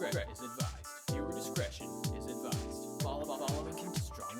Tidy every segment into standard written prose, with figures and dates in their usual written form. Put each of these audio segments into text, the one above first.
discretion is advised. Viewer discretion is advised. Following can be strong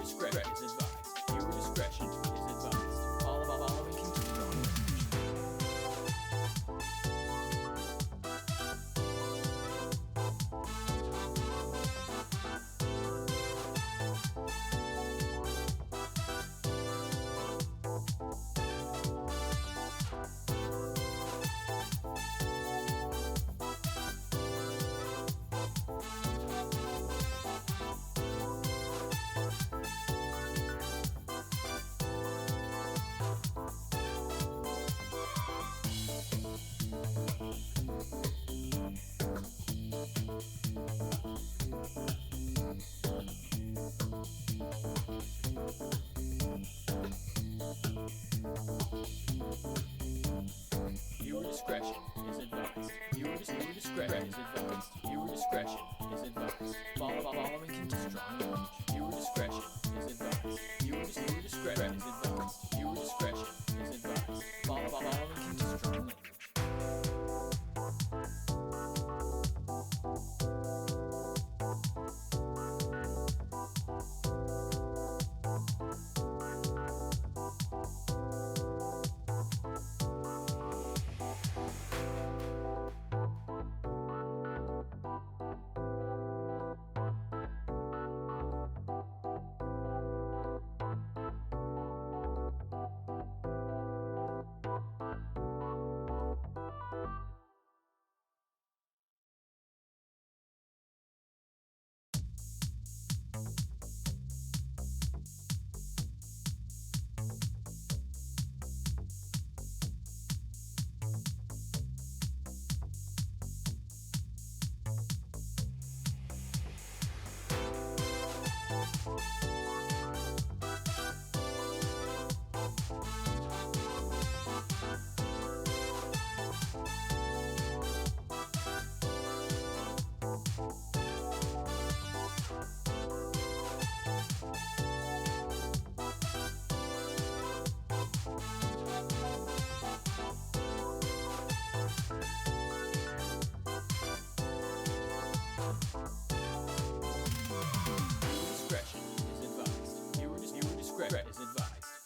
language. advised.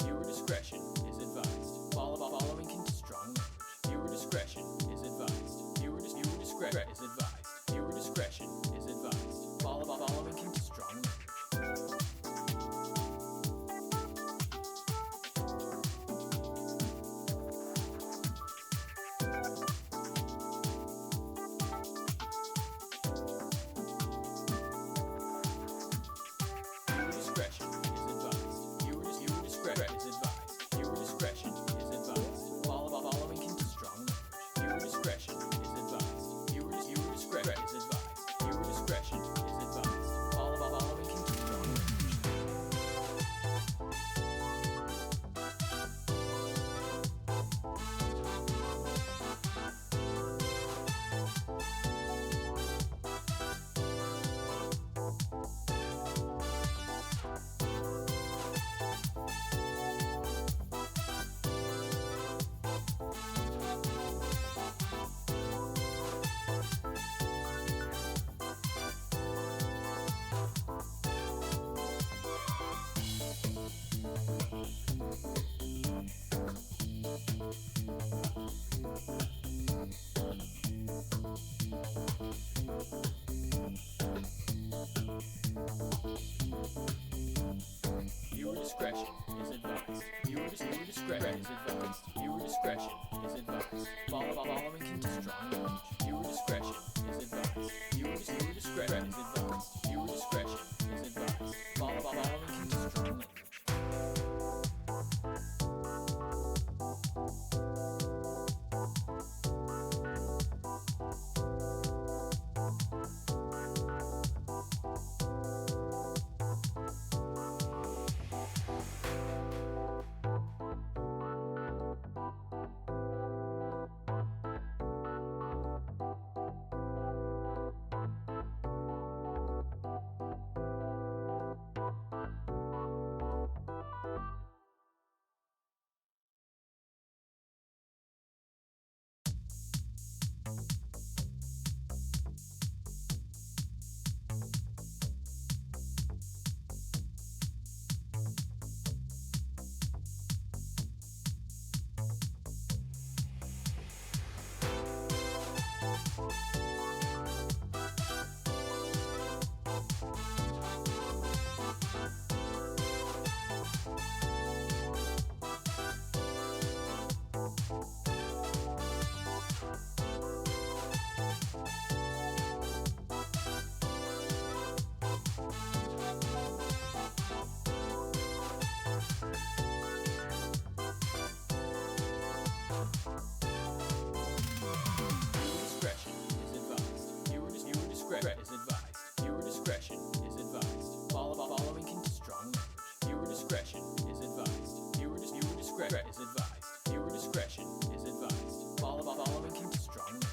Viewer discretion is advised. Following can strong language. Viewer discretion is advised. Viewer discretion is advised. Viewer discretion is advised. Following can strong language. Viewer discretion is advised. Viewer discretion is advised. Viewer discretion is advised. Following can strong language. Viewer discretion is advised. Viewer discretion is advised. Viewer discretion is advised. Following can strong language. Is advised. Viewer discretion is advised. Following can strong language. Viewer discretion is advised. Viewer discretion is advised. Viewer discretion is advised. Following can strong language.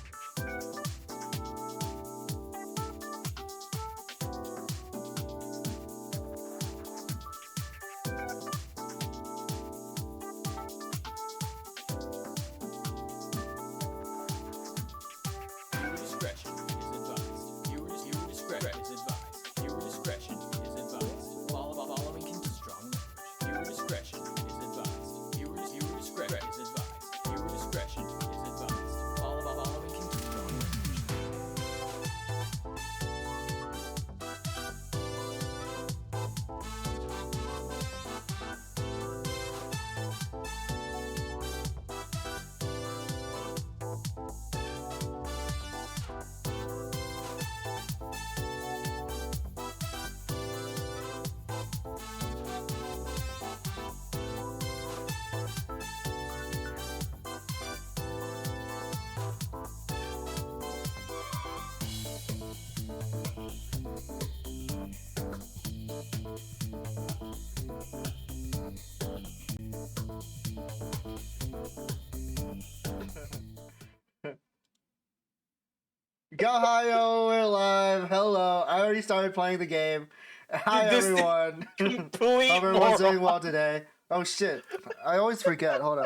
Go-hi-yo, we're live. Hello. I already started playing the game. Hi, everyone. Hope everyone's doing well today. Oh, shit. I always forget. Hold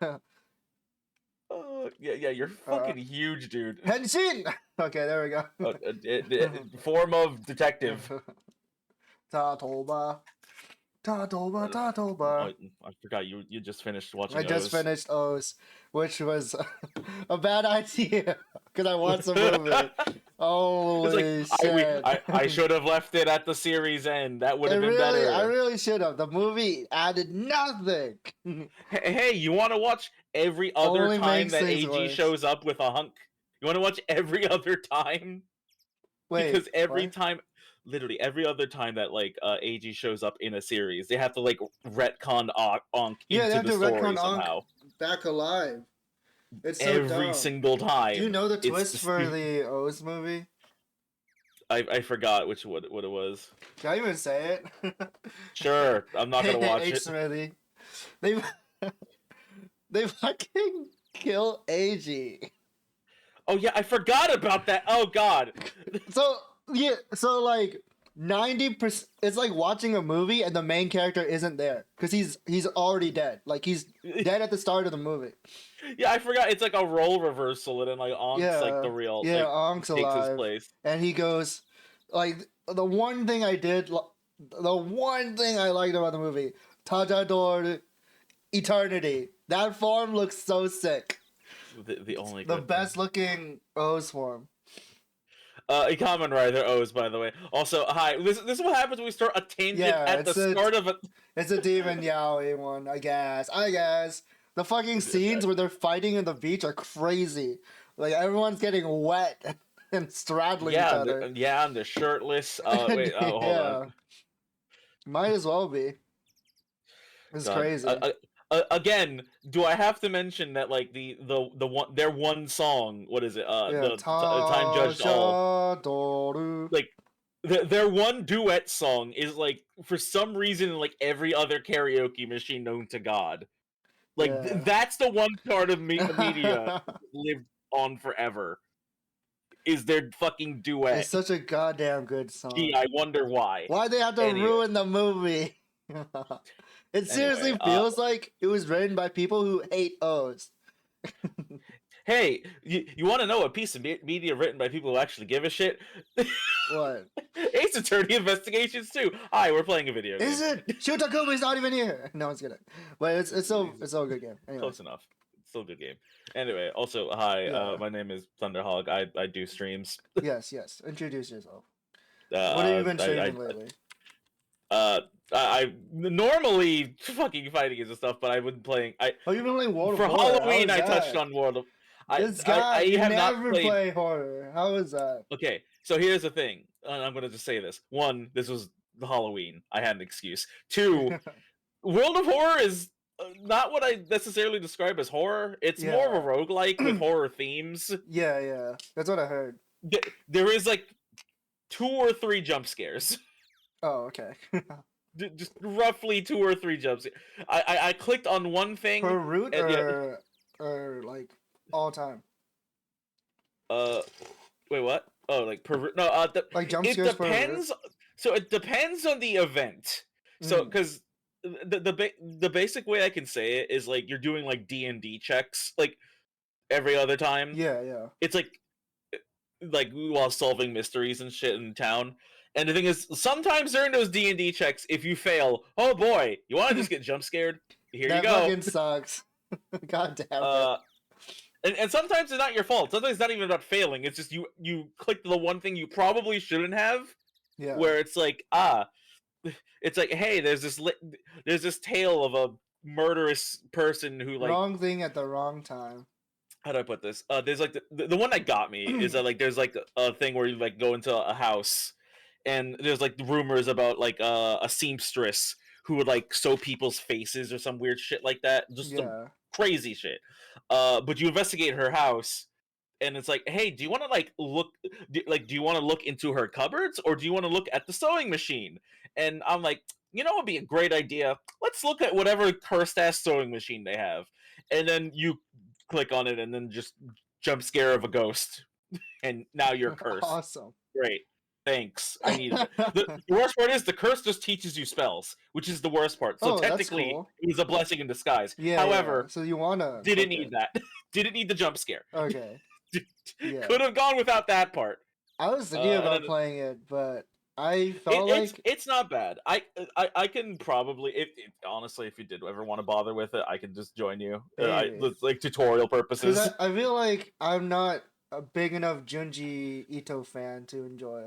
on. Yeah, you're fucking huge, dude. Henshin! Okay, there we go. Form of detective. Tatoba. Tatoba, Oh, Tatoba. I forgot you just finished watching. I just O's. finished O's, which was a bad idea because I watched the movie. Holy shit! I should have left it at the series end. That would have been better. I really should have. The movie added nothing. Hey, you want to watch every other Only time makes that things AG worse. shows up with a hunk? You want to watch every other time? Wait, Because every what? time, literally every other time that like AG shows up in a series, they have to like retcon Onk Yeah, they into have the to story retcon Ankh somehow. back alive. It's so Every dumb. single time. Do you know the It's twist for the O's movie? I forgot what it was. Can I even say it? Sure, I'm not gonna watch H. it. Smithy. They they fucking kill AG. Oh yeah, I forgot about that. Oh god. So yeah, so like 90%, it's like watching a movie and the main character isn't there because he's already dead. Like he's dead at the start of the movie. Yeah, I forgot. It's like a role reversal, and then like Onk's like the real. Yeah, like, Ank's takes his alive, place. and he goes like the one thing I liked about the movie, Tajador Eternity. That form looks so sick. The only The good best looking O's form. A common writer O's, by the way. Also, hi. This is what happens when we start a tangent Yeah, at the start of a. It's a demon yaoi one, I guess. The fucking scenes where they're fighting in the beach are crazy. Like everyone's getting wet and straddling each other. And they're shirtless. Wait, hold on. Might as well be. It's God. crazy. Again, do I have to mention that like the one their one song? What is it? The Time Judged All. Like their one duet song is like for some reason like every other karaoke machine known to God. Like that's the one part of the media lived on forever. Is their fucking duet? It's such a goddamn good song. Gee, I wonder why. Why they have to ruin the movie? It seriously feels like it was written by people who hate O's. Hey, you want to know a piece of media written by people who actually give a shit? What? Ace Attorney Investigations 2. Hi, we're playing a video game. Is it? Shutakumi's not even here. No one's gonna. But it's still a good game. Anyway. Close enough. It's still a good game. Anyway, also hi. My name is Thunderhog. I do streams. Yes. Introduce yourself. What have you been streaming lately? I normally fucking fighting games and stuff, but I've been playing. You've been playing World of Horror. For Halloween, I touched on World of. This guy, you have never play horror. How is that? Okay, so here's the thing. I'm gonna just say this. One, this was the Halloween. I had an excuse. Two, World of Horror is not what I necessarily describe as horror. It's more of a roguelike with horror themes. Yeah. That's what I heard. There is like 2 or 3 jump scares. Oh, okay. Just roughly 2 or 3 jump scares. I clicked on one thing. Per route or like all time? Wait, what? Oh, like per route? No, like jump scares per route? It depends. So it depends on the event. So because the basic way I can say it is like you're doing like D&D checks like every other time. Yeah. It's like while solving mysteries and shit in town. And the thing is, sometimes during those D&D checks, if you fail, oh boy, you want to just get jump scared? Here you go. That fucking sucks. God damn it. And sometimes it's not your fault. Sometimes it's not even about failing. It's just you clicked the one thing you probably shouldn't have. Yeah. Where it's like it's like, hey, there's this tale of a murderous person who like wrong thing at the wrong time. How do I put this? There's like the one that got me is that like there's like a thing where you like go into a house and there's like rumors about like a seamstress who would like sew people's faces or some weird shit like that. Just some crazy shit. But you investigate her house and it's like, hey, do you want to like look do you want to look into her cupboards or do you want to look at the sewing machine? And I'm like, you know what would be a great idea? Let's look at whatever cursed ass sewing machine they have. And then you click on it and then just jump scare of a ghost. And now you're cursed. Awesome. Great. Thanks. I need it. The worst part is the curse just teaches you spells, which is the worst part. So technically, cool. It was a blessing in disguise. Yeah. However, so you wanna didn't need that. Didn't need the jump scare. Okay. Could have gone without that part. I was thinking about playing it, but I felt like it's not bad. I can probably honestly, if you did ever want to bother with it, I can just join you. Like tutorial purposes. because I feel like I'm not a big enough Junji Ito fan to enjoy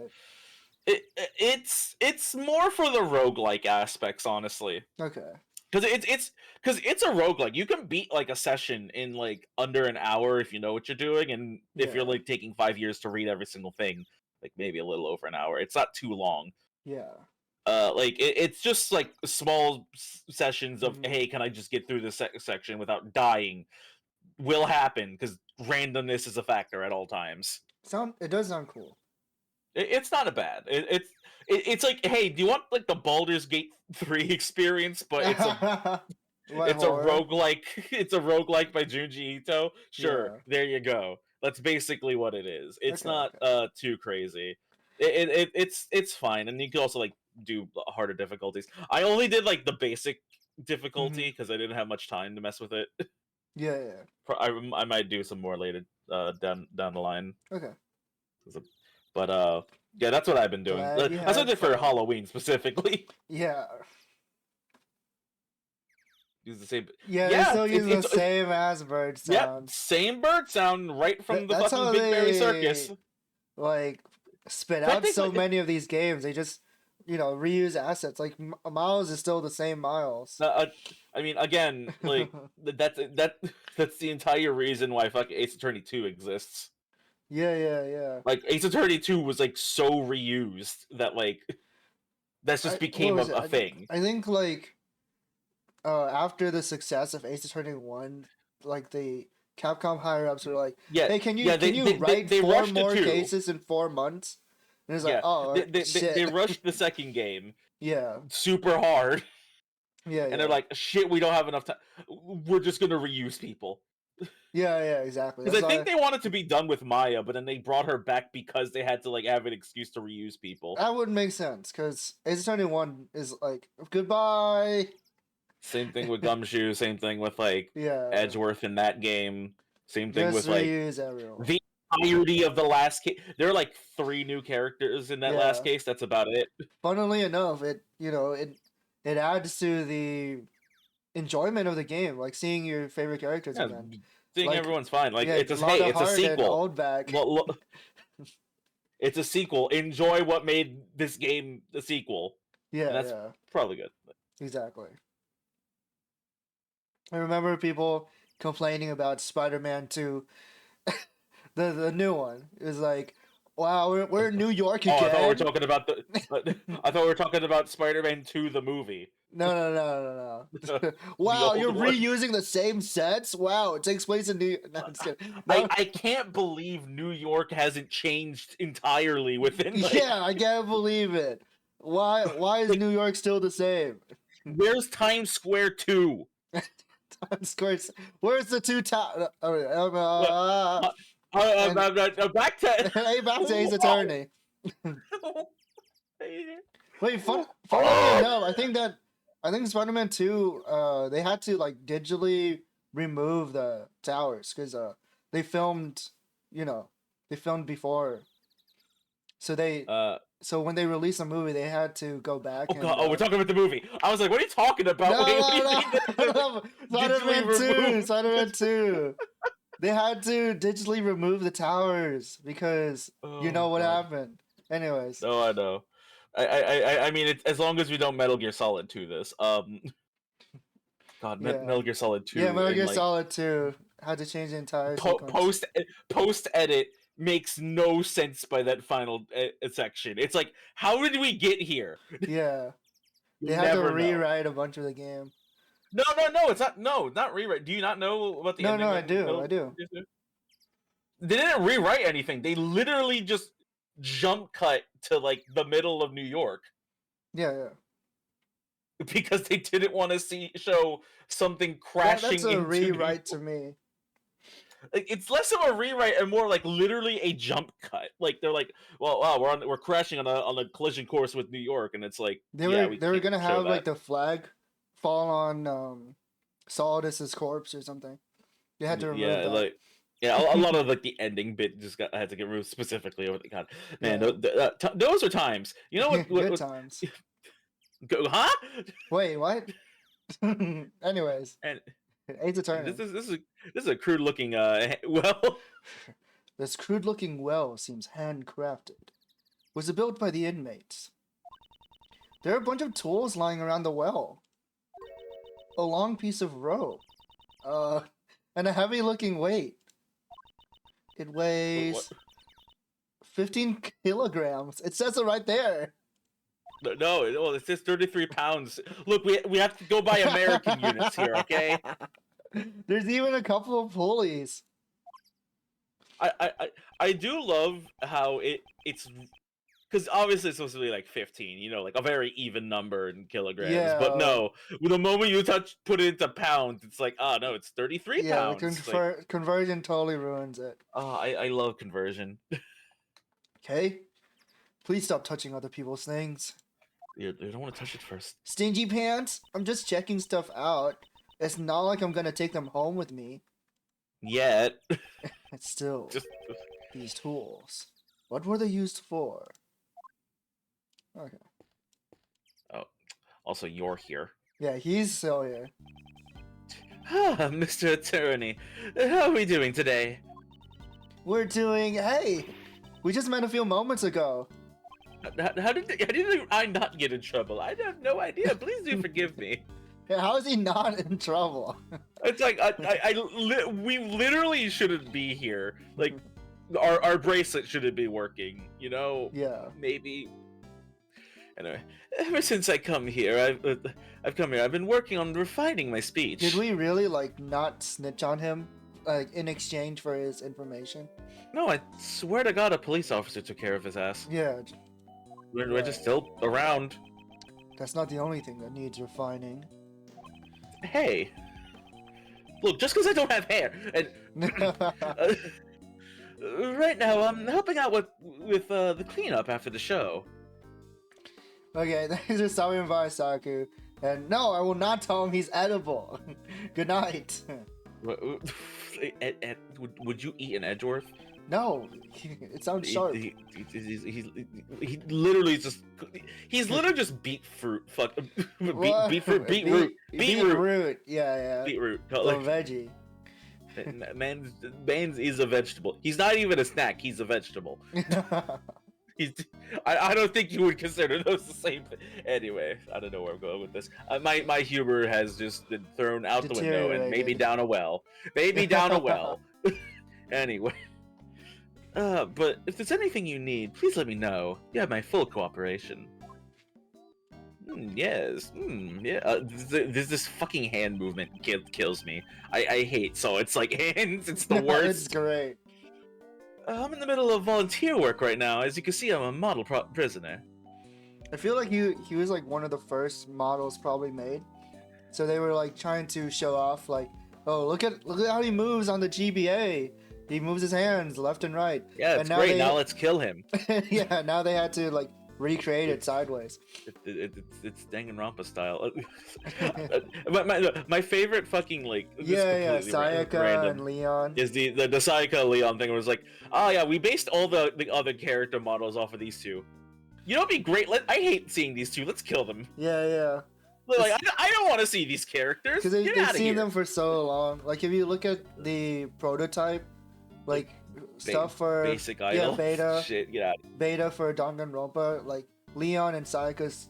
it. It's more for the roguelike aspects, honestly. Okay. Because it's a roguelike. You can beat like a session in like under an hour if you know what you're doing, and if you're like taking 5 years to read every single thing, like maybe a little over an hour. It's not too long. Yeah. Like it's just like small sessions of hey, can I just get through this section without dying? Will happen because randomness is a factor at all times. It does sound cool. It's not a bad. It's like, hey, do you want like the Baldur's Gate 3 experience? But it's a it's horror? a roguelike. It's a roguelike by Junji Ito. Sure, there you go. That's basically what it is. It's not too crazy. It's fine, and you can also like do harder difficulties. I only did like the basic difficulty because I didn't have much time to mess with it. Yeah. I might do some more later down the line. Okay. But yeah, that's what I've been doing. That's what I did for Halloween specifically. Yeah. Use the same. Yeah, they still use the same as bird sound. Yep, same bird sound right from the fucking Big Berry Circus. Like spit out so many of these games. They just reuse assets. Like Miles is still the same Miles. I mean, again, like that's the entire reason why fucking Ace Attorney 2 exists. Yeah. Like Ace Attorney 2 was like so reused that like that just became a thing. I think like after the success of Ace Attorney 1, like the Capcom higher ups were like, hey, can you write 4 more cases in 4 months? And it's like, shit. They rushed the second game. Yeah. Super hard. Yeah. And they're like, shit, we don't have enough time. We're just gonna reuse people. Yeah, exactly. Because I think they wanted to be done with Maya, but then they brought her back because they had to like have an excuse to reuse people. That wouldn't make sense because Ace Attorney 1 is like goodbye. Same thing with Gumshoe. Same thing with like Edgeworth in that game. Same thing with like everyone. The entirety of the last case. There are like 3 new characters in that last case. That's about it. Funnily enough, it adds to the enjoyment of the game, like seeing your favorite characters again. Seeing everyone's fine. Like it's a sequel. Old back. It's a sequel. Enjoy what made this game a sequel. Yeah, and that's probably good. Exactly. I remember people complaining about Spider-Man 2, the new one. It was like, wow, we're in New York again. I thought we were talking about I thought we were talking about Spider-Man 2, the movie. No. Wow, you're reusing the same sets? Wow, it takes place in New York. No, I'm just kidding. No. I can't believe New York hasn't changed entirely within. Yeah, I can't believe it. Why is New York still the same? Where's Times Square 2? Times Square. Where's the 2 towers? Back to Ace Attorney. Wait, funnily enough, I think Spider-Man 2, they had to like digitally remove the towers because they filmed before, so so when they released the movie, they had to go back. We're talking about the movie. I was like, what are you talking about? No. Spider-Man 2. They had to digitally remove the towers because what happened. Anyways. No, I know. I mean, as long as we don't Metal Gear Solid 2 this. Metal Gear Solid 2. Yeah, Metal Gear Solid 2 had to change the entire sequence. Post edit makes no sense by that final section. It's like, how did we get here? Yeah, they had to rewrite a bunch of the game. No, it's not. No, not rewrite. Do you not know about the ending? No, I do. They didn't rewrite anything. They literally just jump cut to like the middle of New York. Yeah. Because they didn't want to show something crashing. That's a rewrite to me. Like, it's less of a rewrite and more like literally a jump cut. Like they're like, well, wow, we're crashing on a collision course with New York, and it's like they were gonna have like the flag fall on Solidus's corpse or something. They had to remove that. Yeah, a lot of like the ending bit had to get removed specifically. Oh God, man, Yeah. those are times. You know what? Good times. Huh? Wait, what? Anyways, And AIDS attorney. this is a crude looking well. This crude-looking well seems handcrafted. Was it built by the inmates? There are a bunch of tools lying around the well. A long piece of rope. And a heavy-looking weight. It weighs 15 kilograms. It says it right there. No, it says 33 pounds. Look, we have to go by American units here, okay? There's even a couple of pulleys. I do love how it's because obviously it's supposed to be like 15, you know, like a very even number in kilograms. Yeah. But no, the moment you put it into pounds, it's like, oh no, it's 33 Yeah, pounds. the conversion totally ruins it. Oh, I love conversion. Okay? Please stop touching other people's things. You don't want to touch it first. Stingy pants? I'm just checking stuff out. It's not like I'm gonna take them home with me. Yet. It's still, Just these tools. What were they used for? Okay. oh, also you're here. Yeah, he's still here. Ah, Mr. Attorney, how are we doing today? We're doing, hey! We just met a few moments ago. How did I not get in trouble? I have no idea. Please do forgive me. How is he not in trouble? It's like we literally shouldn't be here. Like our bracelet shouldn't be working. You know? Yeah. Maybe. Anyway, ever since I come here, I've come here. I've been working on refining my speech. Did we really like not snitch on him, like in exchange for his information? No, I swear to God, a police officer took care of his ass. Yeah. We're just still around. That's not the only thing that needs refining. Hey, look, just because I don't have hair, and right now I'm helping out with the cleanup after the show. Okay, thanks for stopping by, Saku. And no, I will not tell him he's edible. Good night. Would you eat an Edgeworth? No, it sounds sharp. He literally he's literally just beet fruit. Fuck, beetroot. Yeah. Beetroot. A veggie. Man's is a vegetable. He's not even a snack. He's a vegetable. I don't think you would consider those the same thing. Anyway, I don't know where I'm going with this. My humor has just been thrown out the window and maybe down a well. Maybe down a well. Anyway. But if there's anything you need, please let me know. You have my full cooperation. Yes. Yeah. This fucking hand movement kills me. I hate so it's like hands. It's the worst. It's great. I'm in the middle of volunteer work right now. As you can see, I'm a model prisoner. I feel like he was like one of the first models probably made. So they were like trying to show off like, oh, look at how he moves on the GBA. He moves his hands left and right. Yeah, it's great. Now let's kill him. Yeah, now they had to like recreate it sideways. It's Danganronpa style. my favorite fucking like Sayaka and Leon is the Sayaka Leon thing. Where it was like, oh yeah, we based all the other character models off of these two. You know, it'd be great. I hate seeing these two. Let's kill them. Yeah. Like I don't want to see these characters. Because they've seen them for so long. Like if you look at the prototype, like stuff for basic idol. beta. Shit, get out. Beta for Danganronpa, like Leon and Sayaka's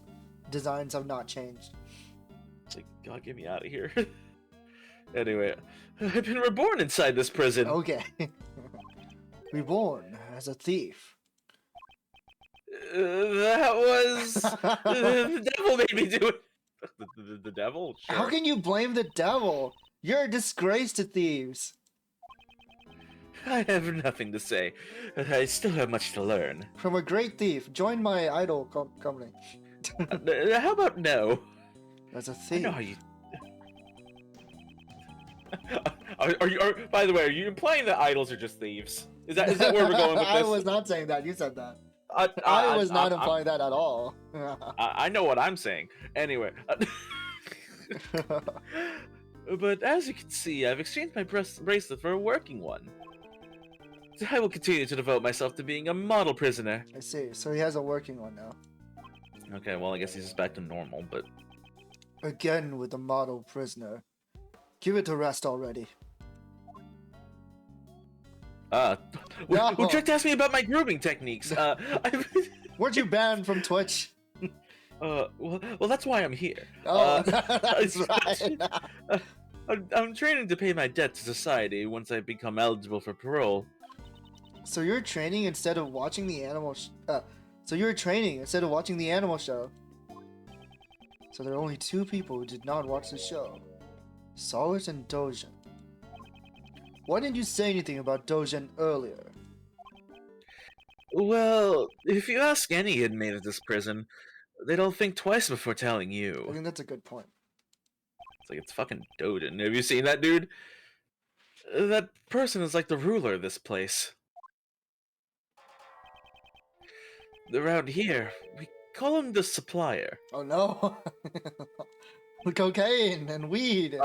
designs have not changed. It's like, God, get me out of here. Anyway, I've been reborn inside this prison. Okay. Reborn as a thief. That was the devil made me do it. The devil? Sure. How can you blame the devil? You're a disgrace to thieves. I have nothing to say. I still have much to learn. From a great thief, join my idol company. How about no? As a thief. I know how you... by the way, are you implying that idols are just thieves? Is that where we're going with this? I was not saying that. You said that. I was not implying that at all. I know what I'm saying. Anyway. But as you can see, I've exchanged my bracelet for a working one. I will continue to devote myself to being a model prisoner. I see. So he has a working one now. Okay, well, I guess he's just back to normal, but... Again with the model prisoner. Give it a rest already. Would you like to ask me about my grooming techniques? Weren't you banned from Twitch? Well, that's why I'm here. Oh, that's right. I'm training to pay my debt to society once I become eligible for parole. So you're training instead of watching the animal so you're training instead of watching the animal show. So there are only 2 people who did not watch the show. Solace and Dogen. Why didn't you say anything about Dogen earlier? Well, if you ask any inmate of this prison, they'd all think twice before telling I you. think that's a good point. It's like, it's fucking Doden. Have you seen that dude? That person is like the ruler of this place. Around here, we call him the supplier. Oh no. Cocaine and weed.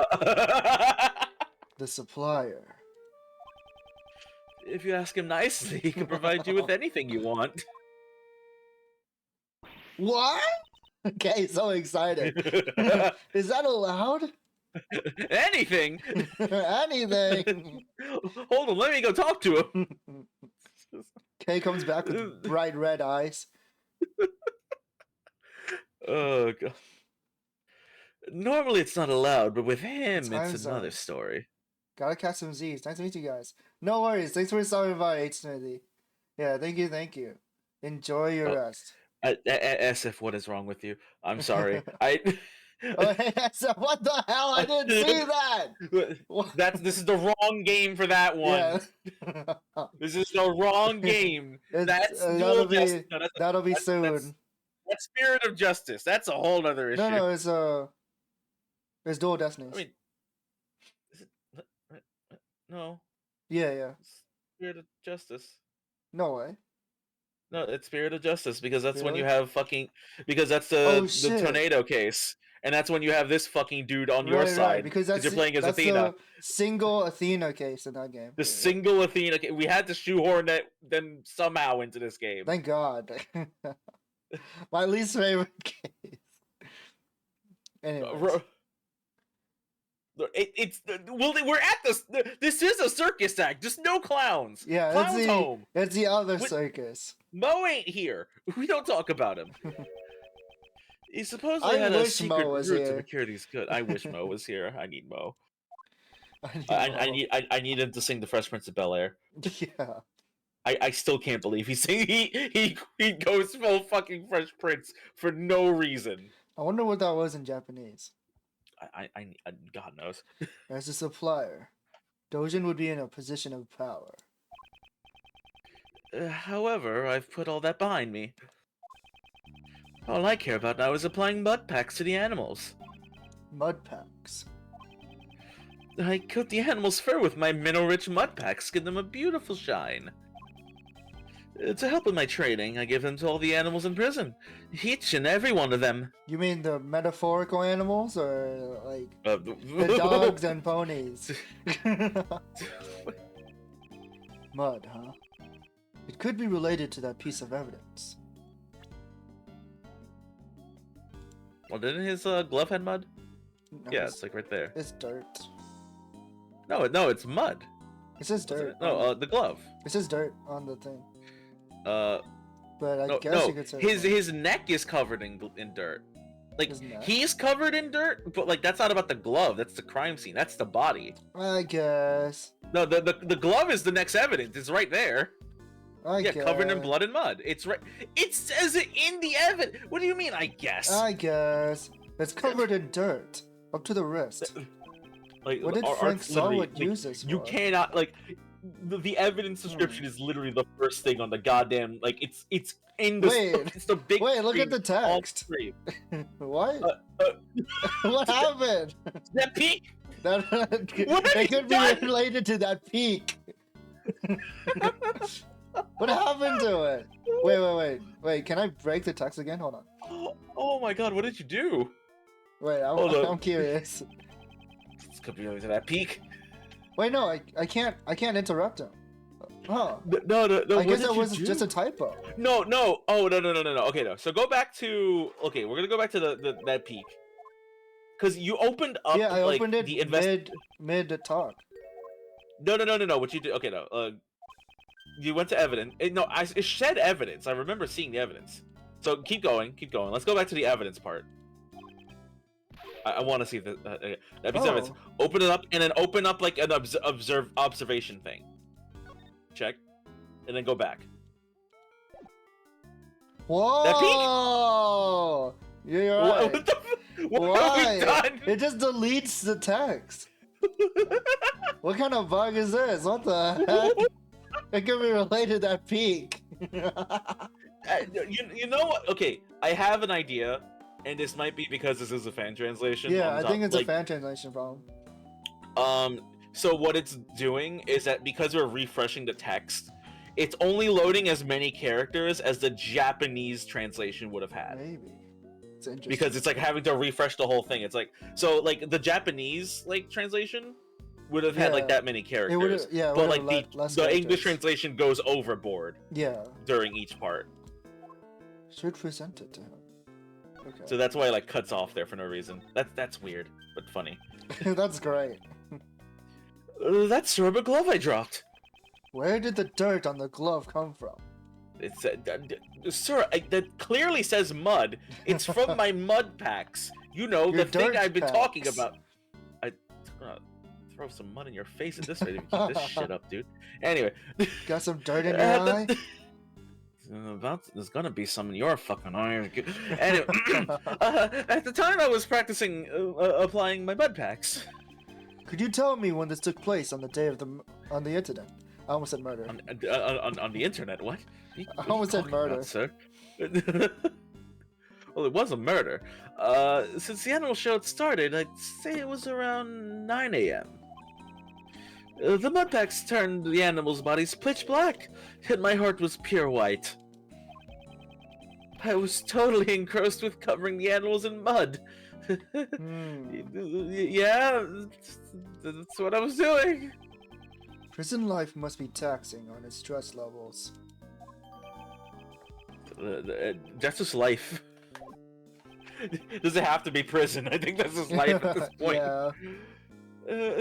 The supplier. If you ask him nicely, he can provide you with anything you want. What? Okay, so excited. Is that allowed? Anything? Anything. Hold on, let me go talk to him. Kay comes back with bright red eyes. Oh god. Normally it's not allowed, but with him Time it's another zones. story. Gotta catch some Z's. Nice to meet you guys. No worries. Thanks for stopping by, H-Smithy. Yeah, thank you. Enjoy your rest. SF, what is wrong with you? I'm sorry. Oh, hey, what the hell? I didn't see that! This is the wrong game for that one. Yeah. This is the wrong game. That's dual justice. No, that'll be soon. That's Spirit of Justice. That's a whole other issue. No, it's Dual Destinies. I mean, is it? No. Yeah. Spirit of Justice. No way. No, it's Spirit of Justice because that's when Really? you have fucking that's the shit. tornado case, and that's when you have this fucking dude on your side right, because you're playing as that's Athena. the single Athena case in that game. The single Athena. We had to shoehorn them somehow into this game. Thank God. My least favorite case. Anyways. We're at this. This is a circus act. Just no clowns. Yeah, Clowns home. It's the other circus. Mo ain't here. We don't talk about him. He supposedly I had a wish secret Mo was route here. to procure these goods. I wish Mo was here. I need Mo. I I need him to sing the Fresh Prince of Bel-Air. Yeah. I still can't believe he goes full fucking Fresh Prince for no reason. I wonder what that was in Japanese. I God knows. As a supplier, Dojin would be in a position of power. However, I've put all that behind me. All I care about now is applying mud packs to the animals. Mud packs. I coat the animals' fur with my mineral-rich mud packs, give them a beautiful shine. To help with my training, I give them to all the animals in prison. Each and every one of them. You mean the metaphorical animals, or like the dogs and ponies? Mud, huh? It could be related to that piece of evidence. Well, didn't his glove have mud? No, Yeah, it's like right there. It's dirt. No, it's mud. It says dirt. No, the glove. It says dirt on the thing. But I guess you could say his neck is covered in dirt. Like His neck? he's covered in dirt, but like that's not about the glove. That's the crime scene. That's the body. I guess. No, the glove is the next evidence. It's right there. I Yeah, guess. covered in blood and mud. It's right. It says it in the evidence. What do you mean? I guess. I guess. It's covered in dirt. Up to the wrist. Like What did Frank Solid use this for? You cannot like. The evidence description is literally the first thing on the goddamn like it's in the Wait. it's the big Wait, look at screen the on text. screen. What? What happened? That peak. That What have it you could done? be related to that peak. What happened to it? Wait. Can I break the text again? Hold on. Oh my god, what did you do? Wait, Hold up. I'm curious. This could be related to that peak. Wait, no, I can't interrupt him. Oh. No. I guess that that was just a typo. No. Oh, no. Okay, no. So go back to. Okay, we're gonna go back to that peak. Because you opened up. Yeah, I like, opened it the mid talk. No. What you did? Okay, no. You went to evidence. No, it said evidence. I remember seeing the evidence. So keep going. Let's go back to the evidence part. I want to see the evidence. Open it up and then open up like an observation thing. Check, and then go back. Whoa! Yeah, you're right. What have we done? It just deletes the text. What kind of bug is this? What the heck? It could be related to that peak. You know what? Okay, I have an idea, and this might be because this is a fan translation. Yeah, I think it's a fan translation problem. So what it's doing is that because we're refreshing the text, it's only loading as many characters as the Japanese translation would have had. Maybe. It's interesting. Because it's like having to refresh the whole thing. It's like, so like the Japanese like translation would have had like that many characters. But like the English translation goes overboard. Yeah. During each part. Should present it to him. Okay. So that's why it like cuts off there for no reason. That's weird, but funny. That's great. That's a rubber glove I dropped. Where did the dirt on the glove come from? It's sir, that clearly says mud. It's from my mud packs. You know, Your the thing dirt I've been packs. talking about. I'm gonna throw some mud in your face at this rate if you keep this shit up, dude. Anyway. Got some dirt in your eye? There's gonna be some in your fucking eye. Anyway, at the time I was practicing applying my mud packs. Could you tell me when this took place on the day of on the internet? I almost said murder. On the internet, what? I almost said murder. About, sir? Well, it was a murder. Since the animal show had started, I'd say it was around 9 a.m. The mud packs turned the animals' bodies pitch black, and my heart was pure white. I was totally engrossed with covering the animals in mud. Yeah, that's what I was doing. Prison life must be taxing on its stress levels. That's just life. Does it have to be prison? I think that's just life at this point. Yeah.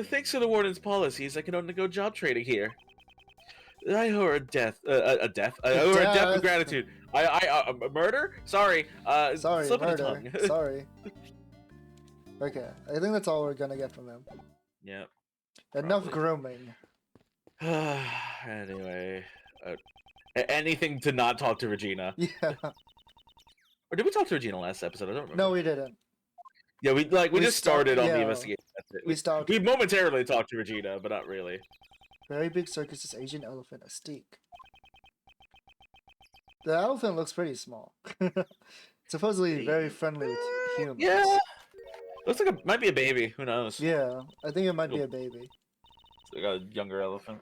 Thanks to the warden's policies, I can undergo job training here. I owe her a death. I owe her a debt of gratitude. A murder? Sorry. Sorry, slip of the murder. tongue. Sorry. Okay, I think that's all we're gonna get from him. Yeah. Enough grooming. Anyway, anything to not talk to Regina. Yeah. Or did we talk to Regina last episode? I don't remember. No, we didn't. Yeah, we just started on the yeah. investigation. That's it. We stopped. We momentarily talked to Regina, but not really. Very big circus Asian elephant astique. The elephant looks pretty small. Supposedly very friendly with humans. Yeah. Looks like might be a baby. Who knows? Yeah, I think it might be a baby. It's like a younger elephant.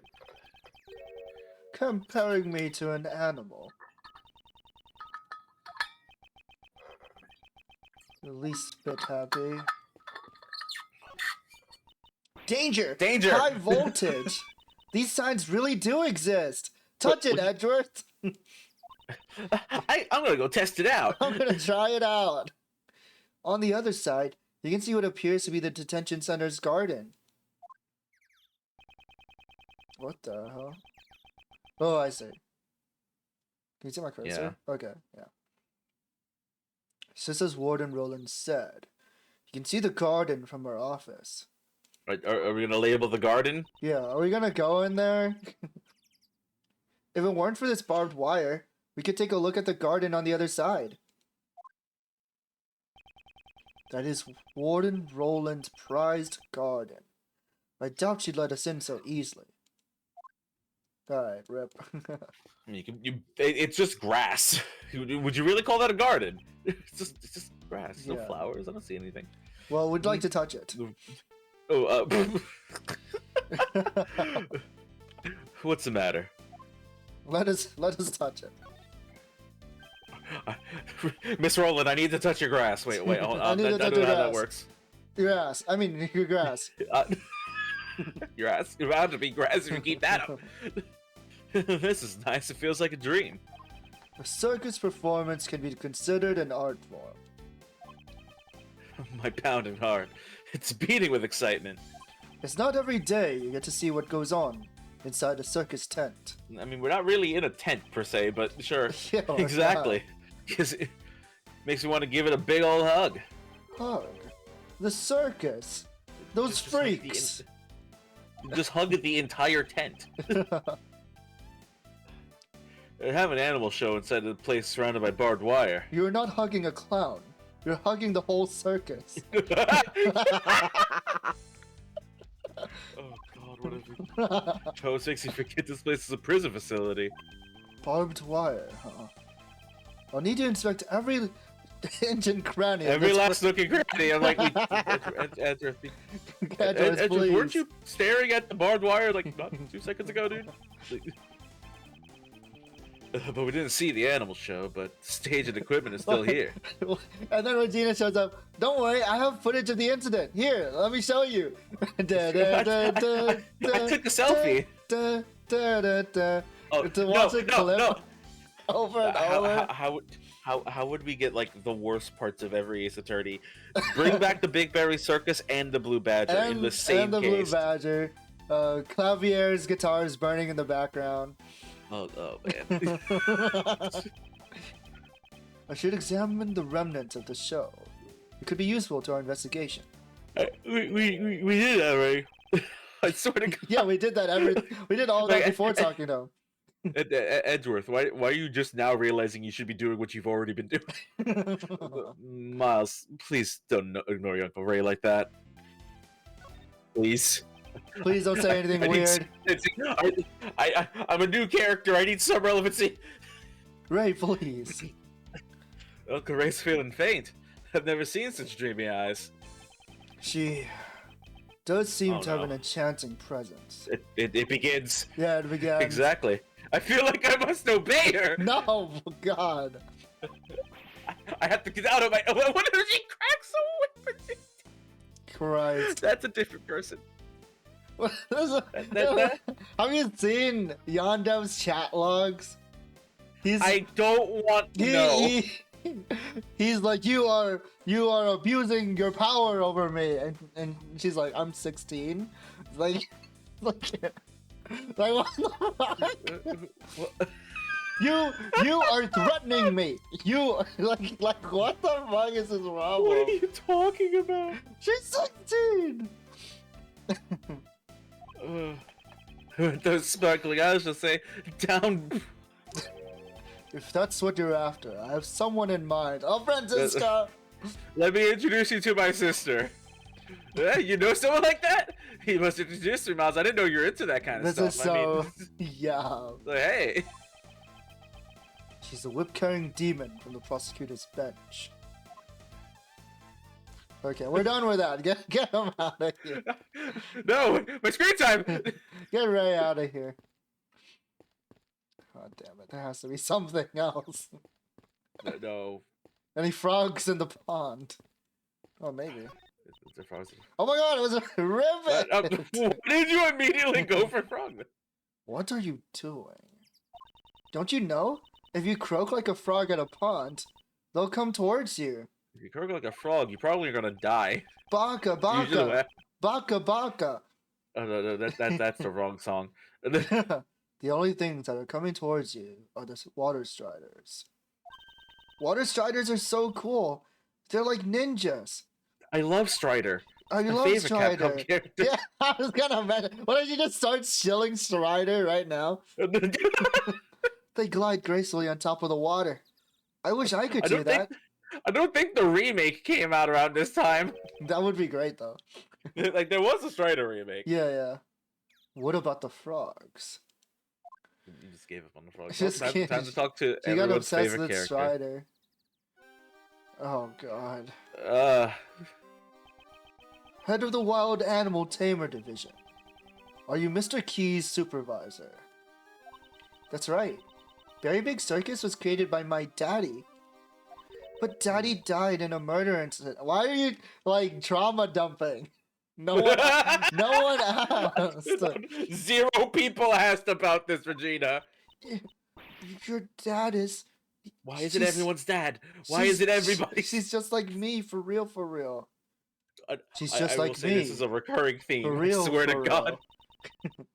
Comparing me to an animal. The least bit happy. Danger! Danger! High voltage! These signs really do exist! Touch it, Edgeworth! I'm gonna go test it out. I'm gonna try it out! On the other side, you can see what appears to be the detention center's garden. What the hell? Oh, I see. Can you see my cursor? Yeah. Okay, yeah. Just as Warden Roland said, you can see the garden from our office. Are we gonna label the garden? Yeah, are we gonna go in there? If it weren't for this barbed wire, we could take a look at the garden on the other side. That is Warden Roland's prized garden. I doubt she'd let us in so easily. Alright, rip. It's just grass. Would you really call that a garden? It's just grass. No flowers. I don't see anything. Well, we'd like to touch it. Oh, what's the matter? Let us touch it. Miss Roland, I need to touch your grass. Wait, hold on. I don't know how that works. Your ass. I mean, your grass. Your ass. You're about to be grass if you keep that up. This is nice. It feels like a dream. A circus performance can be considered an art form. My pounding heart. It's beating with excitement. It's not every day you get to see what goes on inside a circus tent. I mean, we're not really in a tent per se, but sure. Yeah, we're Exactly. Because it makes me want to give it a big old hug. Hug? The circus? Those Just hug the freaks! Just hug the entire tent. They have an animal show inside the place surrounded by barbed wire. You're not hugging a clown. You're hugging the whole circus. Oh god, what have we... Chose makes you forget this place is a prison facility. Barbed wire, huh? I'll need to inspect every inch and cranny. Every last nook and cranny. I'm like, Edgeworth, please. weren't you staring at the barbed wire like not 2 seconds ago, dude? But we didn't see the animal show, but the stage and equipment is still here. And then Regina shows up. Don't worry, I have footage of the incident. Here, let me show you. I I took a selfie. Oh, To watch a clip no. over and over. How would we get like the worst parts of every Ace Attorney? Bring back the Big Berry Circus and the Blue Badger in the same and the case. Blue Badger. Clavier's guitars burning in the background. Oh man. I should examine the remnants of the show. It could be useful to our investigation. We did that, right? I swear to God. Yeah, we did that. We did all that before talking to him. Edgeworth, why are you just now realizing you should be doing what you've already been doing? Miles, please don't ignore your Uncle Ray like that. Please. Please don't say anything weird. I'm a new character. I need some relevancy. Ray, please. Uncle Ray's feeling faint. I've never seen such dreamy eyes. She does seem to have no. an enchanting presence. It begins. Yeah, it began. Exactly. I feel like I must obey her. No, God. I have to get out of my. What if she cracks a whip? Christ. That's a different person. Have you seen Yandev's chat logs? I don't want to know. He's like, you are abusing your power over me, and she's like, I'm 16. Like what the fuck? You are threatening me. You like what the fuck is this wrong? What are you talking about? She's 16. Those sparkling eyes just say, down. If that's what you're after, I have someone in mind. Oh, Francisca! Let me introduce you to my sister. You know someone like that? He must introduce me, Miles. I didn't know you were into that kind of This stuff. is so... I mean, yeah. like, hey. She's a whip-carrying demon from the prosecutor's bench. Okay, we're done with that. Get him out of here. No, my screen time! Get Ray out of here. God damn it, there has to be something else. No. Any frogs in the pond? Oh, maybe. It's a frog. Oh my god, it was a ribbon! Why did you immediately go for frog? What are you doing? Don't you know? If you croak like a frog at a pond, they'll come towards you. If you croak like a frog, you're probably gonna die. Baka, baka! Baka, baka! Oh, no, that's the wrong song. The only things that are coming towards you are the water striders. Water striders are so cool. They're like ninjas. I love Strider. I My love favorite Strider. Capcom character. Yeah, I was gonna imagine. Why don't you just start shilling Strider right now? They glide gracefully on top of the water. I wish I could do that. I don't think the remake came out around this time. That would be great, though. Like, there was a Strider remake. Yeah, yeah. What about the frogs? You just gave up on the frog. Just Time kidding. to talk to She got everyone's obsessed favorite with character. Strider. Oh, God. Head of the Wild Animal Tamer Division. Are you Mr. Key's supervisor? That's right. Berry Big Circus was created by my daddy. But daddy died in a murder incident. Why are you, like, trauma dumping? No one, no one asked. 0 people asked about this, Regina. Your dad is. Why is it everyone's dad? Why is it everybody? She's just like me, for real, for real. She's just I like will say me. this is a recurring theme. For real, I swear to for God. real.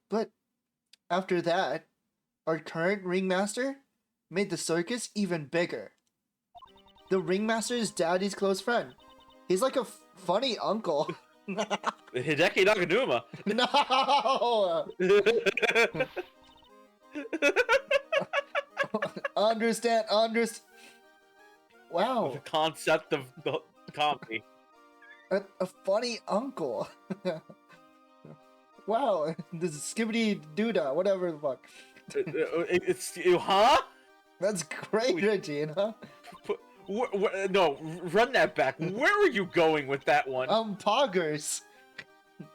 But after that, our current ringmaster made the circus even bigger. The ringmaster is Daddy's close friend. He's like a funny uncle. Hideki Naganuma. No! Understand. Wow. The concept of the comedy. A funny uncle. Wow. This is Skibbity Doodah, whatever the fuck. Huh? That's great, Regina. No, run that back. Where were you going with that one? Poggers.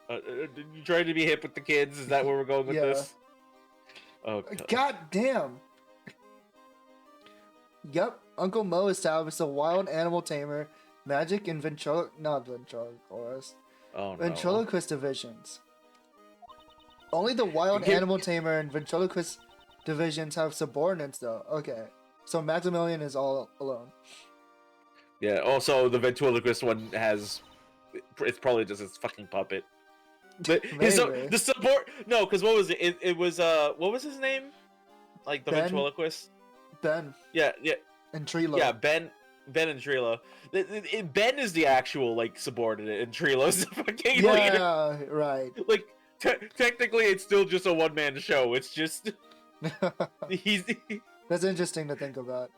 You trying to be hip with the kids? Is that where we're going with this? Oh, God damn. Yep, Uncle Mo established a wild animal tamer, magic, and ventriloquist divisions. Only the wild animal tamer and ventriloquist divisions have subordinates, though. Okay, so Maximilian is all alone. Yeah. Also, the ventriloquist one has. It's probably just his fucking puppet. The support. No, because what was it? It was what was his name? Like the ventriloquist. Ben. Yeah. And Trilo. Yeah, Ben and Trilo. Ben is the actual like subordinate, and Trilo's the fucking leader. Yeah, right. Like technically, it's still just a one-man show. It's just he's. That's interesting to think about.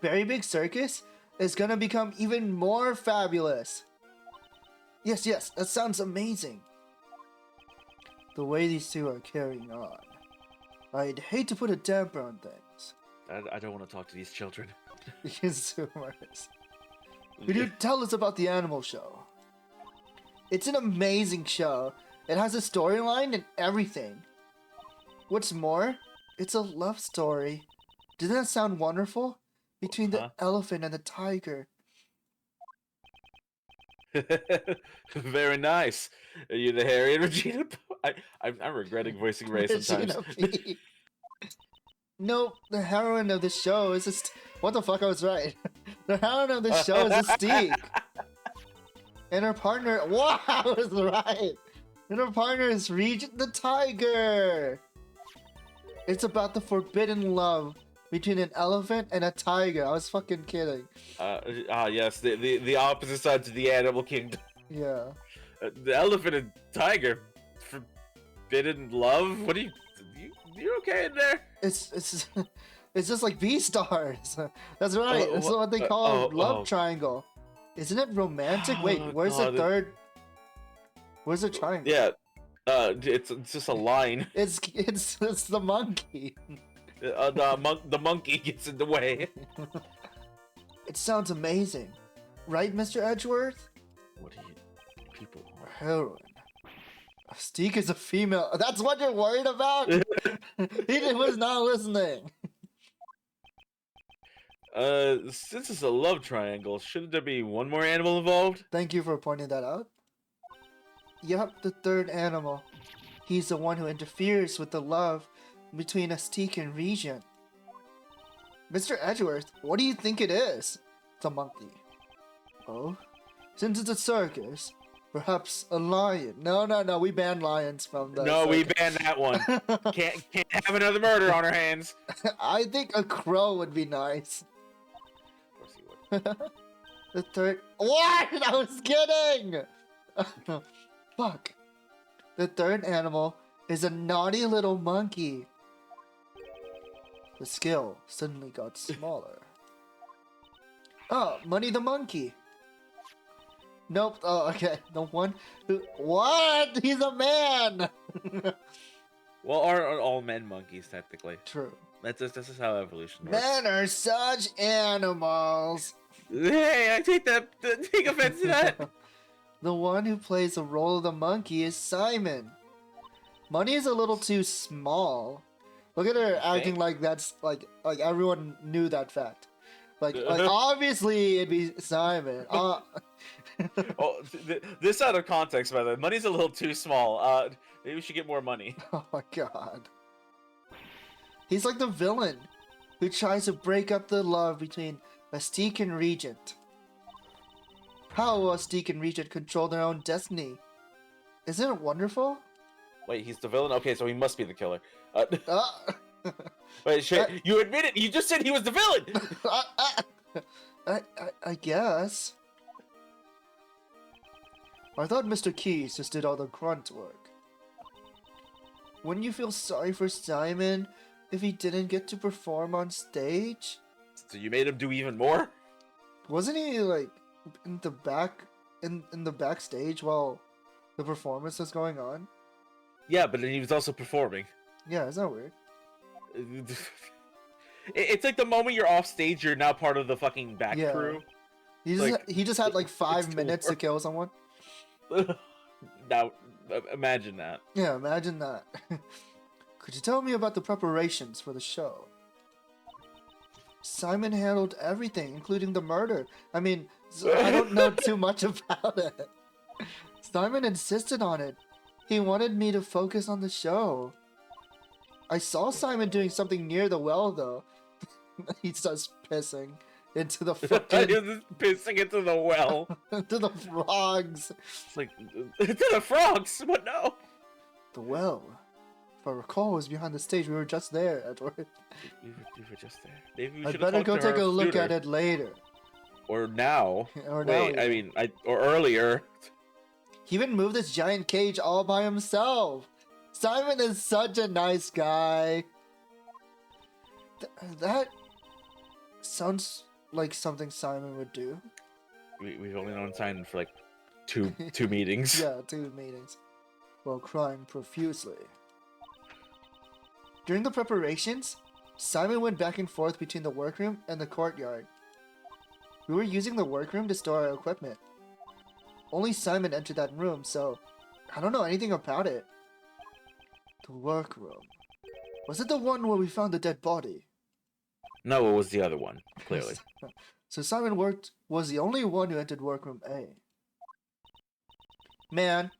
Very Big Circus is gonna become even more fabulous. Yes, that sounds amazing. The way these two are carrying on. I'd hate to put a damper on things. I don't want to talk to these children. Consumers. Could you tell us about the animal show? It's an amazing show. It has a storyline and everything. What's more, it's a love story. Doesn't that sound wonderful? Between the elephant and the tiger. Very nice. Are you the Harriet Regina? I'm regretting voicing Ray sometimes. Nope, the heroine of the show is what the fuck, I was right. The heroine of the show is Mystique. And her partner, wow, I was right. And her partner is Regent the Tiger. It's about the forbidden love between an elephant and a tiger. I was fucking kidding. Yes, the opposite sides of the animal kingdom. Yeah. The elephant and tiger, forbidden love. What are you okay in there? It's just like V-stars. That's right. That's what they call love triangle. Isn't it romantic? Wait, where's the third? Where's the triangle? Yeah, it's just a line. It's the monkey. The monkey gets in the way. It sounds amazing, right, Mr. Edgeworth? What do you people want? Heroine. Mystique is a female. That's what you're worried about? He was not listening. Since it's a love triangle, shouldn't there be one more animal involved? Thank you for pointing that out. Yup, the third animal. He's the one who interferes with the love between Mystique and Regent. Mr. Edgeworth, what do you think it is? It's a monkey. Oh? Since it's a circus, perhaps a lion. No, we banned lions from the circus. We banned that one. Can't have another murder on our hands. I think a crow would be nice. Of course he would. The third... What? I was kidding! Fuck. The third animal is a naughty little monkey. The scale suddenly got smaller. Oh, Money the monkey. Nope. Oh, okay. The one who... What? He's a man! Well, are all men monkeys, technically? True. This is how evolution works. Men are such animals. Hey, I take offense to that. The one who plays the role of the monkey is Simon. Money is a little too small. Look at her acting like that's like everyone knew that fact. Like obviously it'd be Simon. Oh, this out of context, by the way. Money's a little too small. Maybe we should get more money. Oh my god. He's like the villain who tries to break up the love between Mystique and Regent. How will Mystique and Regent control their own destiny? Isn't it wonderful? Wait, he's the villain? Okay, so he must be the killer. Uh, Wait, shit, you admit it! You just said he was the villain! I guess. I thought Mr. Keys just did all the grunt work. Wouldn't you feel sorry for Simon if he didn't get to perform on stage? So you made him do even more? Wasn't he like in the backstage while the performance was going on? Yeah, but then he was also performing. Yeah, isn't that weird? It's like the moment you're off stage, you're now part of the fucking back crew. He just had like 5 minutes to kill someone. Now, imagine that. Yeah, imagine that. Could you tell me about the preparations for the show? Simon handled everything, including the murder. I mean, I don't know too much about it. Simon insisted on it. He wanted me to focus on the show. I saw Simon doing something near the well, though. He starts pissing into the fucking... He's just pissing into the well. into the frogs. It's like, into the frogs? What no? The well. If I recall, was behind the stage. We were just there, Edward. We were just there. Maybe we I'd should better go take a look sooner. at it later. Or now. Or now. Wait, I mean, or earlier. He even moved this giant cage all by himself. Simon is such a nice guy. That sounds like something Simon would do. We've only known Simon for like two meetings. Yeah, 2 meetings. While crying profusely. During the preparations, Simon went back and forth between the workroom and the courtyard. We were using the workroom to store our equipment. Only Simon entered that room, so I don't know anything about it. The workroom. Was it the one where we found the dead body? No, it was the other one, clearly. So Simon was the only one who entered workroom A. Man.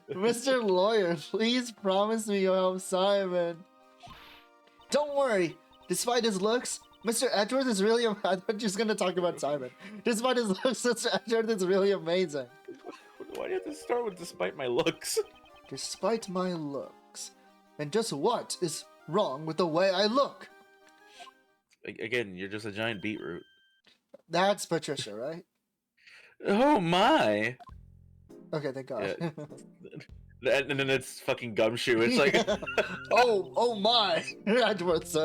Mr. Lawyer, please promise me you'll help Simon. Don't worry. Despite his looks, Mr. Edwards is really... I thought you were going to talk about Simon. Despite his looks, Mr. Edwards is really amazing. Why do you have to start with despite my looks? Despite my looks. And just what is wrong with the way I look? Again, you're just a giant beetroot. That's Patricia, right? Oh my! Okay, thank God. Yeah. And then it's fucking Gumshoe. It's like... oh my! Edwards.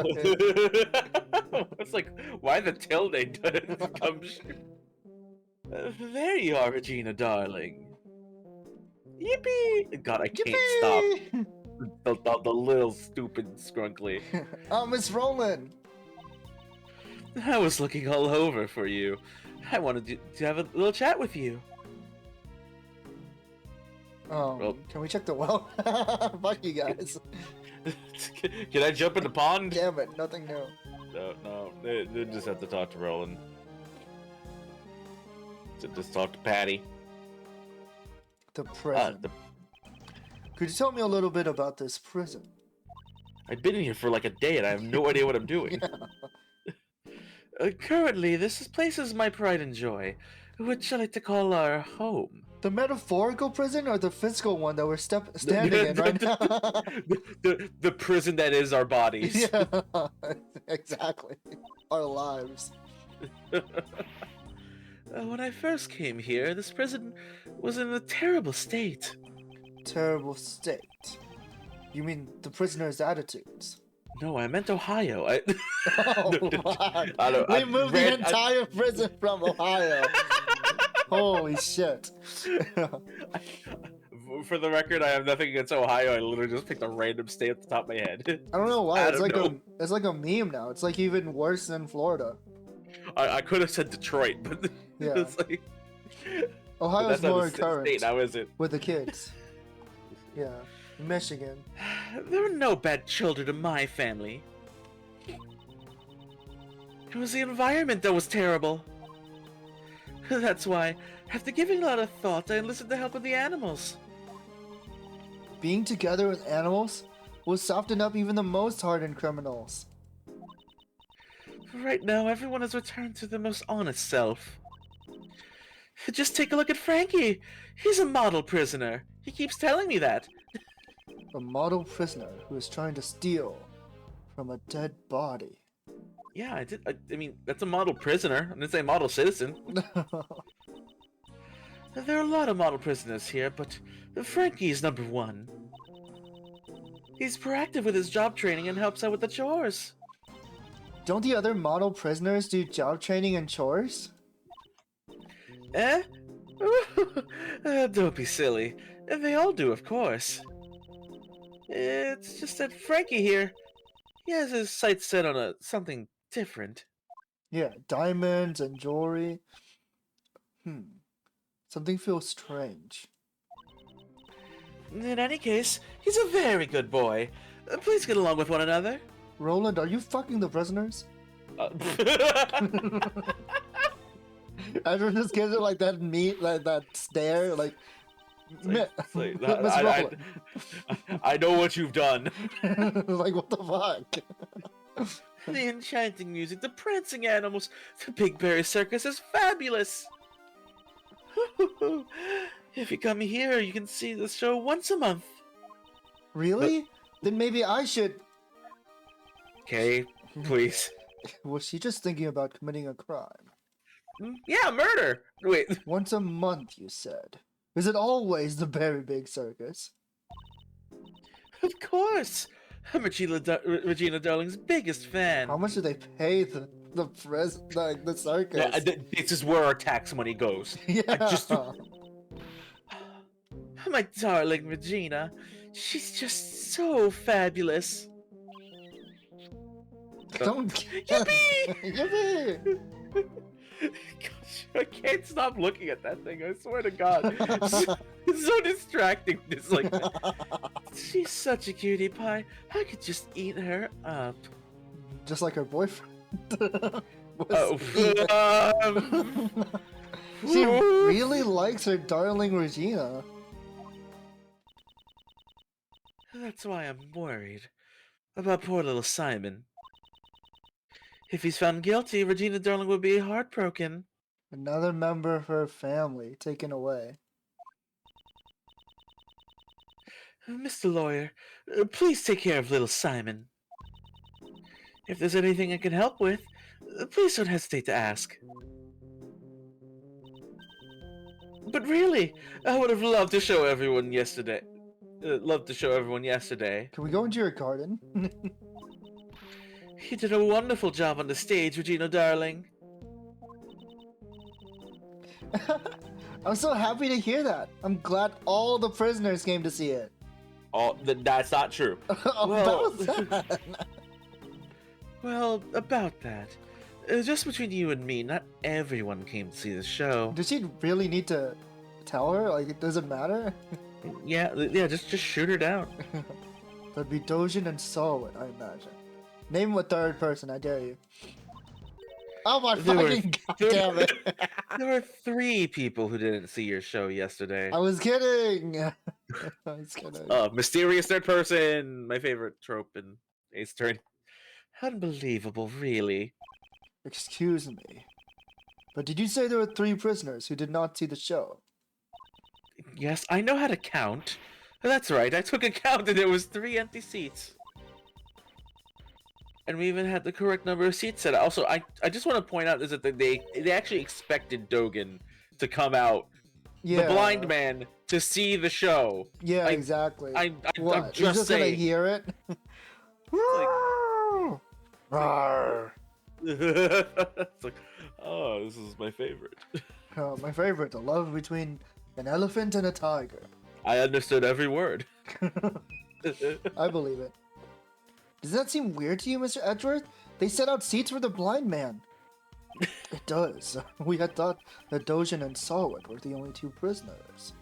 It's like, why the tilde Gumshoe? There you are, Regina, darling. Yippee! God, I can't stop. The little stupid scrunkly. Oh, Miss Roland. I was looking all over for you. I wanted to have a little chat with you. Well, can we check the well? Fuck you guys. Can I jump in the pond? Damn it, nothing new. No. They just have to talk to Roland. Just talk to Patty. The prison. Could you tell me a little bit about this prison? I've been here for like a day and I have no idea what I'm doing. Yeah. Currently, this place is my pride and joy, which I like to call our home. The metaphorical prison or the physical one that we're standing in right now? The prison that is our bodies. Yeah, exactly. Our lives. When I first came here, this prison was in a terrible state. Terrible state? You mean the prisoners' attitudes? No, I meant Ohio. Oh, wow. We moved the entire prison from Ohio. Holy shit. For the record, I have nothing against Ohio. I literally just picked a random state at the top of my head. I don't know why. It's like a meme now. It's like even worse than Florida. I could have said Detroit, but yeah. It's like... Ohio's more current state now, is it? with the kids. Yeah. Michigan. There are no bad children in my family. It was the environment that was terrible. That's why, after giving a lot of thought, I enlisted the help of the animals. Being together with animals will soften up even the most hardened criminals. Right now, everyone has returned to their most honest self. Just take a look at Frankie. He's a model prisoner. He keeps telling me that. A model prisoner who is trying to steal from a dead body. Yeah, I did. I mean, that's a model prisoner. I didn't say model citizen. There are a lot of model prisoners here, but Frankie is number one. He's proactive with his job training and helps out with the chores. Don't the other model prisoners do job training and chores? Eh? Don't be silly. They all do, of course. It's just that Frankie here, he has his sights set on something different. Yeah, diamonds and jewelry. Something feels strange. In any case, he's a very good boy. Please get along with one another. Roland, are you fucking the prisoners? Everyone just gives it like that like that stare, like. Miss Roland. I know what you've done. Like, what the fuck? The enchanting music, the prancing animals, the Big Berry Circus is fabulous. If you come here, you can see the show once a month. Really? Then maybe I should. Okay, please. Was she just thinking about committing a crime? Yeah, murder! Wait. Once a month, you said. Is it always the Very Big Circus? Of course! I'm Regina Darling's biggest fan. How much do they pay the circus? Yeah, this is where our tax money goes. Yeah. My darling Regina. She's just so fabulous. Don't. Yippee! Yippee! Gosh, I can't stop looking at that thing. I swear to God, it's so distracting. It's like, she's such a cutie pie. I could just eat her up. Just like her boyfriend. She really likes her darling Regina. That's why I'm worried about poor little Simon. If he's found guilty, Regina Darling will be heartbroken. Another member of her family taken away. Mr. Lawyer, please take care of little Simon. If there's anything I can help with, please don't hesitate to ask. But really, I would have loved to show everyone yesterday. Can we go into your garden? You did a wonderful job on the stage, Regina Darling. I'm so happy to hear that. I'm glad all the prisoners came to see it. Oh, that's not true. About that. Well, about that. Just between you and me, not everyone came to see the show. Does she really need to tell her? Like, it doesn't matter? Yeah, just shoot her down. That'd be Dojin and Solid, I imagine. Name a third person, I dare you. Oh my fucking goddamn it! There were 3 people who didn't see your show yesterday. I was kidding! I was kidding. Mysterious third person! My favorite trope in Ace Attorney. Unbelievable, really. Excuse me. But did you say there were 3 prisoners who did not see the show? Yes, I know how to count. That's right, I took a count and there was 3 empty seats. And we even had the correct number of seats set. Also, I just want to point out is that they actually expected Dogen to come out, the blind man, to see the show. Yeah, exactly. I'm what? just just saying. Gonna hear it? It's like, oh, this is my favorite. Oh, my favorite, the love between an elephant and a tiger. I understood every word. I believe it. Does that seem weird to you, Mr. Edgeworth? They set out seats for the blind man. It does. We had thought that Dojin and Solid were the only 2 prisoners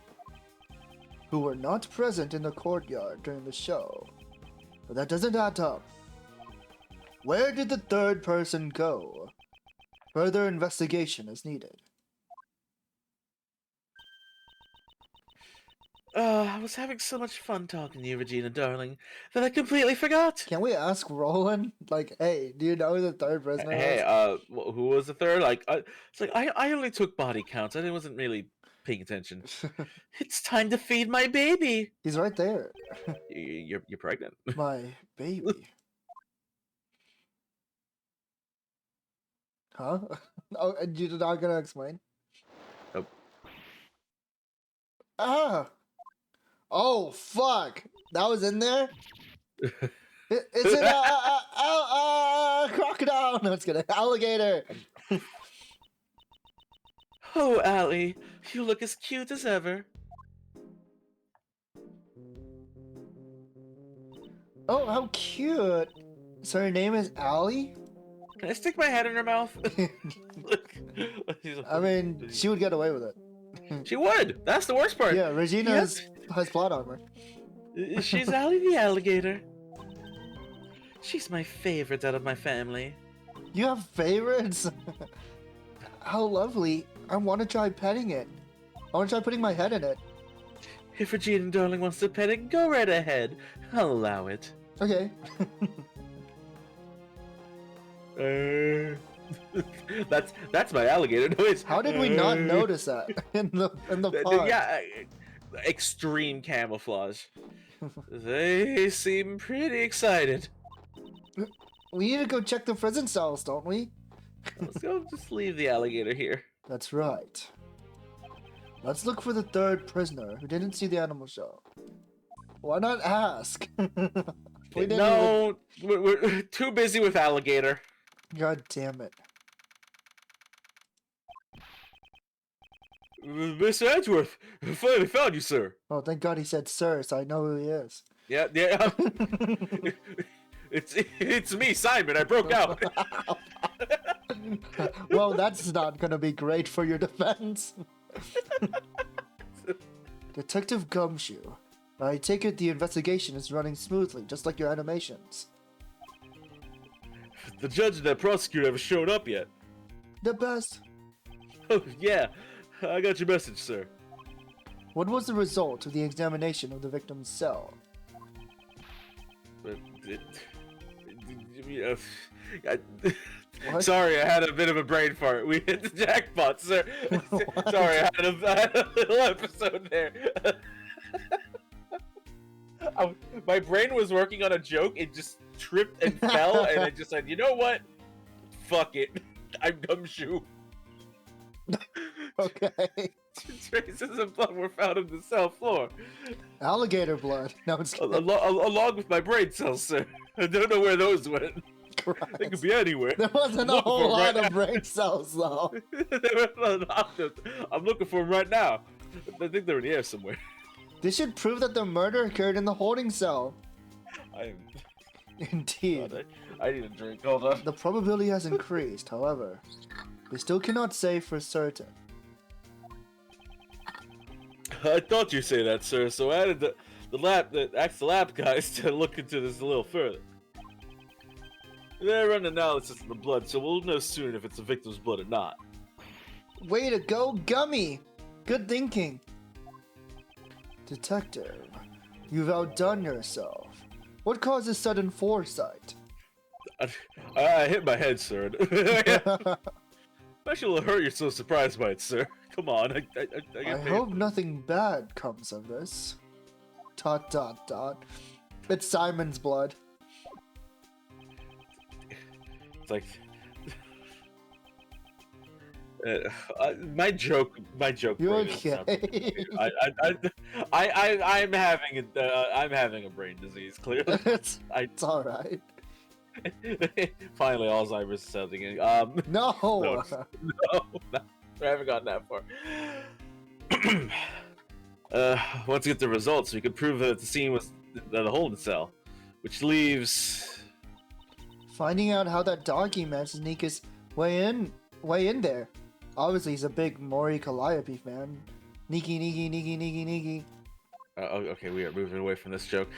who were not present in the courtyard during the show. But that doesn't add up. Where did the third person go? Further investigation is needed. I was having so much fun talking to you, Regina, darling, that I completely forgot. Can we ask Roland? Like, hey, do you know who the third prisoner Hey, is? who was the third? It's like I only took body counts. I wasn't really paying attention. It's time to feed my baby. He's right there. You're pregnant. My baby. Huh? Oh, and you're not gonna explain? Nope. Ah! Oh, fuck! That was in there? Is it a crocodile? No, it's gonna alligator. Oh, Allie, you look as cute as ever. Oh, how cute! So her name is Allie? Can I stick my head in her mouth? Look. I mean, she would get away with it. She would. That's the worst part. Yeah, Regina has plot armor. She's Allie the alligator. She's my favorite out of my family. You have favorites? How lovely. I want to try petting it. I want to try putting my head in it. If Regina darling wants to pet it, go right ahead. I'll allow it. Okay. That's my alligator noise. How did we not notice that in the pond? Yeah, extreme camouflage. They seem pretty excited. We need to go check the prison cells, don't we? Let's go just leave the alligator here. That's right. Let's look for the third prisoner who didn't see the animal show. Why not ask? No, we're too busy with alligator. God damn it. Mr. Edgeworth, I finally found you, sir. Oh, thank God he said sir, so I know who he is. Yeah. It's me, Simon. I broke out. Well, that's not gonna be great for your defense. Detective Gumshoe. I take it the investigation is running smoothly, just like your animations. The judge and that prosecutor haven't showed up yet. The best. Oh, yeah. I got your message, sir. What was the result of the examination of the victim's cell? What? Sorry, I had a bit of a brain fart. We hit the jackpot, sir. Sorry, I had a little episode there. My brain was working on a joke. It just tripped and fell, and it just said, "You know what? Fuck it. I'm Gumshoe." Okay. Traces of blood were found on the cell floor. Alligator blood. No, it's along with my brain cells, sir. I don't know where those went. Christ. They could be anywhere. There wasn't a whole lot of brain cells, though. I'm looking for them right now. I think they're in the air somewhere. This should prove that the murder occurred in the holding cell. Indeed. God, I need a drink. Hold on. The probability has increased, however. We still cannot say for certain. I thought you'd say that, sir, so I added asked the lab guys to look into this a little further. They run analysis of the blood, so we'll know soon if it's the victim's blood or not. Way to go, Gummy! Good thinking. Detective, you've outdone yourself. What causes sudden foresight? I hit my head, sir. Especially will hurt you're so surprised by it, sir. Come on, I I hope nothing bad comes of this. ... It's Simon's blood. It's like my joke. You brain is okay? I'm having a brain disease. Clearly, it's all right. Finally, Alzheimer's is setting in. No. No, I haven't gotten that far. Once we get the results, we can prove that the scene was the holding cell, which leaves Finding out how that doggy managed to sneak his way in there. Obviously, he's a big Mori Calliope fan. Neeky. okay, we are moving away from this joke.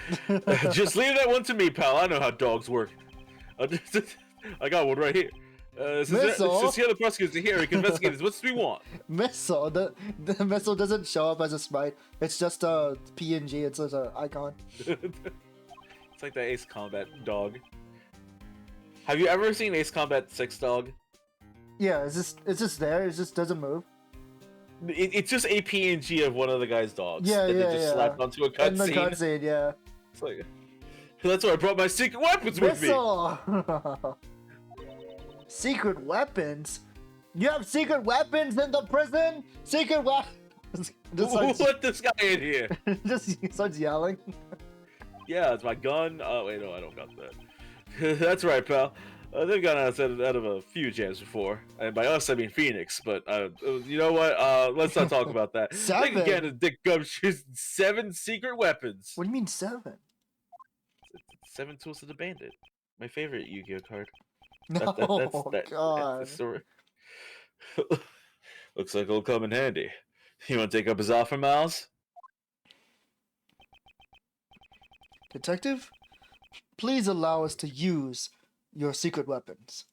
Just leave that one to me, pal. I know how dogs work. I got one right here. Since the other prosecutors are here, we can investigate this. What do we want? Missile. The missile doesn't show up as a sprite. It's just a PNG. It's just an icon. It's like the Ace Combat dog. Have you ever seen Ace Combat 6 dog? Yeah, it's just there. It just doesn't move. It's just a PNG of one of the guy's dogs. Yeah, that yeah, they just slapped onto a In the cutscene. cutscene, yeah. It's like, that's why I brought my secret weapons with me. Missile. Secret weapons? You have secret weapons in the prison? Secret weapons. What this guy in here? Just starts yelling. Yeah, it's my gun. Oh wait, no, I don't got that. That's right, pal. They've gotten us out of a few jams before, and by us I mean Phoenix. But you know what? Let's not talk about that. 7? They can get a dick gumshoes 7 secret weapons. What do you mean 7? 7 tools of the bandit. My favorite Yu-Gi-Oh card. No, God. That's the story. Looks like it'll come in handy. You want to take up his offer, Miles? Detective, please allow us to use your secret weapons.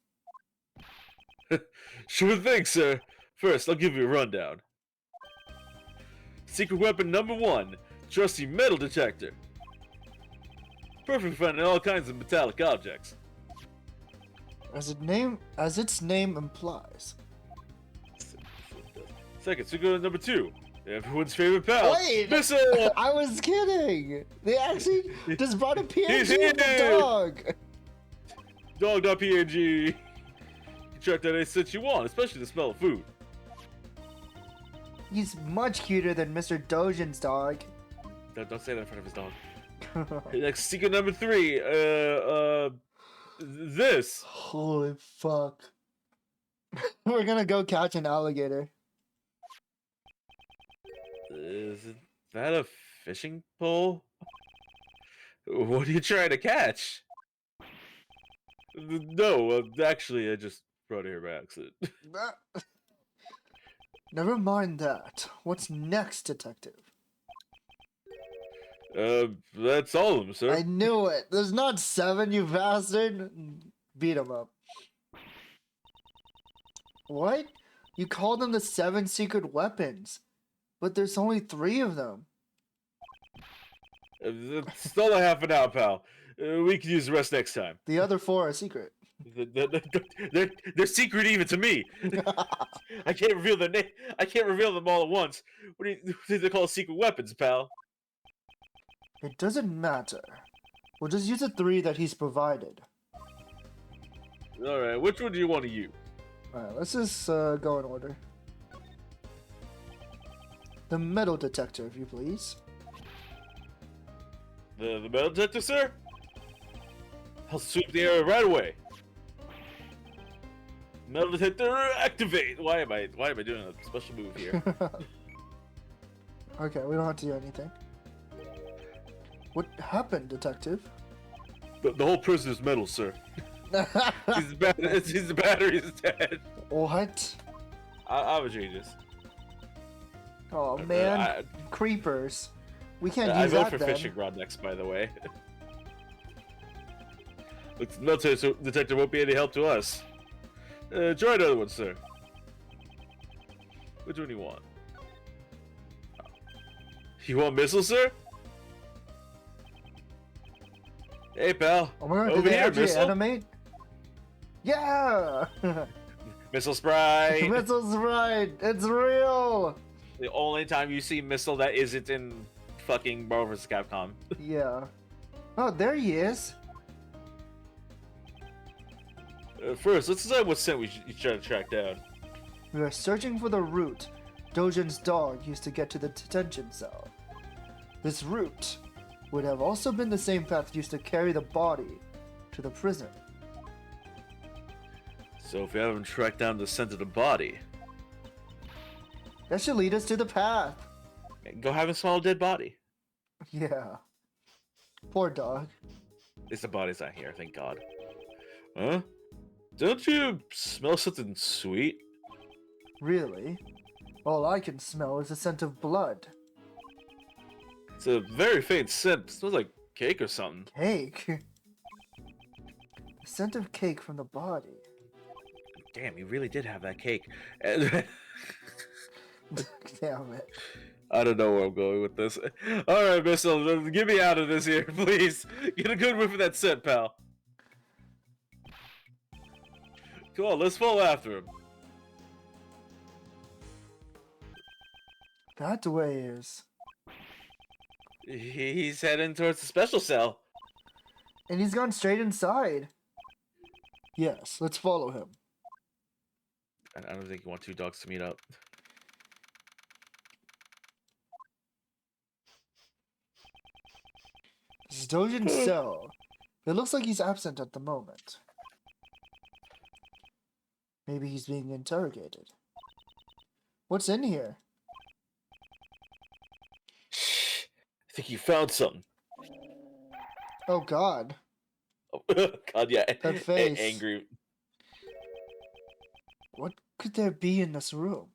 Sure thing, sir. First, I'll give you a rundown. Secret weapon number 1, trusty metal detector. Perfect for finding all kinds of metallic objects. As its name implies. Second, secret number 2, everyone's favorite pal, Wait! Missile! I was kidding! They actually just brought a He's PNG of the here! dog! Dog.png. Check that I said you want, especially the smell of food. He's much cuter than Mr. Dojin's dog. Don't say that in front of his dog. Next, secret number 3, this. Holy fuck. We're gonna go catch an alligator. Isn't that a fishing pole? What are you trying to catch? No, actually, I just brought it here by accident. Never mind that. What's next, detective? That's all of them, sir. I knew it. There's not 7, you bastard. Beat him up. What? You called them the 7 secret weapons, but there's only 3 of them. Still a half an hour, pal. We can use the rest next time. The other 4 are secret. They're secret even to me. I can't reveal their name. I can't reveal them all at once. What do they call secret weapons, pal? It doesn't matter. We'll just use the 3 that he's provided. All right, which one do you want to use? Alright, let's just go in order. The metal detector, if you please. The metal detector, sir? I'll sweep the area right away. Metal detector activate. Why am I doing a special move here? Okay, we don't have to do anything. What happened, detective? The whole prison is metal, sir. His battery is dead. What? I'm a genius. Oh man, creepers. We can't I use vote that for then. fishing rod next, by the way. Looks nuts, so detective won't be any help to us. Try another one, sir. Which one do you want? You want missiles, sir? Hey, pal. Oh my god, did Over they here, actually missile. animate? Yeah! Missile sprite. Missile's right! It's real! The only time you see missile that isn't in fucking Marvel vs. Capcom. Yeah. Oh, there he is. First, let's decide what scent we should try to track down. We are searching for the route Dojin's dog used to get to the detention cell. This route would have also been the same path used to carry the body to the prison. So if we haven't tracked down the scent of the body, That should lead us to the path. go have a small dead body. Yeah. Poor dog. At least the body's not here, thank God. Huh? Don't you smell something sweet? Really? All I can smell is the scent of blood. It's a very faint scent. It smells like cake or something. Cake? The scent of cake from the body. Damn, you really did have that cake. Damn it. I don't know where I'm going with this. All right, Missile, get me out of this here, please. Get a good whiff of that scent, pal. Come on, let's follow after him. That way is. He's heading towards the special cell. And he's gone straight inside. Yes, let's follow him. I don't think you want two dogs to meet up. This is Dojin's cell. It looks like he's absent at the moment. Maybe he's being interrogated. What's in here? Shh. I think you found something. Oh God. Oh, God, yeah. That face. Angry. What could there be in this room?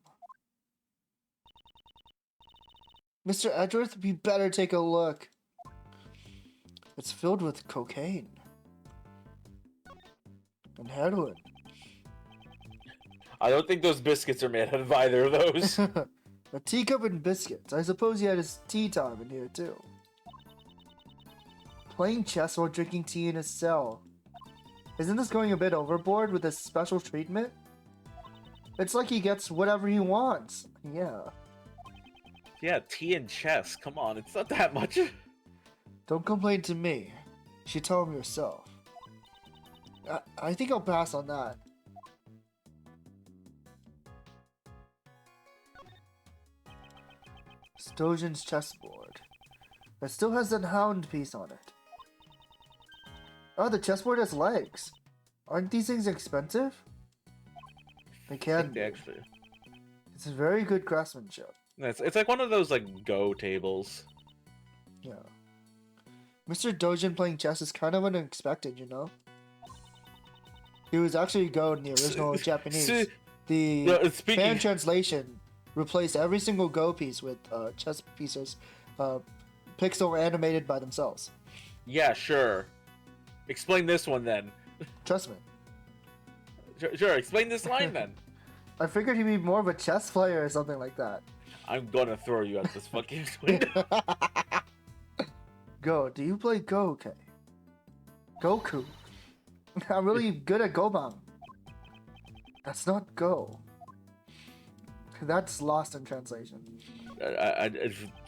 Mr. Edgeworth, we better take a look. It's filled with cocaine. And heroin. I don't think those biscuits are made out of either of those. A teacup and biscuits. I suppose he had his tea time in here too. Playing chess while drinking tea in his cell. Isn't this going a bit overboard with this special treatment? It's like he gets whatever he wants. Yeah. Yeah, tea and chess. Come on, it's not that much. Don't complain to me. You should tell him yourself. I think I'll pass on that. Stojin's chessboard. It still has that hound piece on it. Oh, the chessboard has legs. Aren't these things expensive? They can be. Actually. It's a very good craftsmanship. It's like one of those like Go tables. Yeah. Mr. Dojin playing chess is kind of unexpected, you know? He was actually Go in the original Japanese. The fan translation replaced every single Go piece with chess pieces pixel animated by themselves. Yeah, sure. Explain this one then. Trust me. Sure, explain this line then. I figured he'd be more of a chess player or something like that. I'm gonna throw you out this fucking window. Go, do you play Go, okay? Goku. I'm really good at Gobang. That's not Go. That's lost in translation.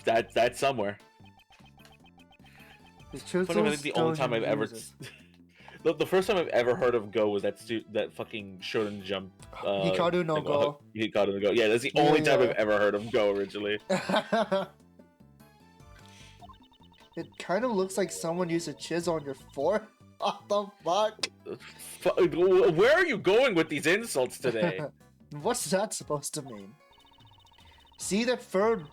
That's somewhere. Funny, I think the only time I've ever... The first time I've ever heard of Go was that fucking Shonen Jump. Hikaru no Go. Hikaru no Go. Yeah, that's the only time I've ever heard of Go originally. It kind of looks like someone used a chisel on your forehead. What the fuck? Where are you going with these insults today? What's that supposed to mean? See that furrow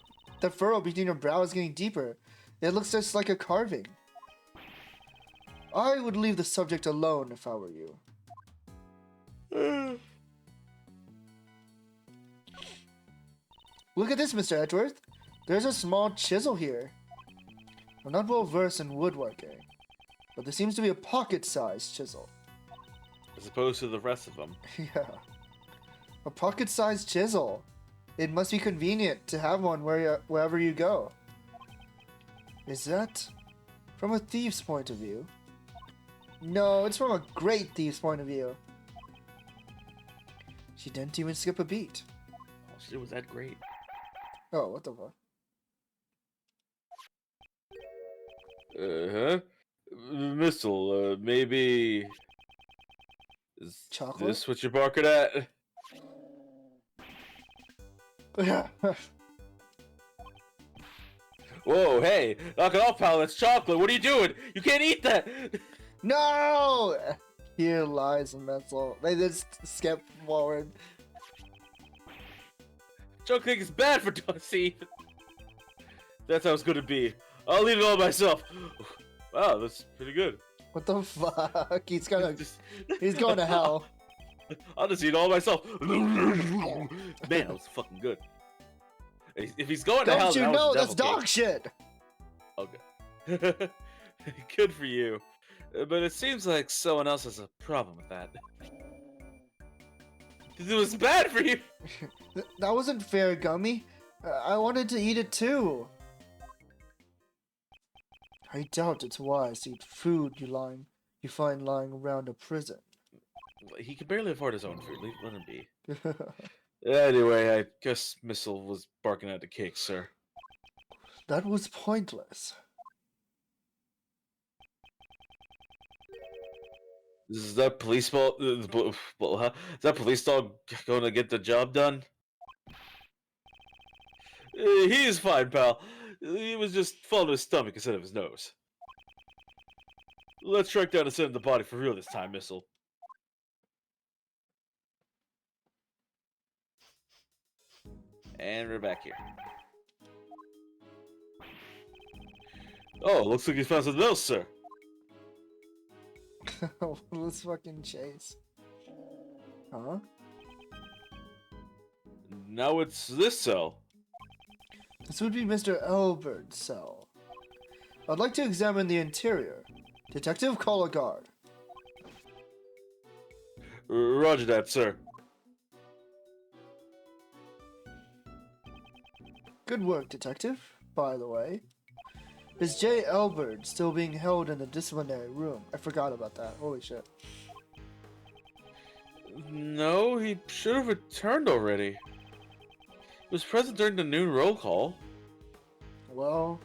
between your brow is getting deeper. It looks just like a carving. I would leave the subject alone if I were you. Look at this, Mr. Edgeworth. There's a small chisel here. I'm not well versed in woodworking, but there seems to be a pocket-sized chisel. As opposed to the rest of them. Yeah. A pocket-sized chisel. It must be convenient to have one wherever you go. Is that from a thief's point of view? No, it's from a great thief's point of view. She didn't even skip a beat. Oh shit, was that great? Oh, what the fuck? Missile, maybe... Is Chocolate? this what you're barking at? Whoa, hey! Knock it off, pal, that's chocolate! What are you doing? You can't eat that! No! Here lies Missile. They just skip forward. Chocolate is bad for see. That's how it's gonna be. I'll eat it all myself. Wow, that's pretty good. What the fuck? He's going to hell. I'll just eat it all myself. Man, that was fucking good. If he's going to hell, don't you know that's dog shit? Okay. Good for you. But it seems like someone else has a problem with that. It was bad for you. That wasn't fair, Gummy. I wanted to eat it too. I doubt it's wise to eat food you find lying around a prison. He can barely afford his own food. Let him be. Anyway, I guess Missile was barking at the cake, sir. That was pointless. Is that police ball? Is that police dog going to get the job done? He's fine, pal. He was just following his stomach instead of his nose. Let's track down and send the body for real this time, Missile. And we're back here. Oh, looks like you found something else, sir. Let's fucking chase. Huh? Now it's this cell. This would be Mr. Elbert's cell. I'd like to examine the interior. Detective, call a guard. Roger that, sir. Good work, Detective. By the way, is J. Elbert still being held in the disciplinary room? I forgot about that. Holy shit. No, he should have returned already. He was present during the noon roll call. Well,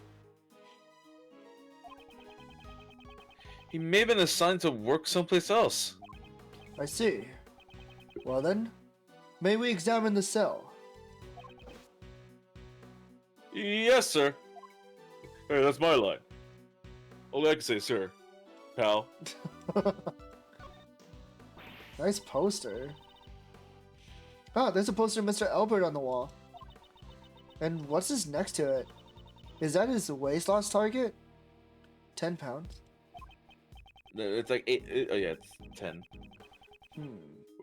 He may have been assigned to work someplace else. I see. Well then, may we examine the cell? Yes, sir. Hey, that's my line. All I can say, sir. Pal. Nice poster. Ah, there's a poster of Mr. Albert on the wall. And what's this next to it? Is that his weight loss target? 10 pounds? It's like 8. Oh, yeah, it's 10.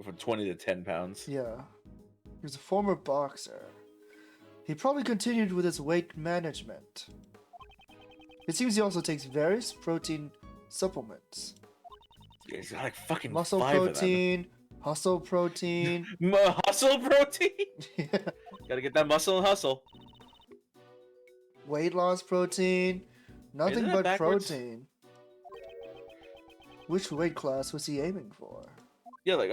From 20 to 10 pounds. Yeah. He was a former boxer. He probably continued with his weight management. It seems he also takes various protein supplements. Yeah, he's got like fucking Muscle 5 protein, hustle protein. of them. Hustle protein? Yeah. Gotta get that muscle and hustle. Weight loss protein. Nothing Isn't that but backwards? protein. Which weight class was he aiming for? Yeah, like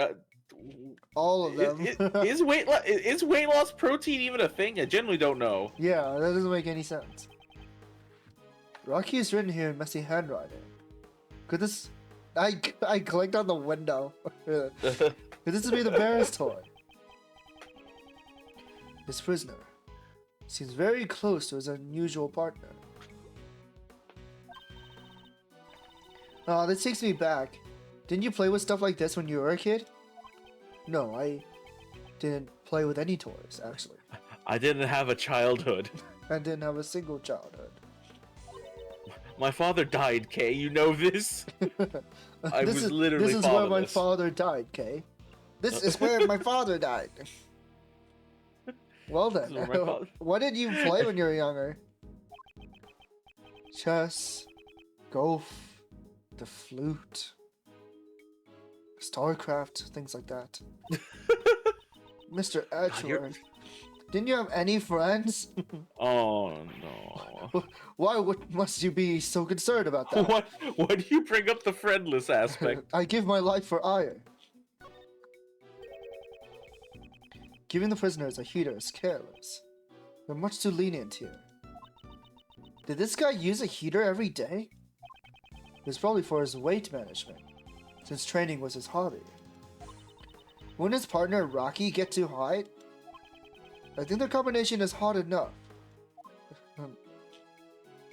All of them. is weight loss protein even a thing? I generally don't know. Yeah, that doesn't make any sense. Rocky is written here in messy handwriting. Could this... I clicked on the window. Could this be the bear's toy? This prisoner seems very close to his unusual partner. This takes me back. Didn't you play with stuff like this when you were a kid? No, I didn't play with any toys, actually. I didn't have a childhood. I didn't have a single childhood. My father died, Kay. You know this? I was literally This is where my fatherless. father died, Kay. This is where my father died. Well then, This is where my father- what did you play when you were younger? Chess, golf, the flute, StarCraft, things like that. Mr. Edgeworth, didn't you have any friends? Oh no. Why must you be so concerned about that? Why do you bring up the friendless aspect? I give my life for ire. Giving the prisoners a heater is careless. We're much too lenient here. Did this guy use a heater every day? It was probably for his weight management, since training was his hobby. Wouldn't his partner Rocky get too hot? I think their combination is hot enough.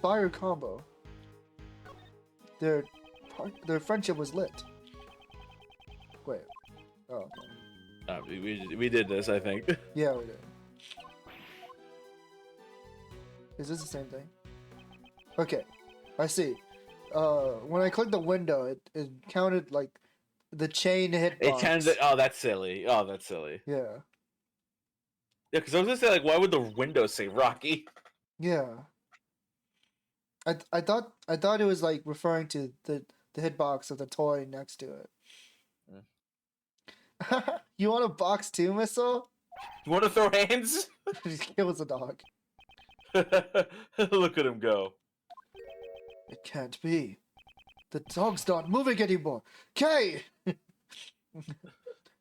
Fire combo. Their friendship was lit. Wait. Oh, okay. We did this, I think. Yeah, we did. Is this the same thing? Okay, I see. When I clicked the window, it counted like the chain hitbox. It kind of. Oh, that's silly. Oh, that's silly. Yeah. Yeah, because I was gonna say, like, why would the window say Rocky? Yeah. I thought it was like referring to the hitbox of the toy next to it. You want a box too, Missile? You want to throw hands? He kills the dog. Look at him go. It can't be. The dog's not moving anymore. Kay!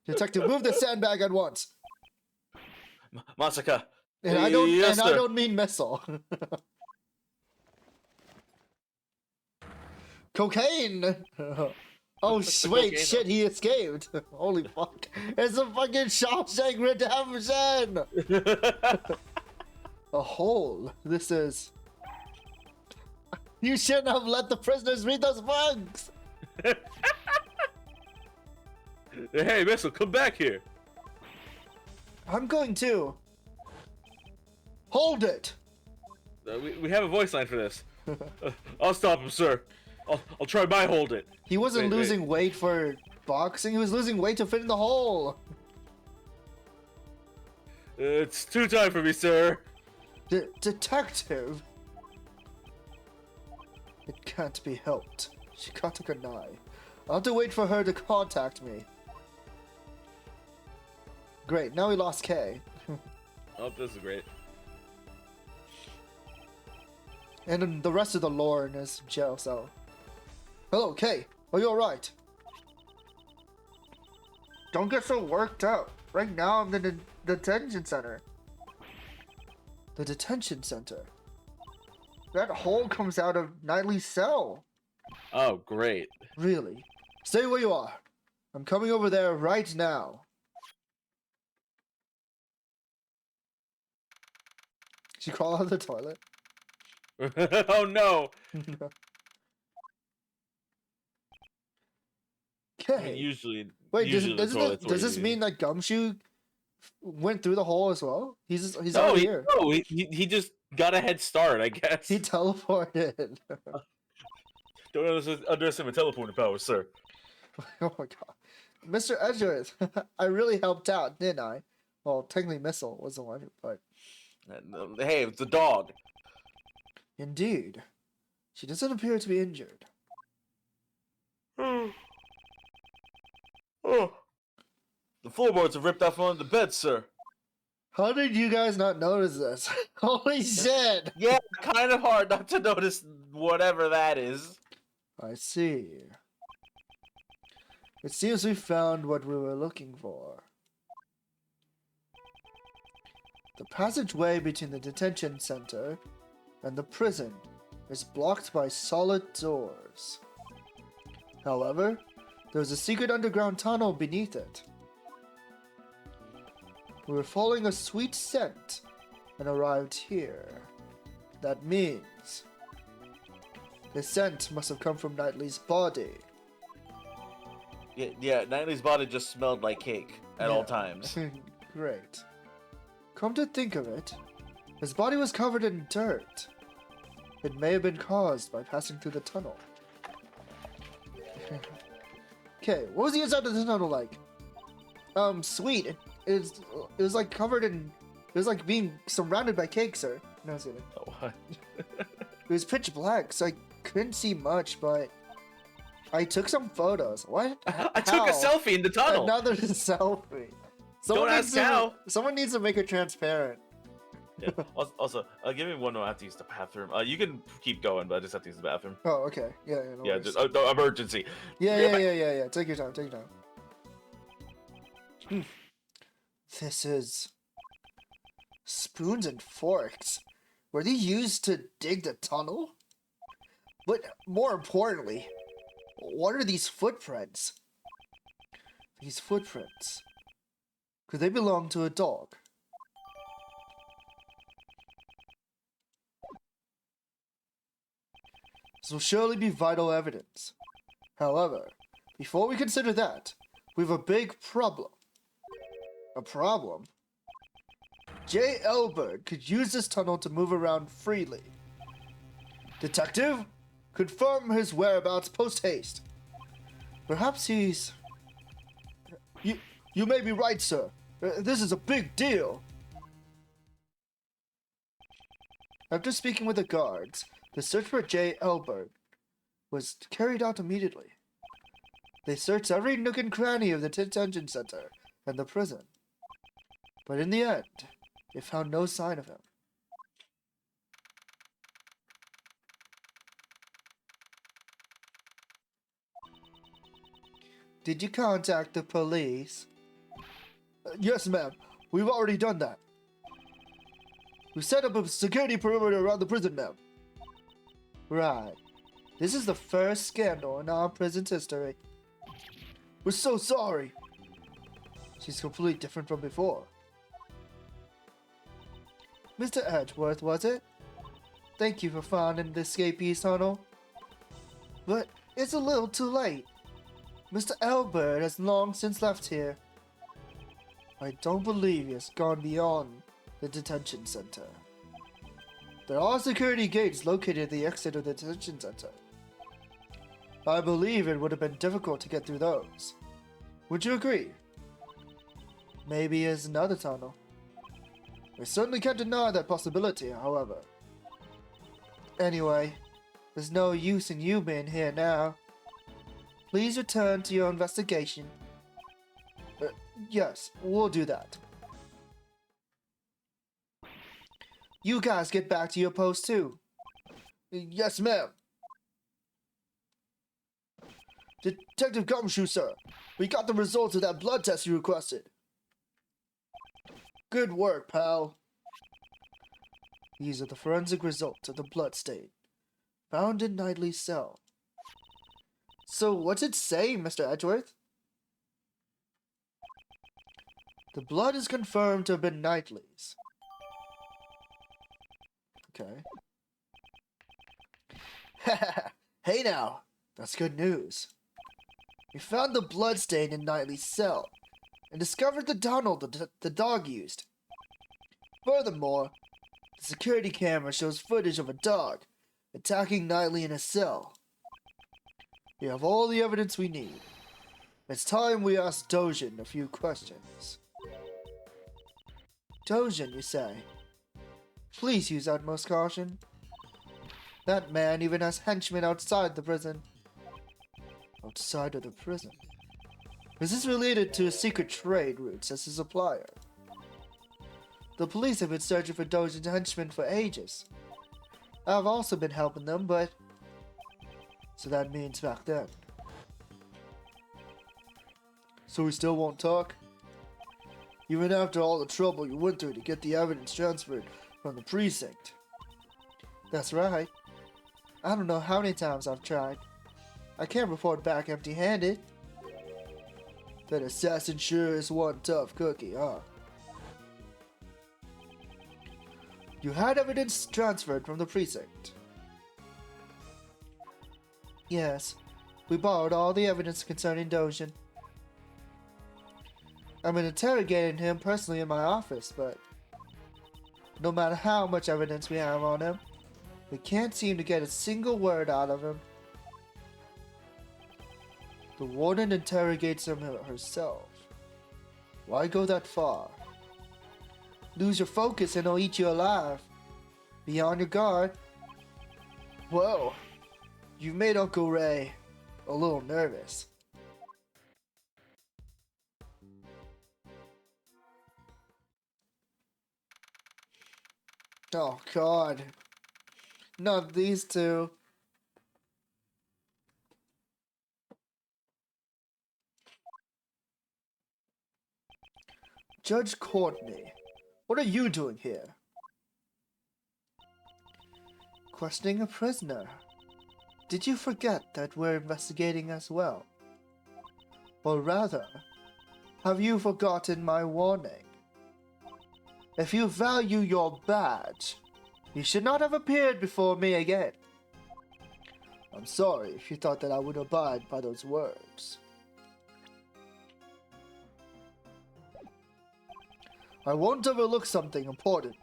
Detective, move the sandbag at once. Masaka. And I don't mean Missile. Cocaine! Oh, wait, shit, he escaped. Holy fuck. It's a fucking Shawshank Redemption! A hole. This is... You shouldn't have let the prisoners read those books! Hey, Missile, come back here. I'm going to. Hold it! We have a voice line for this. I'll stop him, sir. I'll try my hold it. He wasn't losing weight for boxing, he was losing weight to fit in the hole. It's too time for me, sir. Detective? It can't be helped. She got a eye. I'll have to wait for her to contact me. Great, now we lost Kay. Oh, this is great. And then the rest of the lore in his jail cell. Hello, Kay. Are you alright? Don't get so worked up. Right now I'm in the detention center. The detention center? That hole comes out of Knightley's cell. Oh, great. Really? Stay where you are. I'm coming over there right now. Did you crawl out of the toilet? Oh no! Okay. Usually, Wait, usually does this mean that Gumshoe went through the hole as well? He's no, already here. No, he just got a head start, I guess. He teleported. Don't underestimate teleporting powers, sir. Oh my god. Mr. Edgeworth, I really helped out, didn't I? Well, technically Missile was the one, but... Hey, it's a dog. Indeed. She doesn't appear to be injured. Oh. The floorboards have ripped off on the bed, sir. How did you guys not notice this? Holy shit! Yeah, kind of hard not to notice whatever that is. I see. It seems we found what we were looking for. The passageway between the detention center and the prison is blocked by solid doors. However, there's a secret underground tunnel beneath it. We were following a sweet scent and arrived here. That means the scent must have come from Knightley's body. Yeah, Knightley's body just smelled like cake at all times. Great. Come to think of it, his body was covered in dirt. It may have been caused by passing through the tunnel. Okay, what was the inside of the tunnel like? Sweet. It was like covered in... It was like being surrounded by cake, sir. No, I was kidding. Oh, what? It was pitch black, so I couldn't see much, but... I took some photos. What? I took a selfie in the tunnel. Another selfie. Don't ask how. Someone needs to make it transparent. Yeah. Also, give me one more. I have to use the bathroom. You can keep going, but I just have to use the bathroom. Oh, okay. Yeah, no Yeah, worries. just no, emergency. Yeah. Take your time. This is... spoons and forks. Were they used to dig the tunnel? But more importantly, what are these footprints? These footprints. Could they belong to a dog? This will surely be vital evidence. However, before we consider that, we have a big problem. A problem? J. Elbert could use this tunnel to move around freely. Detective, confirm his whereabouts post-haste. Perhaps he's... You may be right, sir. This is a big deal. After speaking with the guards, the search for J. Elbert was carried out immediately. They searched every nook and cranny of the detention center and the prison. But in the end, they found no sign of him. Did you contact the police? Yes, ma'am. We've already done that. We set up a security perimeter around the prison, ma'am. Right. This is the first scandal in our prison's history. We're so sorry. She's completely different from before. Mr. Edgeworth, was it? Thank you for finding the escapee's tunnel. But it's a little too late. Mr. Albert has long since left here. I don't believe he has gone beyond the detention center. There are security gates located at the exit of the detention center. I believe it would have been difficult to get through those. Would you agree? Maybe it's another tunnel. I certainly can't deny that possibility, however. Anyway, there's no use in you being here now. Please return to your investigation. Yes, we'll do that. You guys get back to your post too. Yes, ma'am. Detective Gumshoe, sir. We got the results of that blood test you requested. Good work, pal. These are the forensic results of the blood stain found in Knightley's cell. So what's it say, Mr. Edgeworth? The blood is confirmed to have been Knightley's. Okay. Hey now, that's good news. We found the blood stain in Knightley's cell and discovered the tunnel the dog used. Furthermore, the security camera shows footage of a dog attacking Knightley in a cell. We have all the evidence we need. It's time we ask Dojin a few questions. Dojin, you say? Please use utmost caution. That man even has henchmen outside the prison. Outside of the prison? Is this related to secret trade routes as a supplier? The police have been searching for Dojin's henchmen for ages. I've also been helping them, but... So that means back then. So we still won't talk? Even after all the trouble you went through to get the evidence transferred from the precinct. That's right. I don't know how many times I've tried. I can't report back empty-handed. That assassin sure is one tough cookie, huh? You had evidence transferred from the precinct. Yes, we borrowed all the evidence concerning Dojin. I've been interrogating him personally in my office, but no matter how much evidence we have on him, we can't seem to get a single word out of him. The warden interrogates him herself. Why go that far? Lose your focus and he'll eat you alive. Be on your guard. Whoa, you've made Uncle Ray a little nervous. Oh God, not these two. Judge Courtney, what are you doing here? Questioning a prisoner. Did you forget that we're investigating as well? Or rather, have you forgotten my warning? If you value your badge, you should not have appeared before me again. I'm sorry if you thought that I would abide by those words. I won't overlook something important,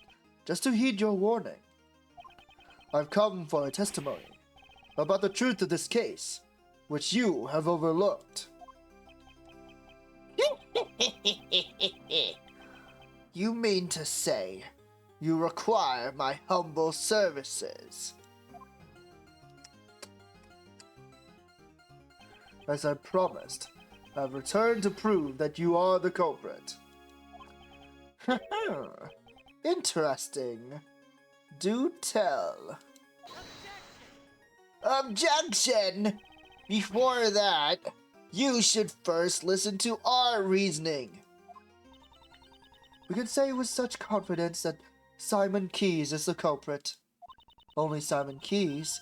just to heed your warning. I've come for a testimony about the truth of this case, which you have overlooked. You mean to say you require my humble services? as I promised, I've returned to prove that you are the culprit. Interesting. Do tell. Objection! Before that, you should first listen to our reasoning. We can say with such confidence that Simon Keyes is the culprit. Only Simon Keyes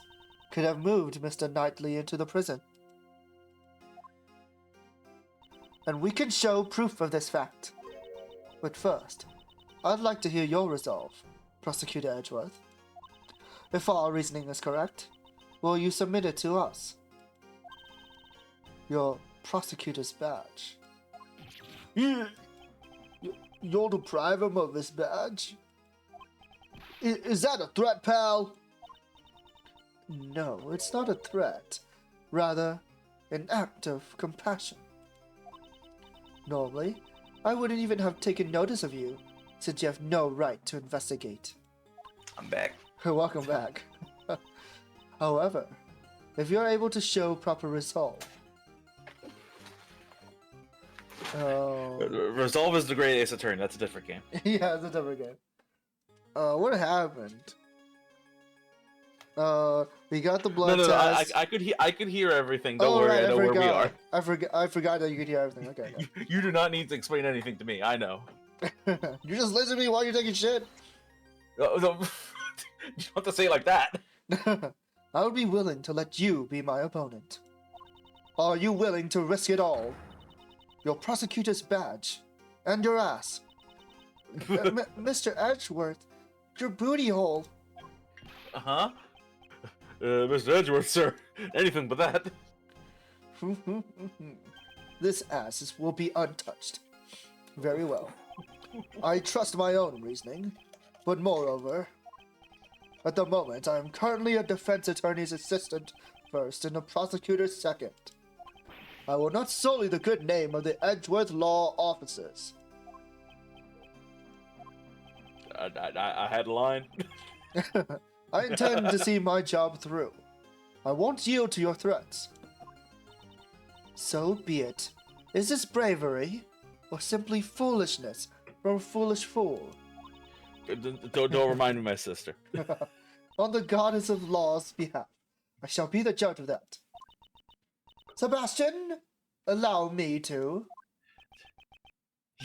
could have moved Mr. Knightley into the prison. And we can show proof of this fact. But first, I'd like to hear your resolve, Prosecutor Edgeworth. If our reasoning is correct, will you submit it to us? Your prosecutor's badge. You'll deprive him of his badge? Is that a threat, pal? No, it's not a threat. Rather, an act of compassion. Normally, I wouldn't even have taken notice of you, since you have no right to investigate. I'm back. Welcome back. However, if you're able to show proper resolve... Resolve is the Great Ace Attorney. That's a different game. Yeah, it's a different game. What happened? We got the blood test. I could hear everything. Don't worry, right, I know where we are. I forgot that you could hear everything. Okay. You do not need to explain anything to me. I know. You just listen to me while you're taking shit. No, you don't have to say it like that. I would be willing to let you be my opponent. Are you willing to risk it all? Your prosecutor's badge and your ass. Mr. Edgeworth, your booty hole. Uh-huh. Mr. Edgeworth, sir. Anything but that. This ass will be untouched. Very well. I trust my own reasoning, but moreover, at the moment I am currently a defense attorney's assistant first and a prosecutor's second. I will not sully the good name of the Edgeworth law officers. I had a line. I intend to see my job through. I won't yield to your threats. So be it. Is this bravery, or simply foolishness from a foolish fool? Don't remind me, my sister. On the goddess of law's behalf, I shall be the judge of that. Sebastian, allow me to.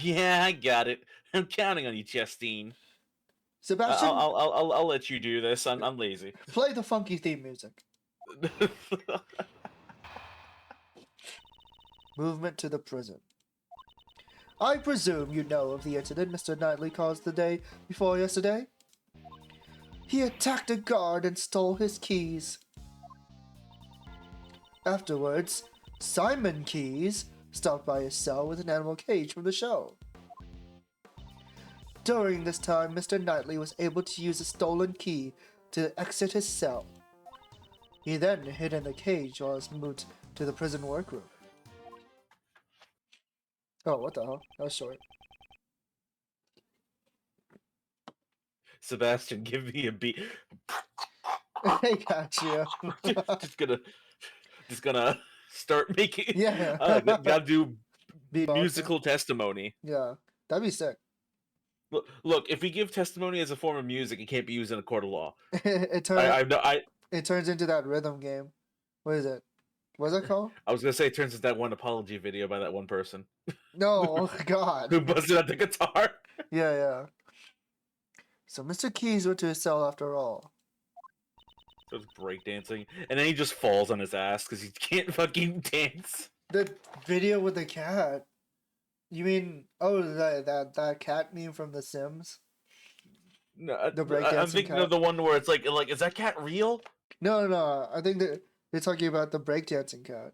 Yeah, I got it. I'm counting on you, Justine. Sebastian, I'll let you do this. I'm lazy. play the funky theme music. Movement to the prison. I presume you know of the incident Mr. Knightley caused the day before yesterday? He attacked a guard and stole his keys. Afterwards, Simon Keyes stopped by his cell with an animal cage from the show. During this time, Mr. Knightley was able to use a stolen key to exit his cell. He then hid in the cage while was moved to the prison workroom. Oh, what the hell? That was short. Sebastian, give me a beat. I got you. just gonna start making. Yeah. Gotta do Beatboxing. musical testimony. Yeah, that'd be sick. Look, if we give testimony as a form of music, it can't be used in a court of law. It turns into that rhythm game. What is it? What's it called? I was gonna say it turns into that one apology video by that one person. No, oh God. Who busted out the guitar. Yeah. So Mr. Keyes went to his cell after all. Starts breakdancing, and then he just falls on his ass because he can't fucking dance. The video with the cat. You mean that cat meme from The Sims? No, The breakdancing I'm thinking cat? of the one where it's like, is that cat real? No. I think that they're talking about the breakdancing cat.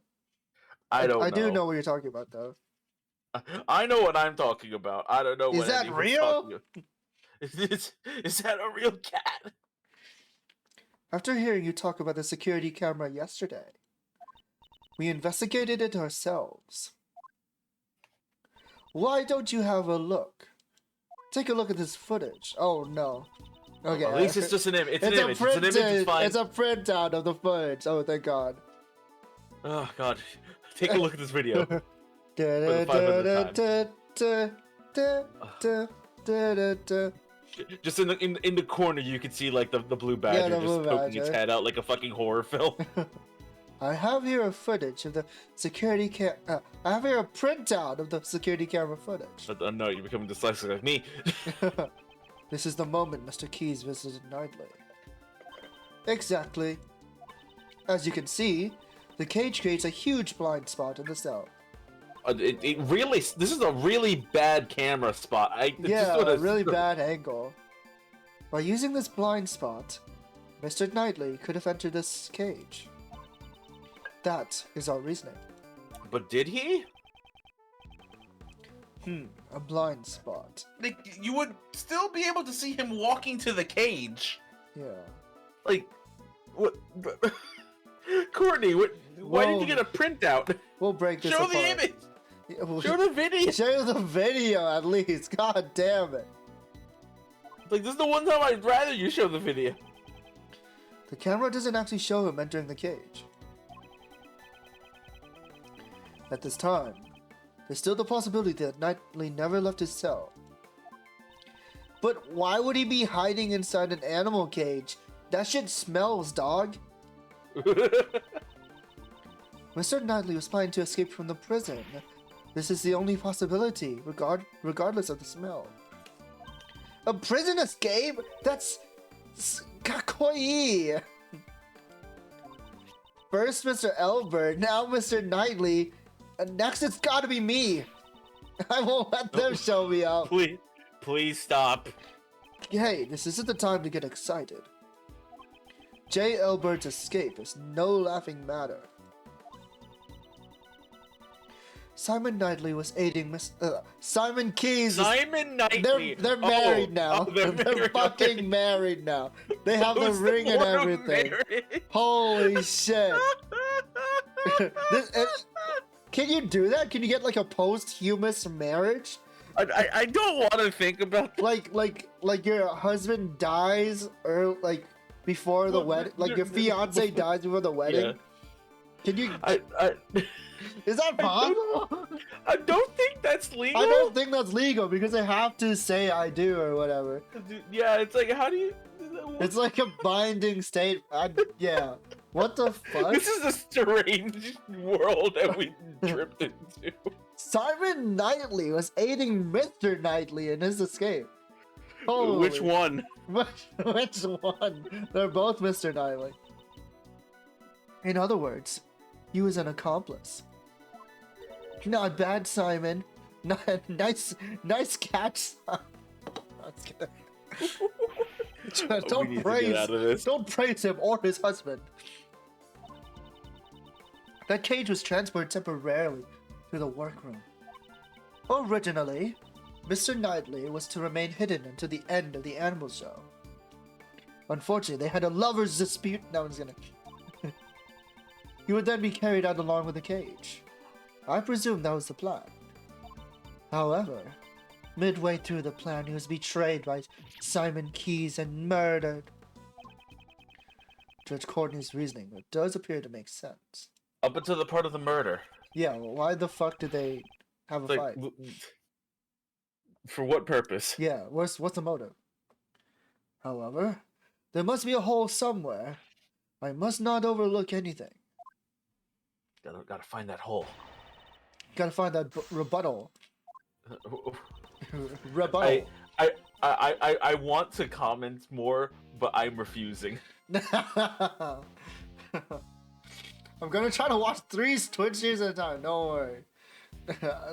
I don't know. I do know what you're talking about, though. I know what I'm talking about. I don't know what Is that anyone's real? talking about. Is that a real cat? After hearing you talk about the security camera yesterday, we investigated it ourselves. Why don't you have a look? Take a look at this footage. Oh no. Okay. At least it's just an image. It's an image. It's an image. It's fine. It's a printout of the footage. Oh, thank God. Oh God. Take a look at this video. For the 500th time. Just in the corner, you can see like the blue badger the blue just poking its badger. head out like a fucking horror film. I have here a footage of the security I have here a printout of the security camera footage. But no, you're becoming dyslexic like me. This is the moment Mr. Keys visited Knightley. Exactly. As you can see, the cage creates a huge blind spot in the cell. It really. This is a really bad camera spot. Yeah, a really bad angle. By using this blind spot, Mr. Knightley could have entered this cage. That is our reasoning. But did he? A blind spot. Like, you would still be able to see him walking to the cage. Yeah. Like, what? Courtney, what? Why did Whoa. you get a printout? We'll break this Show apart. the image. Yeah, well, Show the video. show the video at least. God damn it. Like, this is the one time I'd rather you show the video. The camera doesn't actually show him entering the cage. At this time, there's still the possibility that Knightley never left his cell. But why would he be hiding inside an animal cage? That shit smells, dog. Mr. Knightley was planning to escape from the prison. This is the only possibility, regardless of the smell. A prison escape? That's kakoi. First Mr. Elbert, now Mr. Knightley, and next it's gotta be me. I won't let them show me up. Please stop. Hey, this isn't the time to get excited. J. Elbert's escape is no laughing matter. Simon Knightley was aiding Simon Keys. Simon Knightley. They're married now. they're married. fucking married now. They have the Who's ring and more everything. married? Holy shit. Can you do that? Can you get like a posthumous marriage? I don't want to think about Like your husband dies or like before the wedding, like your fiance dies before the wedding. Yeah. Can you? I Is that possible? I don't think that's legal. I don't think that's legal because they have to say "I do" or whatever. Yeah, it's like, how do you? It's like a binding state. Yeah. What the fuck? This is a strange world that we tripped into. Simon Knightley was aiding Mr. Knightley in his escape. Holy. Which one? Which one? They're both Mr. Knightley. In other words, he was an accomplice. Not bad, Simon. Nice catch. That's good. We need to get out of this. Don't praise him or his husband. That cage was transported temporarily to the workroom. Originally, Mr. Knightley was to remain hidden until the end of the animal show. Unfortunately, they had a lover's dispute. No one's gonna. He would then be carried out along with the cage. I presume that was the plan. However, midway through the plan, he was betrayed by Simon Keys and murdered. Judge Courtney's reasoning does appear to make sense. Up until the part of the murder. Yeah, well, why the fuck did they have a Like, fight? for what purpose? Yeah, what's the motive? However, there must be a hole somewhere. I must not overlook anything. Gotta find that hole. Gotta find that rebuttal. Rebuttal. I want to comment more, but I'm refusing. I'm gonna try to watch 3 Twitch streams at a time. Don't worry.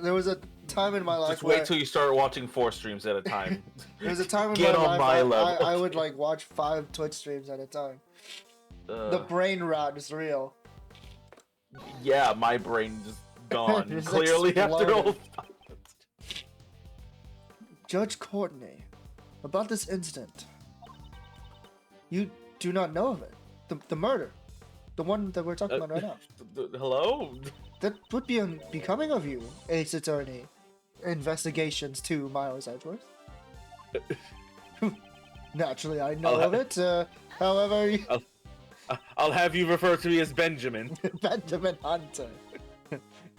There was a time in my life Just wait till you start watching 4 streams at a time. there was a time in Get my on life my level. I would like watch 5 Twitch streams at a time. The Uh, brain rot is real. yeah, my brain just gone. Just Clearly after all. exploded. Judge Courtney, about this incident. You do not know of it. The murder. The one that we're talking about right now. Hello? That would be unbecoming of you, Ace Attorney. Investigations 2 Miles Edgeworth. Naturally, I know of it. However, I'll have you refer to me as Benjamin. Benjamin Hunter.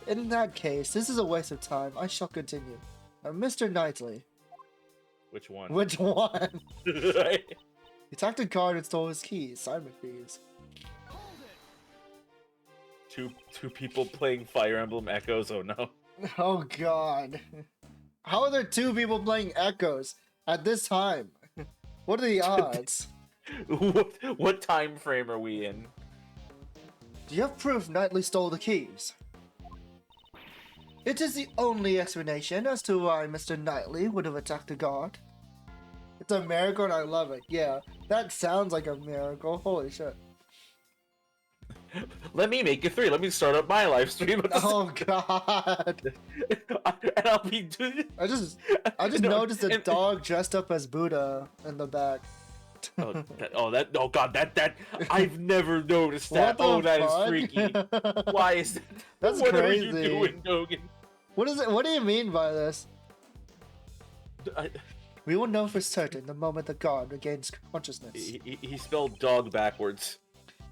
In that case, this is a waste of time. I shall continue. Mr. Knightley. Which one? Which one? He attacked a guard and stole his keys. Simon fees. Two people playing Fire Emblem Echoes. Oh no. Oh god. How are there two people playing Echoes at this time? What are the odds? What time frame are we in? Do you have proof Knightley stole the keys? It is the only explanation as to why Mr. Knightley would have attacked the guard. It's a miracle and I love it. Yeah, that sounds like a miracle. Holy shit. Let me make it 3. Let me start up my live stream. Oh god. And I'll be doing. I just noticed a dog dressed up as Buddha in the back. Oh god, that I've never noticed that. What the That fuck? is freaky. Why is that? That's what crazy. What are you doing, Dogen? What is it? What do you mean by this? I- We will know for certain the moment the guard regains consciousness. He spelled dog backwards.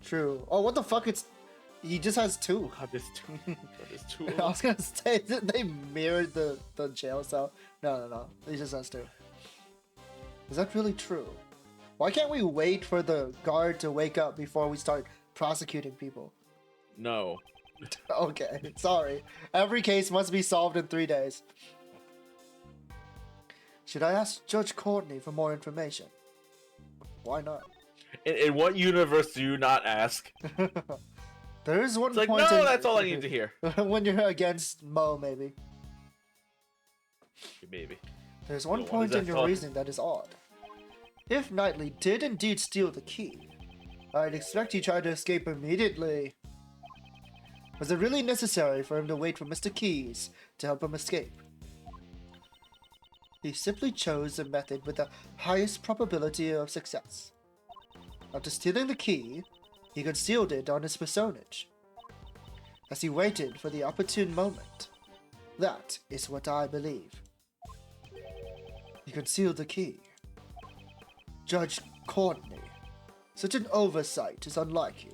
True. Oh, what the fuck? He just has 2. God, there's two. There's 2. I was gonna say that they mirrored the jail cell. No. He just has 2. Is that really true? Why can't we wait for the guard to wake up before we start prosecuting people? No. Okay, sorry. Every case must be solved in 3 days. Should I ask Judge Courtney for more information? Why not? In what universe do you not ask? There is one It's like, point no, in... that's all I need to hear. When you're against Mo, maybe. Maybe. There's one What is point that in your called? reasoning that is odd. If Knightley did indeed steal the key, I'd expect he tried to escape immediately. Was it really necessary for him to wait for Mr. Keys to help him escape? He simply chose the method with the highest probability of success. After stealing the key, he concealed it on his personage, as he waited for the opportune moment. That is what I believe. He concealed the key. Judge Courtney, such an oversight is unlike you.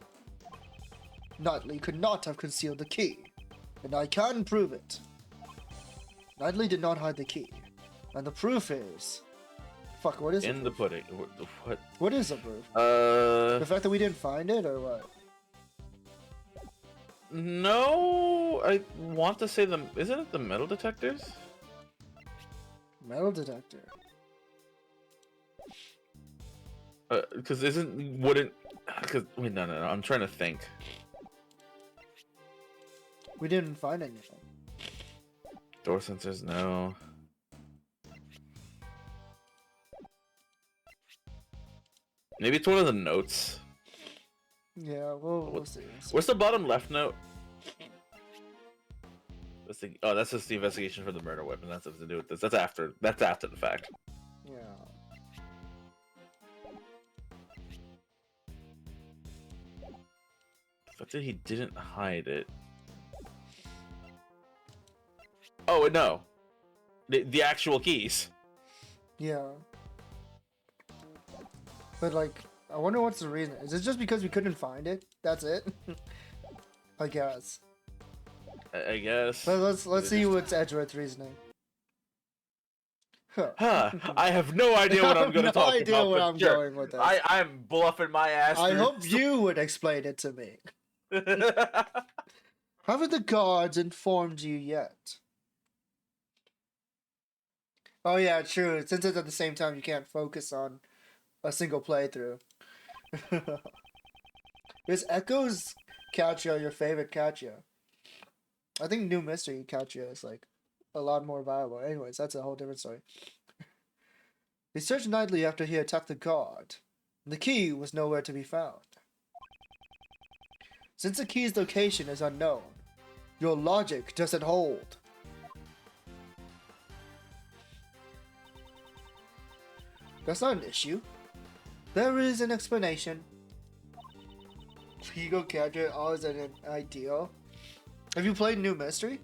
Knightley could not have concealed the key, and I can prove it. Knightley did not hide the key, and the proof is... Fuck, what is it? In the pudding. What? What is the proof? The fact that we didn't find it, or what? No, I want to say isn't it the metal detectors? Metal detector. Because wait, no, I'm trying to think. We didn't find anything. Door sensors, no. Maybe it's one of the notes. Yeah, we'll see. What's the bottom left note? That's just the investigation for the murder weapon. That's nothing to do with this. That's after the fact. Yeah. The fact that he didn't hide it. Oh no, the actual keys. Yeah. But like, I wonder what's the reason. Is it just because we couldn't find it? That's it? I guess. I guess. But let's see what's Edgeworth's reasoning. Huh. I have no idea what I'm going to talk about. I have no idea where but I'm sure. going with this. I'm bluffing my ass. I through hope you would explain it to me. Haven't the guards informed you yet? Oh yeah, true. Since it's at the same time, you can't focus on a single playthrough. Is Echo's Katya your favorite Katya? I think New Mystery Katya is like a lot more viable. Anyways, that's a whole different story. They searched Knightley after he attacked the guard. The key was nowhere to be found. Since the key's location is unknown, your logic doesn't hold. That's not an issue. There is an explanation. Ego Katya always an ideal. Have you played New Mystery?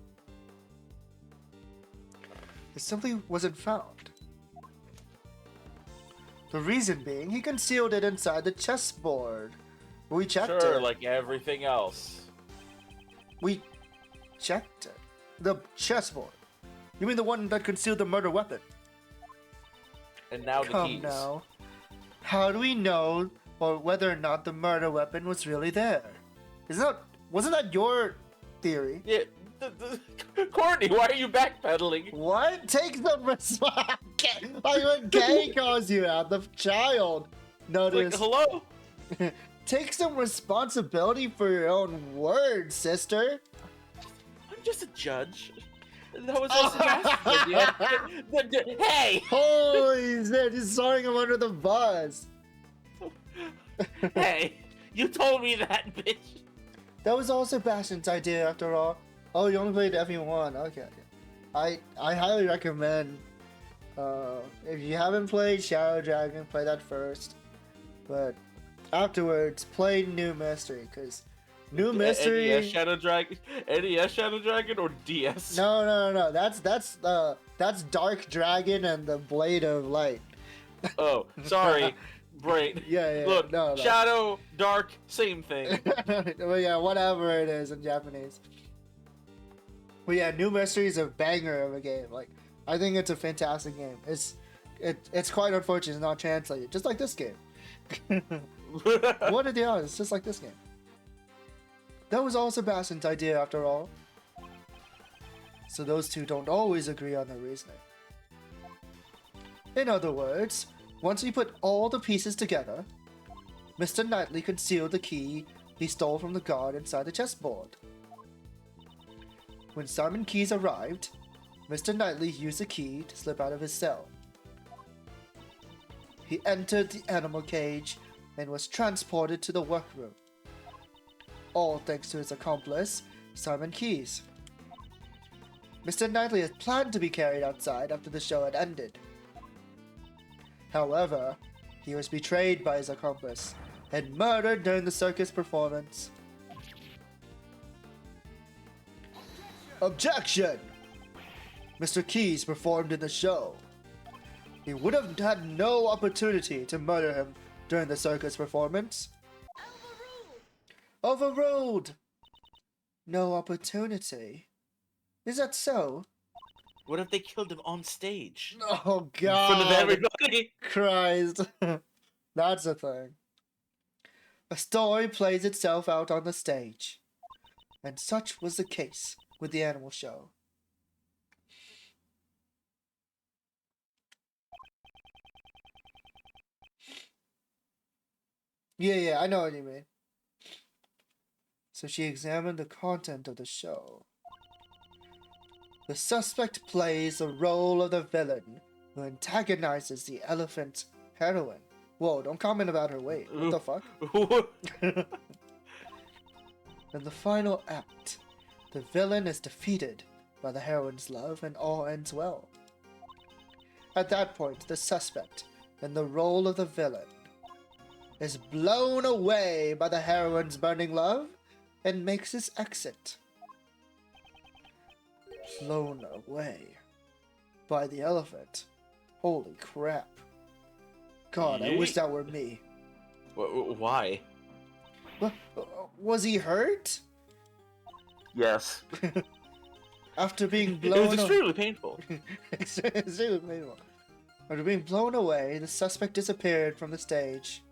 It simply wasn't found. The reason being, he concealed it inside the chessboard. We checked Sure, it. like everything else. checked it. The chessboard. You mean the one that concealed the murder weapon? And now the Come keys. now. How do we know or whether or not the murder weapon was really there? Wasn't that your theory? Yeah. Courtney, why are you backpedaling? What? Take some responsibility. Like when Kay calls you out, the child. Like, Notice. hello? Take some responsibility for your own words, sister. I'm just a judge. That was also Master's idea. Hey! Holy shit, he's throwing him under the bus. Hey! You told me that, bitch! That was all Sebastian's idea after all. Oh, you only played FE1. Okay. I highly recommend, if you haven't played Shadow Dragon, play that first. But afterwards, play New Mystery, because New Mystery... NES Shadow Dragon? NES Shadow Dragon or DS? No. That's Dark Dragon and the Blade of Light. Oh, sorry. Brain. Yeah. Look, no. Shadow, Dark, same thing. Well, yeah, whatever it is in Japanese. But yeah, New Mystery is a banger of a game. Like, I think it's a fantastic game. It's quite unfortunate it's not translated, just like this game. What are the odds? It's just like this game. That was all Sebastian's idea after all. So those two don't always agree on their reasoning. In other words, once we put all the pieces together, Mr. Knightley concealed the key he stole from the guard inside the chessboard. When Simon Keyes arrived, Mr. Knightley used the key to slip out of his cell. He entered the animal cage and was transported to the workroom. All thanks to his accomplice, Simon Keyes. Mr. Knightley had planned to be carried outside after the show had ended. However, he was betrayed by his accomplice and murdered during the circus performance. Objection! Mr. Keyes performed in the show. He would have had no opportunity to murder him during the circus performance. Overruled! No opportunity? Is that so? What if they killed him on stage? Oh In front of god! everybody? Christ. That's the thing. A story plays itself out on the stage. And such was the case with the animal show. Yeah, I know what you mean. So she examined the content of the show. The suspect plays the role of the villain who antagonizes the elephant heroine. Whoa, don't comment about her weight. What the fuck? In the final act, the villain is defeated by the heroine's love and all ends well. At that point, the suspect, in the role of the villain, is blown away by the heroine's burning love and makes his exit. Blown away by the elephant. Holy crap. God, I wish that were me. Why? Was he hurt? Yes. After being It blown was extremely painful. Extremely painful. After being blown away, the suspect disappeared from the stage.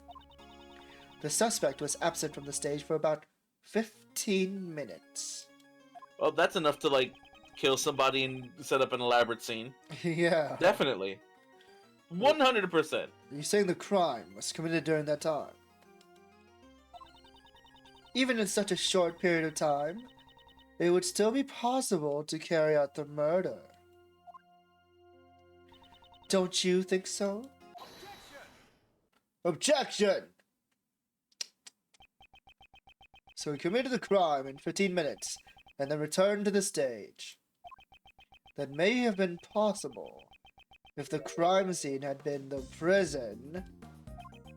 The suspect was absent from the stage for about 15 minutes. Well, that's enough to, like, kill somebody and set up an elaborate scene. Yeah. Definitely. 100%. You're saying the crime was committed during that time? Even in such a short period of time, it would still be possible to carry out the murder. Don't you think so? Objection! So he committed the crime in 15 minutes and then returned to the stage. That may have been possible if the crime scene had been the prison.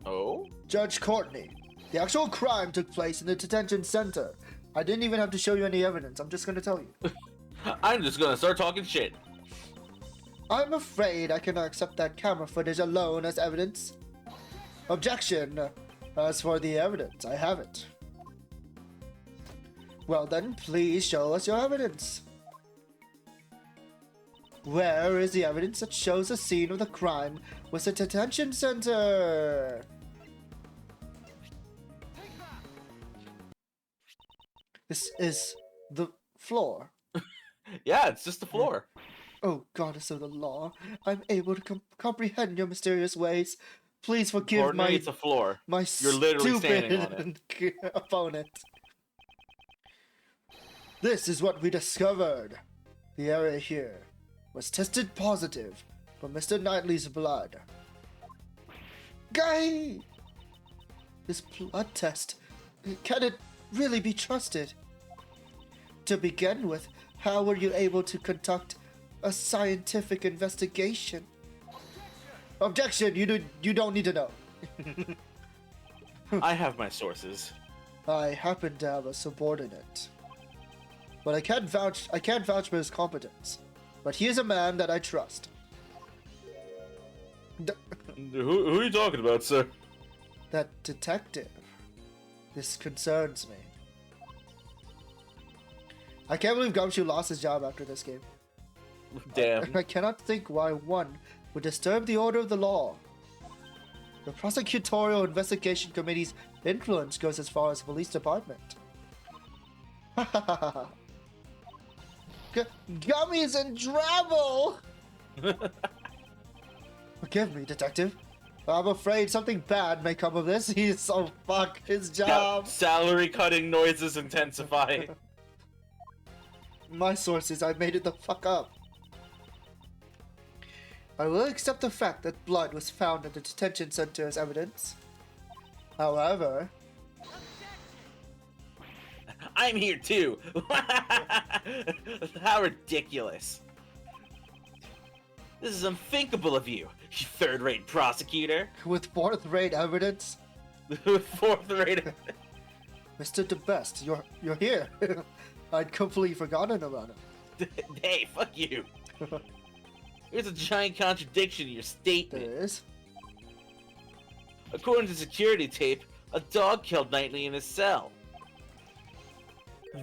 Oh? Judge Courtney, the actual crime took place in the detention center. I didn't even have to show you any evidence. I'm just gonna tell you. I'm just gonna start talking shit. I'm afraid I cannot accept that camera footage alone as evidence. Objection. As for the evidence, I have it. Well then, please show us your evidence. Where is the evidence that shows the scene of the crime was a detention center? This is the floor. Yeah, it's just the floor. Oh, goddess of the law, I'm able to comprehend your mysterious ways. Please forgive Courtney, it's a floor. my You're literally stupid standing on it. opponent. This is what we discovered. The area here was tested positive for Mr. Knightley's blood. Guy! This blood test, can it really be trusted? To begin with, how were you able to conduct a scientific investigation? Objection! You don't need to know. I have my sources. I happen to have a subordinate, but I can't vouch for his competence. But he is a man that I trust. Who are you talking about, sir? That detective. This concerns me. I can't believe Gumshoe lost his job after this game. Damn. I cannot think why one would disturb the order of the law. The Prosecutorial Investigation Committee's influence goes as far as the police department. Gummy's in trouble! Forgive me, detective. I'm afraid something bad may come of this. He's so fuck his job. Salary cutting noises intensify. My sources, I made it the fuck up. I will accept the fact that blood was found at the detention center as evidence. However... I'm here too! How ridiculous. This is unthinkable of you, you third-rate prosecutor. With fourth-rate evidence? Fourth-rate Mr. DeBest, you're here. I'd completely forgotten about it. Hey, fuck you. There's a giant contradiction in your statement. There is. According to security tape, a dog killed Knightley in his cell.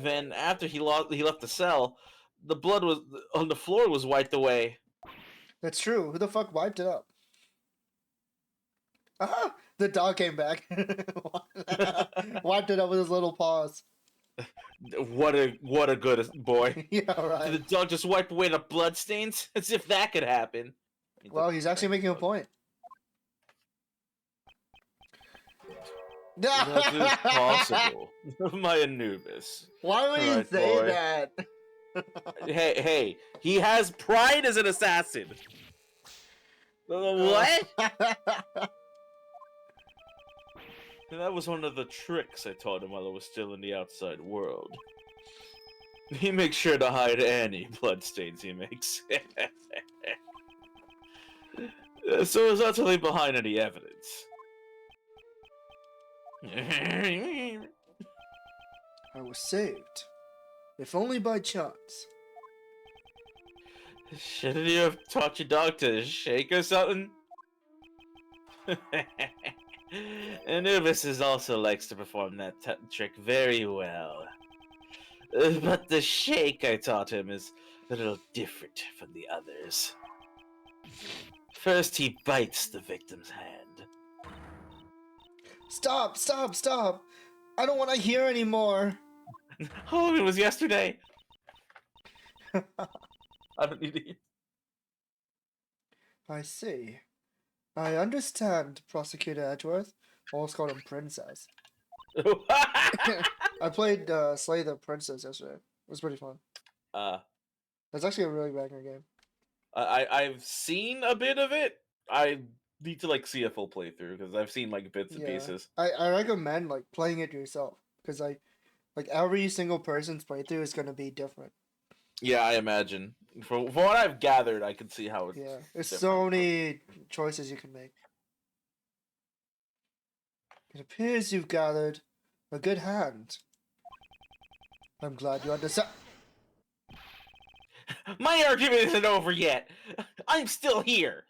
Then, after he left the cell, the blood was on the floor was wiped away. That's true. Who the fuck wiped it up? Ah! The dog came back. Wiped it up with his little paws. What a good boy. Yeah, right. Did the dog just wipe away the bloodstains? As if that could happen. Well, he's actually making a point. That is possible. My Anubis. Why would you Alright, say boy. that? Hey, he has pride as an assassin. What? That was one of the tricks I taught him while I was still in the outside world. He makes sure to hide any bloodstains he makes. So as not to leave behind any evidence. I was saved. If only by chance. Shouldn't you have taught your dog to shake or something? Anubis also likes to perform that trick very well. But the shake I taught him is a little different from the others. First, he bites the victim's hand. Stop! Stop! Stop! I don't want to hear anymore. Oh, it was yesterday. I don't need to eat. I see. I understand, Prosecutor Edgeworth. Almost called him Princess. I played Slay the Princess yesterday. It was pretty fun. It's actually a really banger game. I've seen a bit of it. I need to like see a full playthrough because I've seen like bits and pieces. I recommend like playing it yourself because like every single person's playthrough is gonna be different. Yeah, I imagine. From what I've gathered, I can see how it's. Yeah, there's different. so many choices you can make. It appears you've gathered a good hand. I'm glad you understand. My argument isn't over yet. I'm still here.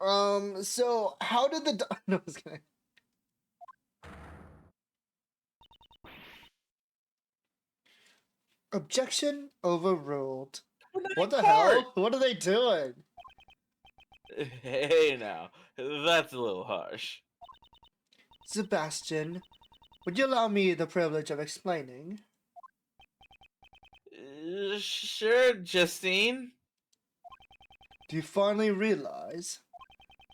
So how did the no, I was kidding. Objection overruled. We're not What in the court. hell? What are they doing? Hey now, that's a little harsh. Sebastian, would you allow me the privilege of explaining? Sure, Justine. Do you finally realize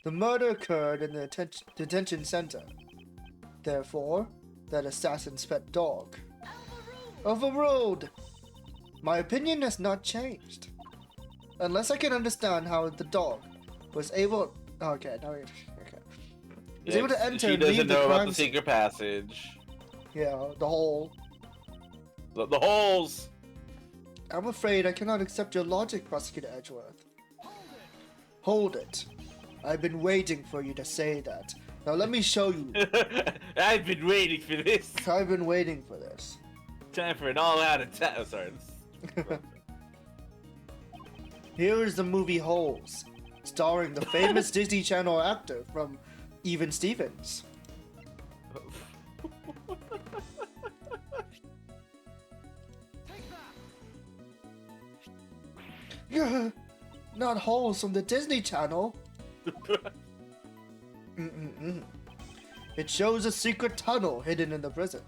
the murder occurred in the detention center? Therefore, that assassin's pet dog. Overruled! My opinion has not changed. Unless I can understand how the dog was able... Okay, now we... Okay. Was able to enter She and leave doesn't the know about crime the scene. secret passage. Yeah, the hole. The holes. I'm afraid I cannot accept your logic, Prosecutor Edgeworth. Hold it. I've been waiting for you to say that. Now let me show you. I've been waiting for this. I've been waiting for this. Time for an all-out attack. Oh, sorry. Here is the movie Holes, starring the famous Disney Channel actor from Even Stevens. Not Holes from the Disney Channel. It shows a secret tunnel hidden in the prison.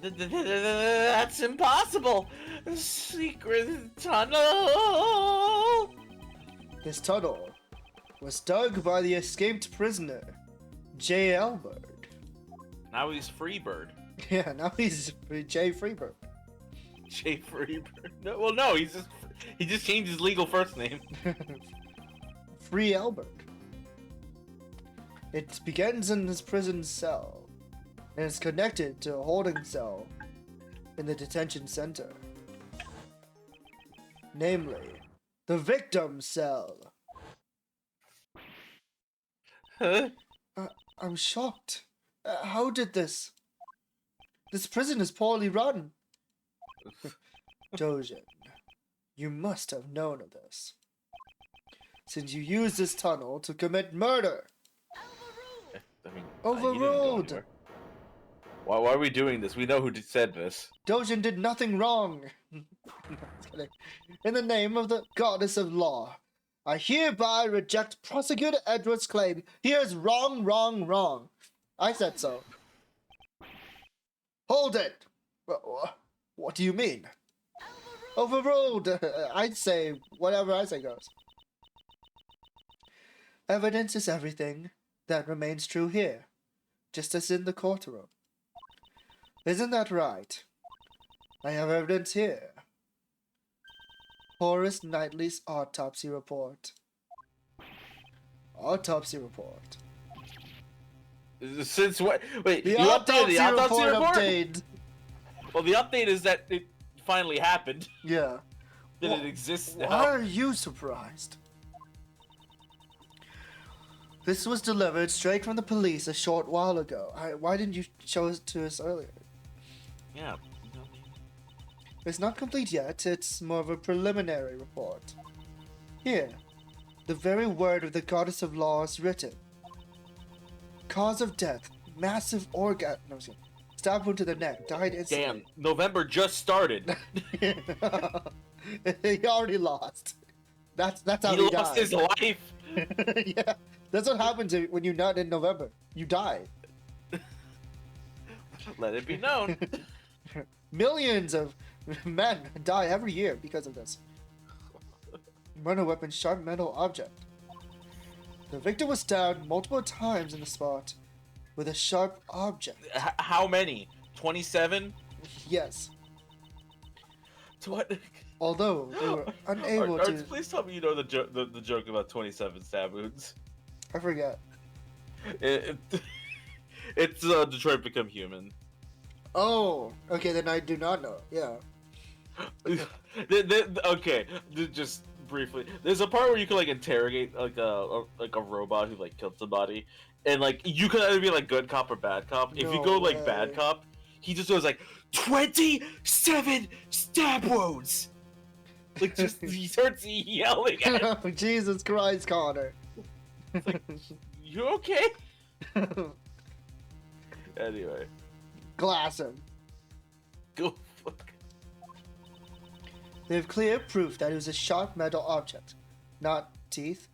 That's impossible. Secret tunnel. This tunnel was dug by the escaped prisoner, J. Albert. Now he's Freebird. Yeah, now he's J. Freebird. Jay Freebird. No, well, no, he just changed his legal first name. Free Albert. It begins in his prison cell and is connected to a holding cell in the detention center. Namely, the victim cell. Huh? I'm shocked. How did this? This prison is poorly run. Dojin, you must have known of this, since you used this tunnel to commit murder. I mean, Overruled. Why are we doing this? We know who said this. Dojin did nothing wrong. In the name of the goddess of law, I hereby reject Prosecutor Edward's claim. He is wrong, wrong, wrong. I said so. Hold it. What do you mean? Overruled. I'd say whatever I say goes. Evidence is everything. That remains true here, just as in the courtroom. Isn't that right? I have evidence here. Horace Knightley's autopsy report. Autopsy report. Since what? Wait, The you updated the autopsy report? update. Well, the update is that it finally happened. Yeah. That it exists now. Why are you surprised? This was delivered straight from the police a short while ago. Why didn't you show it to us earlier? Yeah. It's not complete yet. It's more of a preliminary report. Here, the very word of the goddess of law is written. Cause of death, massive organ. No, stab wound to the neck, died instantly. Damn, November just started. He already lost. That's how He he lost died. his life. Yeah, that's what happens when you nut in November. You die. Let it be known. Millions of men die every year because of this. Murder weapon, sharp metal object. The victim was stabbed multiple times in the spot with a sharp object. How many? 27? Yes. What? Although they were unable Arts, to. please tell me you know the joke about 27 stab wounds. I forget. It's Detroit Become Human. Oh, okay, then I do not know. Yeah. Okay, just briefly. There's a part where you can like interrogate like a robot who like killed somebody, and like you could either be like good cop or bad cop. If you No go like way. bad cop, he just goes like 27 stab wounds. Like just he starts yelling at him. Oh, Jesus Christ, Connor. You okay? Anyway, Glass him. go fuck. They have clear proof that it was a sharp metal object, not teeth.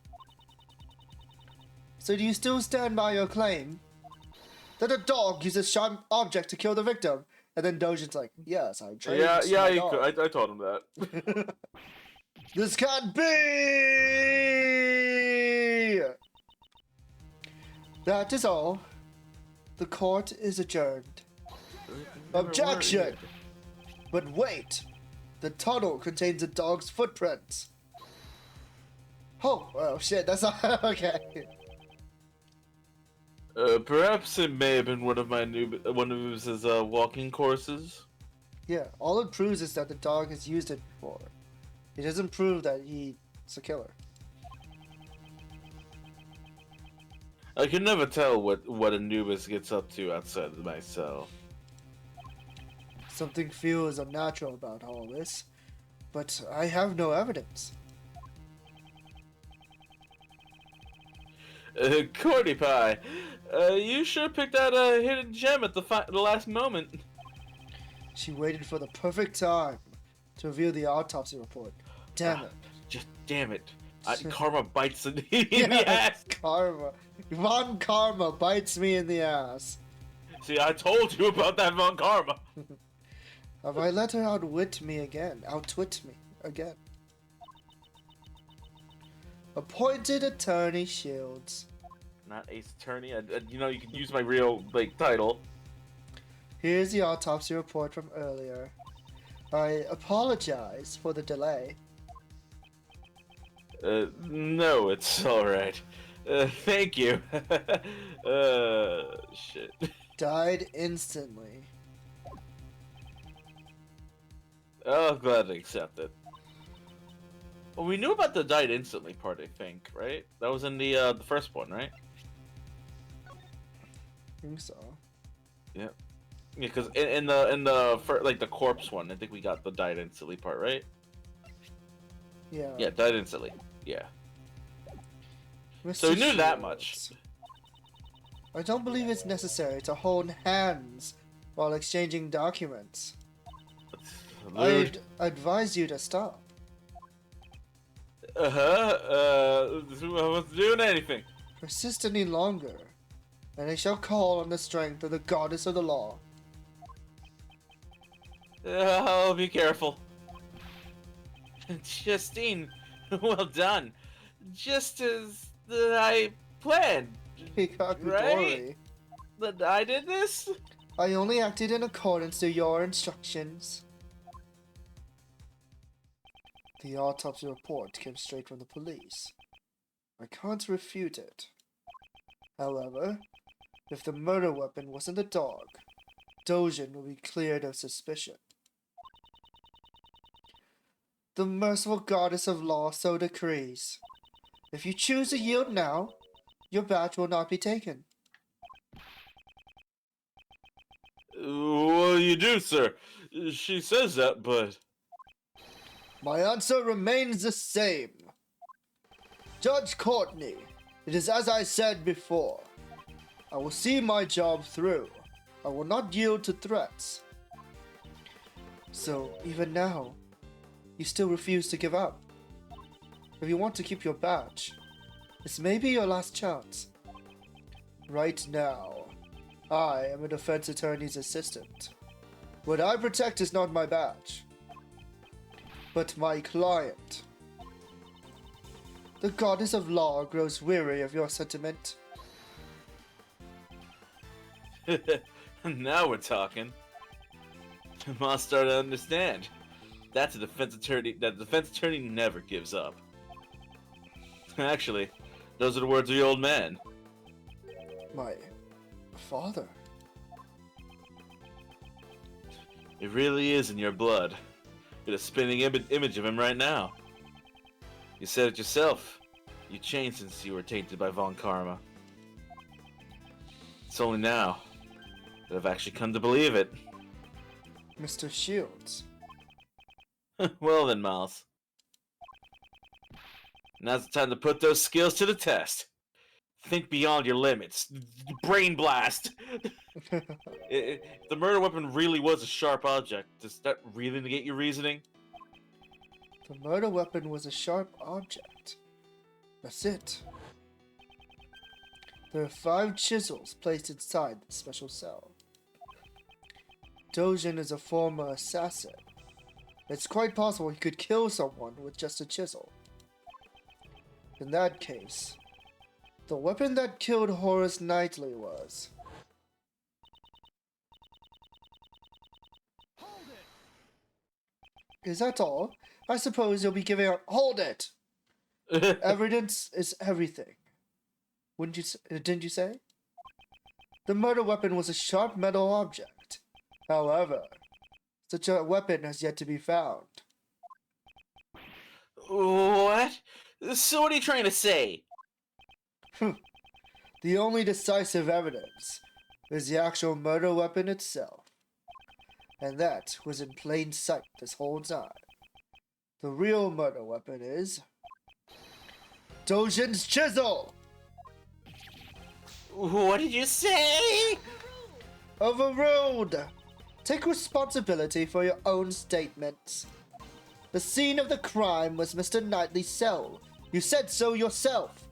So do you still stand by your claim that a dog used a sharp object to kill the victim? And then Dojin's like, yes, I trained my dog. I told him that. This can't be! That is all. The court is adjourned. Objection! But wait! The tunnel contains a dog's footprints. Oh shit, that's not okay. Perhaps it may have been one of his walking courses. Yeah, all it proves is that the dog has used it before. It doesn't prove that he's a killer. I can never tell what Anubis gets up to outside of my cell. Something feels unnatural about all this, but I have no evidence. Cordy Pie, you sure picked out a hidden gem at the last moment. She waited for the perfect time to reveal the autopsy report. Damn it. Just damn it. Karma bites in the ass. Karma. Von Karma bites me in the ass. See, I told you about that Von Karma. Have I let her outwit me again? Outwit me again. Appointed Attorney Shields. Not Ace Attorney. You know, you can use my real title. Here's the autopsy report from earlier. I apologize for the delay. No, it's alright. Thank you. Shit. Died instantly. Oh, glad to accept it. Well, we knew about the died instantly part, I think, right? That was in the first one, right? I think so. Yeah. Yeah, because in the corpse one, I think we got the died instantly part, right? Yeah. Yeah, died instantly. Yeah. Mr. So we knew that Shields. much. I don't believe it's necessary to hold hands while exchanging documents. I'd advise you to stop. I wasn't doing anything. Persist any longer, and I shall call on the strength of the goddess of the law. I'll be careful. Justine, well done. Just as I planned. Gyakuten. That I did this? I only acted in accordance to your instructions. The autopsy report came straight from the police. I can't refute it. However, if the murder weapon wasn't a dog, Dojin will be cleared of suspicion. The merciful goddess of law so decrees. If you choose to yield now, your badge will not be taken. Well, you do, sir. She says that, but... My answer remains the same. Judge Courtney, it is as I said before. I will see my job through. I will not yield to threats. So, even now, you still refuse to give up. If you want to keep your badge, this may be your last chance. Right now, I am a defense attorney's assistant. What I protect is not my badge, but my client. The goddess of law grows weary of your sentiment. Now we're talking. I'm starting to understand. That's a defense attorney. That defense attorney never gives up. Actually, those are the words of the old man. My father. It really is in your blood. Got a spinning image of him right now. You said it yourself. You changed since you were tainted by Von Karma. It's only now that I've actually come to believe it. Mr. Shields. Well then, Miles. Now's the time to put those skills to the test. Think beyond your limits. Brain blast! If the murder weapon really was a sharp object, does that really negate your reasoning? The murder weapon was a sharp object. That's it. There are 5 chisels placed inside the special cell. Dojin is a former assassin. It's quite possible he could kill someone with just a chisel. In that case, the weapon that killed Horace Knightley was... Is that all? I suppose you'll be giving out— Hold it! Evidence is everything. Didn't you say? The murder weapon was a sharp metal object. However, such a weapon has yet to be found. What? So what are you trying to say? The only decisive evidence is the actual murder weapon itself. And that was in plain sight this whole time. The real murder weapon is... Dojin's chisel! What did you say? Overruled! Take responsibility for your own statements. The scene of the crime was Mr. Knightley's cell. You said so yourself.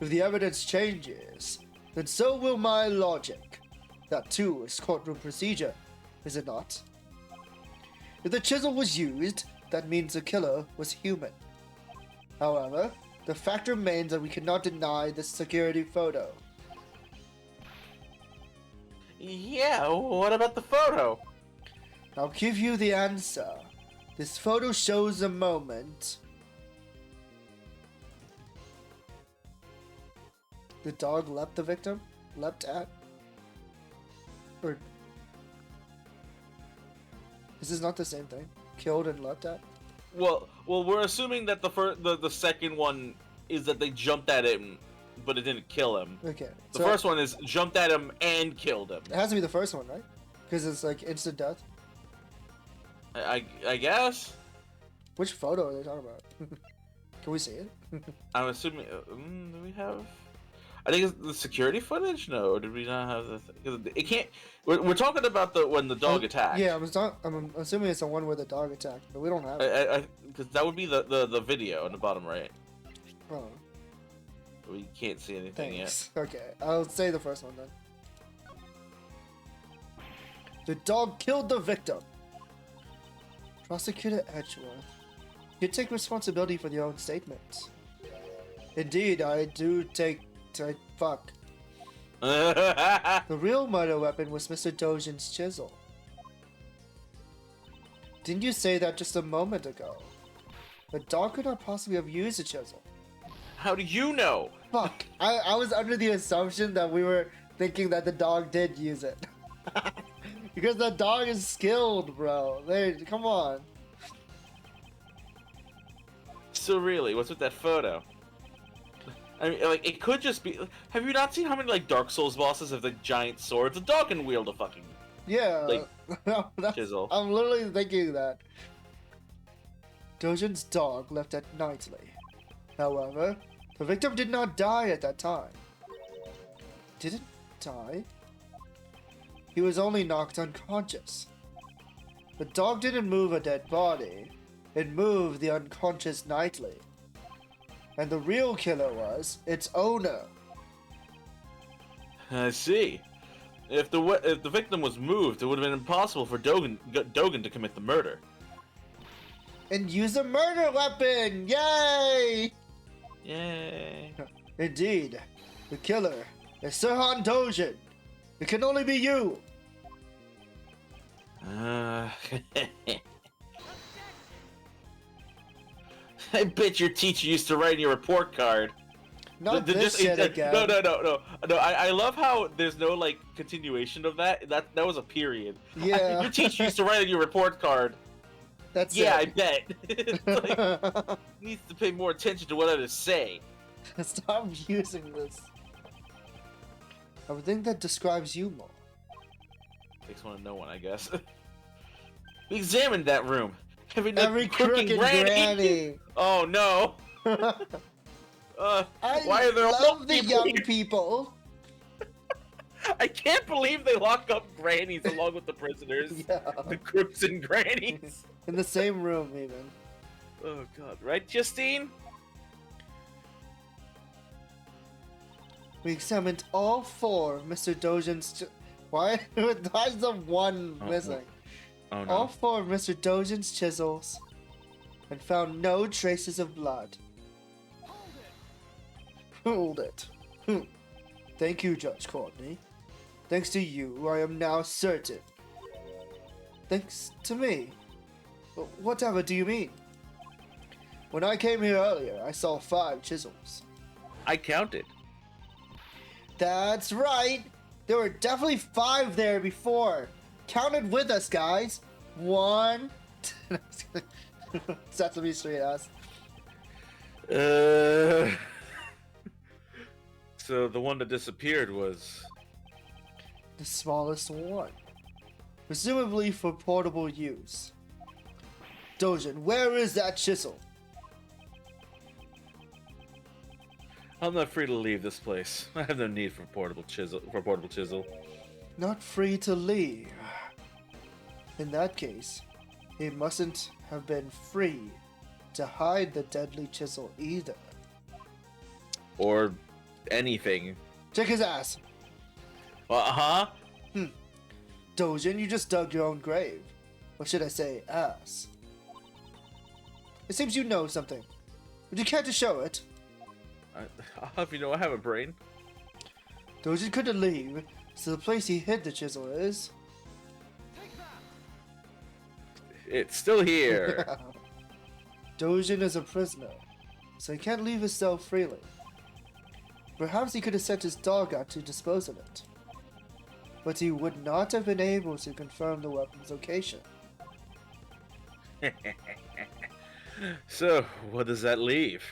If the evidence changes, then so will my logic. That too is courtroom procedure, is it not? If the chisel was used, that means the killer was human. However, the fact remains that we cannot deny this security photo. Yeah, what about the photo? I'll give you the answer. This photo shows a moment the dog leapt the victim? Leapt at? Or... This is not the same thing. Killed and leapt at? Well, we're assuming that the second one is that they jumped at him, but it didn't kill him. Okay. The first one is jumped at him and killed him. It has to be the first one, right? Because it's like instant death. I guess. Which photo are they talking about? Can we see it? I'm assuming. Do we have? I think it's the security footage. No, did we not have the? It can't. We're talking about when the dog attacked. Yeah, I'm assuming it's the one where the dog attacked, but we don't have it. Because that would be the video on the bottom right. Oh. We can't see anything Thanks. Okay, I'll say the first one then. The dog killed the victim. Prosecutor Edgeworth, you take responsibility for your own statements. Indeed, I do take... fuck. yet. The real murder weapon was Mr. Dojin's chisel. Didn't you say that just a moment ago? The dog could not possibly have used a chisel. How do you know? Fuck. I was under the assumption that we were thinking that the dog did use it. Because the dog is skilled, bro. Come on. So really, what's with that photo? I mean, like, it could just be... Have you not seen how many, like, Dark Souls bosses have, like, giant swords? A dog can wield a fucking... Yeah. Like, chisel. I'm literally thinking that. Dojin's dog left at Knightley. However, the victim did not die at that time. Didn't die? He was only knocked unconscious. The dog didn't move a dead body. It moved the unconscious Knightley. And the real killer was its owner. I see. If the victim was moved, it would have been impossible for Dogen to commit the murder. And use a murder weapon! Yay! Yay. Indeed. The killer is Sirhan Dojin. It can only be you! I bet your teacher used to write in your report card. Not this shit again. No. I love how there's no like continuation of that. That was a period. Yeah. Your teacher used to write in your report card. That's Yeah, I it. bet. Like, needs to pay more attention to what I just say. Stop using this. I would think that describes you more. Takes one to know one, I guess. We examined that room. Every crook and granny. Oh no. Why are there love the people young here? people. I can't believe they lock up grannies along with the prisoners. Yeah. The crooks and grannies. In the same room, even. Oh god, right, Justine? We examined all four of Mr. Dojin's. Why? Why is the one missing? Oh no. All four of Mr. Dojin's chisels, and found no traces of blood. Hold it. Thank you, Judge Courtney. Thanks to you, I am now certain. Thanks to me? Whatever do you mean? When I came here earlier, I saw 5 chisels. I counted. That's right! There were definitely 5 there before. Count it with us, guys. 1. Sesame Street ass. So the one that disappeared was... The smallest one. Presumably for portable use. Dojin, where is that chisel? I'm not free to leave this place. I have no need for portable chisel. Not free to leave. In that case, he mustn't have been free to hide the deadly chisel either. Or anything. Check his ass. Uh-huh. Dojin, you just dug your own grave. Or should I say, ass. It seems you know something. Would you care to show it? How do you know I have a brain? Dojin couldn't leave, so the place he hid the chisel is... It's still here. Dojin is a prisoner, so he can't leave his cell freely. Perhaps he could have sent his dog out to dispose of it. But he would not have been able to confirm the weapon's location. So, what does that leave?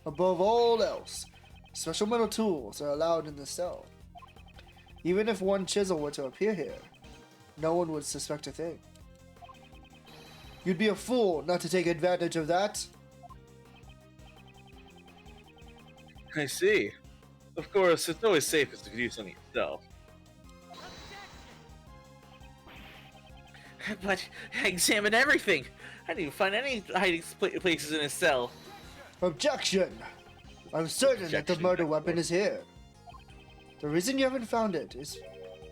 Above all else, special metal tools are allowed in the cell. Even if one chisel were to appear here, no one would suspect a thing. You'd be a fool not to take advantage of that. I see. Of course, it's always safest to do something yourself. But I examined everything. I didn't find any hiding places in his cell. Objection! I'm certain that the Objection, murder of weapon course. is here. The reason you haven't found it is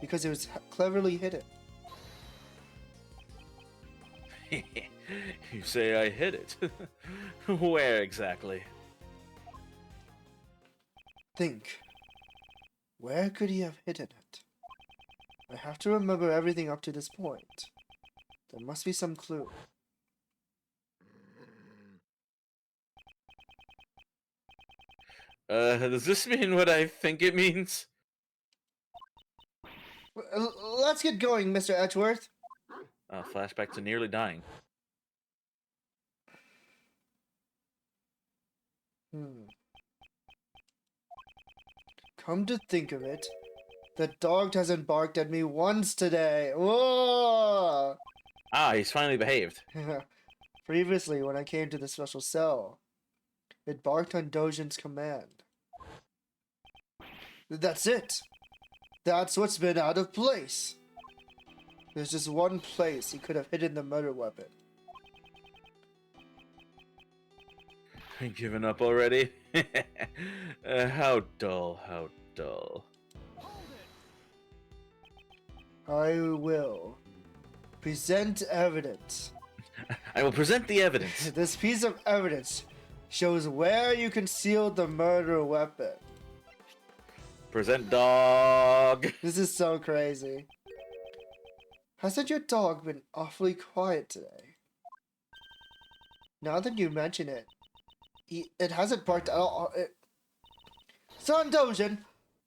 because it was cleverly hidden. You say I hid it. Where exactly? Think. Where could he have hidden it? I have to remember everything up to this point. There must be some clue. Does this mean what I think it means? Let's get going, Mr. Edgeworth. Flashback to nearly dying. Come to think of it, the dog hasn't barked at me once today. Whoa! Ah, he's finally behaved. Previously, when I came to the special cell, it barked on Dojin's command. That's it. That's what's been out of place. There's just one place he could have hidden the murder weapon. Given up already? How dull, how dull. I will present evidence. I will present the evidence. This piece of evidence shows where you concealed the murder weapon. Present dog. This is so crazy. Hasn't your dog been awfully quiet today? Now that you mention it, it hasn't barked at all. Son Dojin,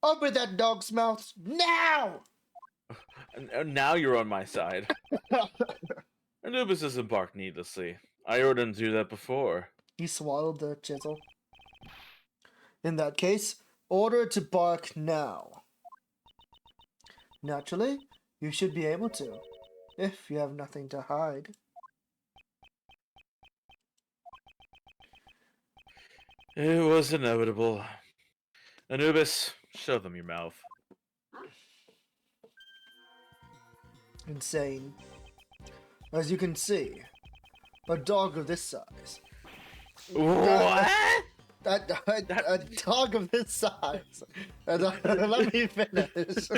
open that dog's mouth now! And now you're on my side. Anubis doesn't bark needlessly. I ordered him to do that before. He swallowed the chisel. In that case, order it to bark now. Naturally, you should be able to, if you have nothing to hide. It was inevitable. Anubis, show them your mouth. Insane. As you can see, A dog of this size. What? A dog of this size. Let me finish.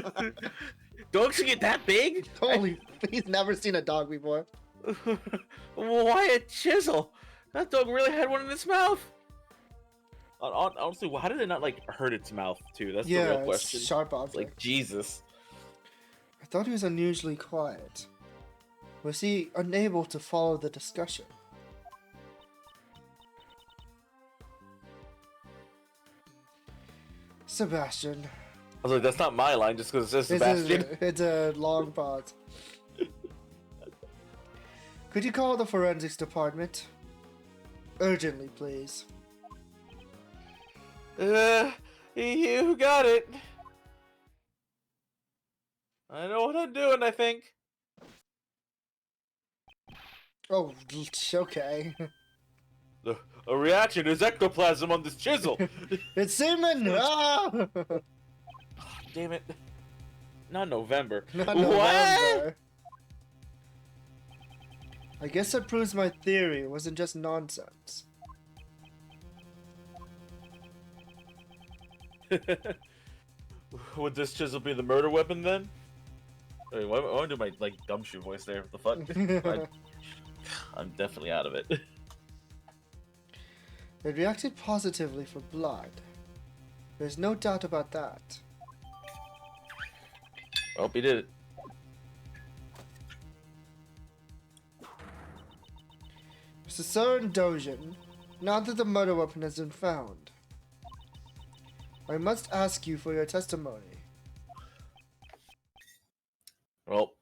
Dogs can get that big? Holy, he's never seen a dog before. Why a chisel? That dog really had one in its mouth. Honestly, how did it not like hurt its mouth too? That's the real question. It's sharp object. Like Jesus. I thought he was unusually quiet. Was he unable to follow the discussion? Sebastian. I was like, that's not my line just because it says Sebastian. It's a long pause. Could you call the forensics department? Urgently, please. You got it. I know what I'm doing, I think. Oh, okay. A reaction is ectoplasm on this chisel. It's semen! Ah! Damn it. Not November. Not What? November. I guess that proves my theory. It wasn't just nonsense. Would this chisel be the murder weapon then? Wait, why do I do my like gumshoe voice there? What the fuck? I'm definitely out of it. It reacted positively for blood. There's no doubt about that. Well, he did it. Mr. Sir Dojin, now that the murder weapon has been found, I must ask you for your testimony. Well,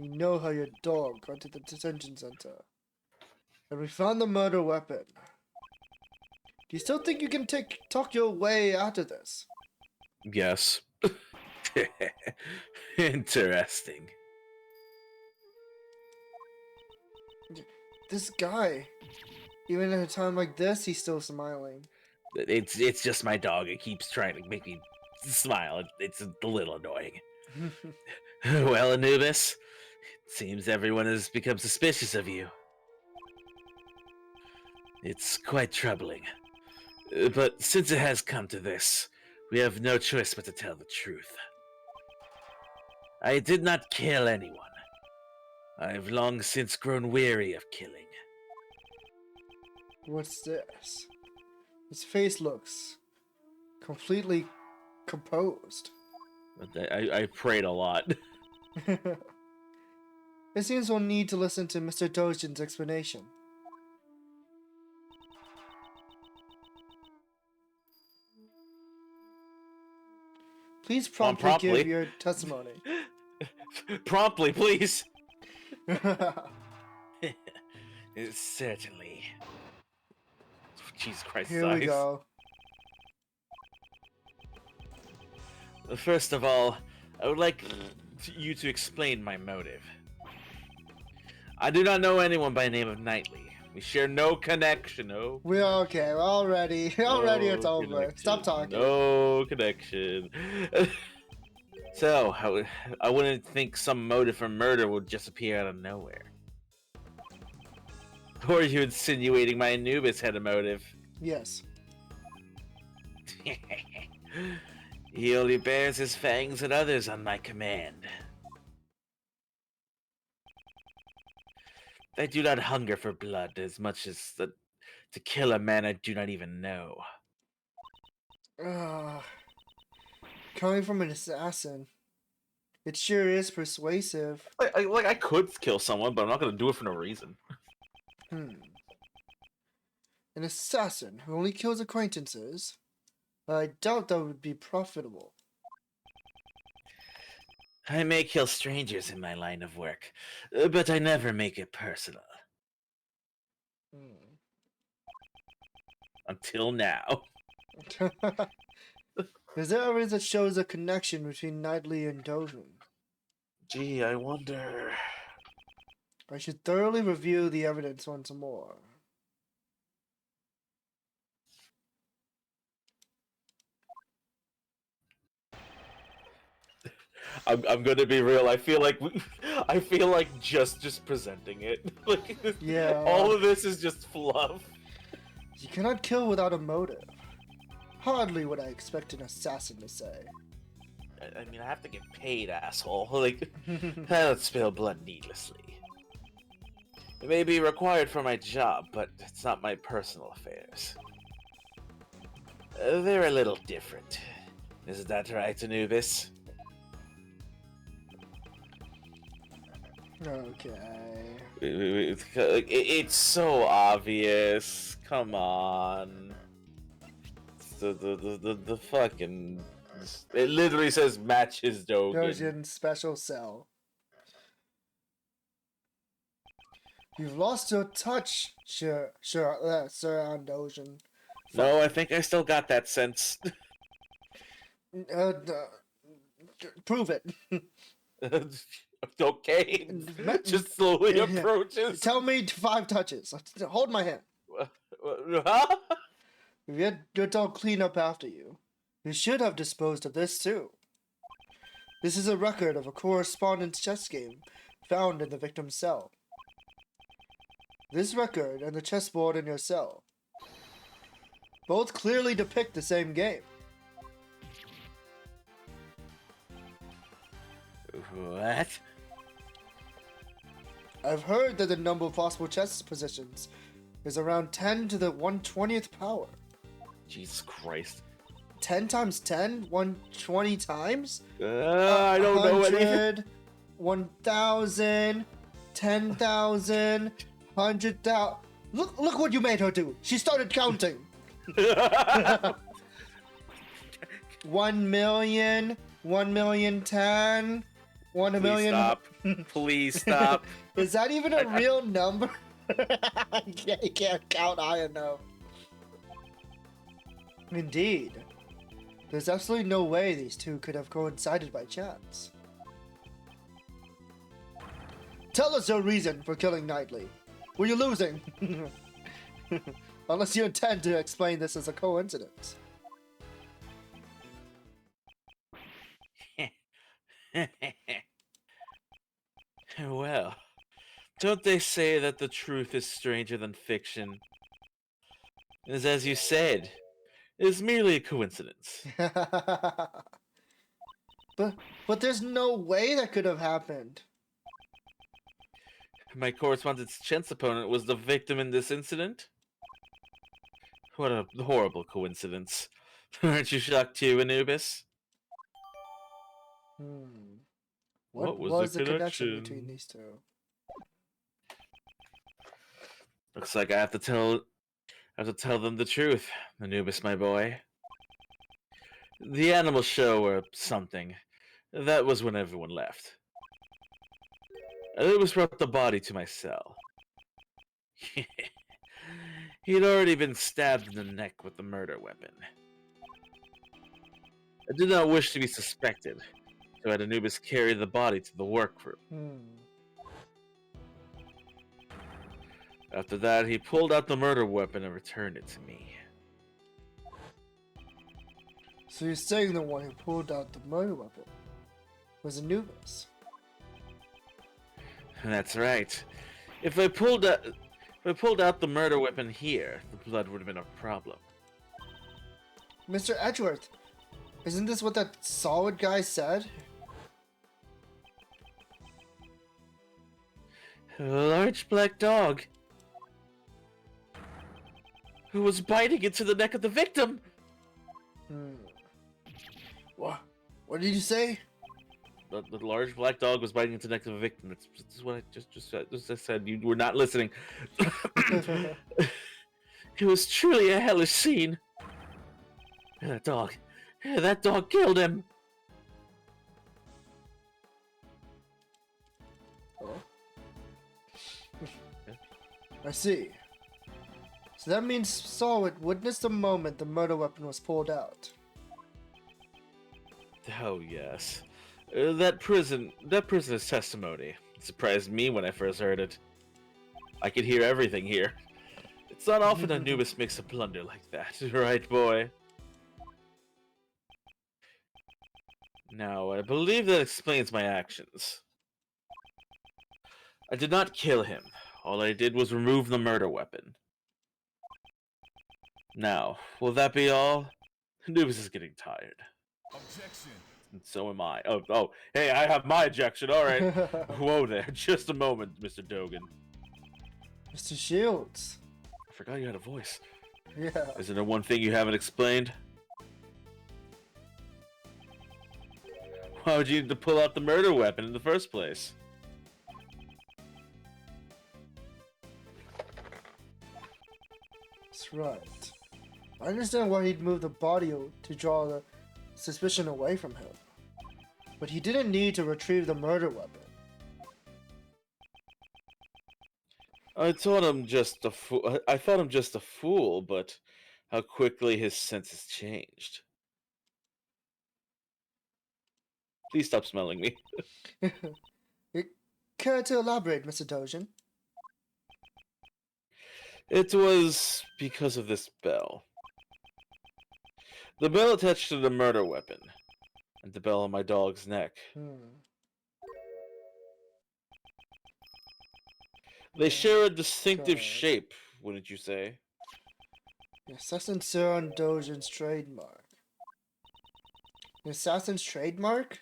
You know how your dog got to the detention center. And we found the murder weapon. Do you still think you can talk your way out of this? yes. Interesting. This guy, even at a time like this, he's still smiling. It's just my dog. It keeps trying to make me smile. It's a little annoying. Well, Anubis, it seems everyone has become suspicious of you. It's quite troubling. But since it has come to this, we have no choice but to tell the truth. I did not kill anyone. I've long since grown weary of killing. What's this? His face looks completely composed. I prayed a lot. It seems we'll need to listen to Mr. Dojin's explanation. Please promptly give your testimony. Promptly, please. Certainly. Jesus Christ. Here we go. First of all, I would like you to explain my motive. I do not know anyone by the name of Knightley. We share no connection. No. We're okay. Already it's over. Connection. Stop talking. No connection. So, I wouldn't think some motive for murder would just appear out of nowhere. Or are you insinuating my Anubis had a motive? Yes. He only bears his fangs at others on my command. I do not hunger for blood as much as to kill a man I do not even know. Coming from an assassin, it sure is persuasive. I could kill someone, but I'm not gonna do it for no reason. An assassin who only kills acquaintances? I doubt that would be profitable. I may kill strangers in my line of work, but I never make it personal. Until now. Is there evidence that shows a connection between Knightley and Dojin? Gee, I wonder... I should thoroughly review the evidence once more. I'm gonna be real. I feel like just presenting it. Like, Yeah. all of this is just fluff. You cannot kill without a motive. Hardly what I expect an assassin to say. I mean, I have to get paid, asshole. Like, I don't spill blood needlessly. It may be required for my job, but it's not my personal affairs. They're a little different. Isn't that right, Anubis? Okay. It's so obvious. Come on. The fucking... It literally says match his Dogen. Dogen special cell. You've lost your touch, Sir Dogen. No, I think I still got that sense. Prove it. Okay. Just slowly approaches. Tell me 5 touches. Hold my hand. Huh? If you had your dog clean up after you, you should have disposed of this too. This is a record of a correspondence chess game found in the victim's cell. This record and the chessboard in your cell both clearly depict the same game. What? I've heard that the number of possible chess positions is around 10 to the 1/20th power. Jesus Christ. 10 times 10? 120 times? I don't know anything. 100, 1,000, 10,000, 100,000. Look what you made her do. She started counting. 1 million, 1,000,010, 1 Please million. stop. Please stop. Is that even a real number? You can't count high enough. Indeed. There's absolutely no way these two could have coincided by chance. Tell us your reason for killing Knightley. Were you losing? Unless you intend to explain this as a coincidence. Well, don't they say that the truth is stranger than fiction? As you said, it is merely a coincidence. But there's no way that could have happened. My correspondent's chess opponent was the victim in this incident? What a horrible coincidence. Aren't you shocked too, Anubis? What was the connection between these two? Looks like I have to tell them the truth, Anubis, my boy. The animal show or something. That was when everyone left. Anubis brought the body to my cell. He had already been stabbed in the neck with the murder weapon. I did not wish to be suspected, so I had Anubis carry the body to the workroom. After that, he pulled out the murder weapon and returned it to me. So you're saying the one who pulled out the murder weapon was Anubis? That's right. If I pulled out the murder weapon here, the blood would have been a problem. Mr. Edgeworth, isn't this what that solid guy said? A large black dog who was biting into the neck of the victim. What did you say? The large black dog was biting into the neck of the victim. That's what I just said. You were not listening. It was truly a hellish scene. That dog killed him. I see. So that means Solid witnessed the moment the murder weapon was pulled out. Oh yes. That prisoner's testimony surprised me when I first heard it. I could hear everything here. It's not often Anubis makes a blunder like that, right, boy? Now, I believe that explains my actions. I did not kill him. All I did was remove the murder weapon. Now, will that be all? Anubis is getting tired. Objection. And so am I. Oh, hey, I have my objection. All right. Whoa there. Just a moment, Mr. Dogan. Mr. Shields. I forgot you had a voice. Yeah. Isn't there one thing you haven't explained? Why would you need to pull out the murder weapon in the first place? That's right. I understand why he'd move the body to draw the suspicion away from him. But he didn't need to retrieve the murder weapon. I thought him just a fool. I thought him just a fool, but how quickly his senses changed. Please stop smelling me. You care to elaborate, Mr. Dojin? It was because of this bell. The bell attached to the murder weapon, and the bell on my dog's neck. They share a distinctive God. shape, wouldn't you say? The Assassin's Suron Dojin's trademark. The assassin's trademark?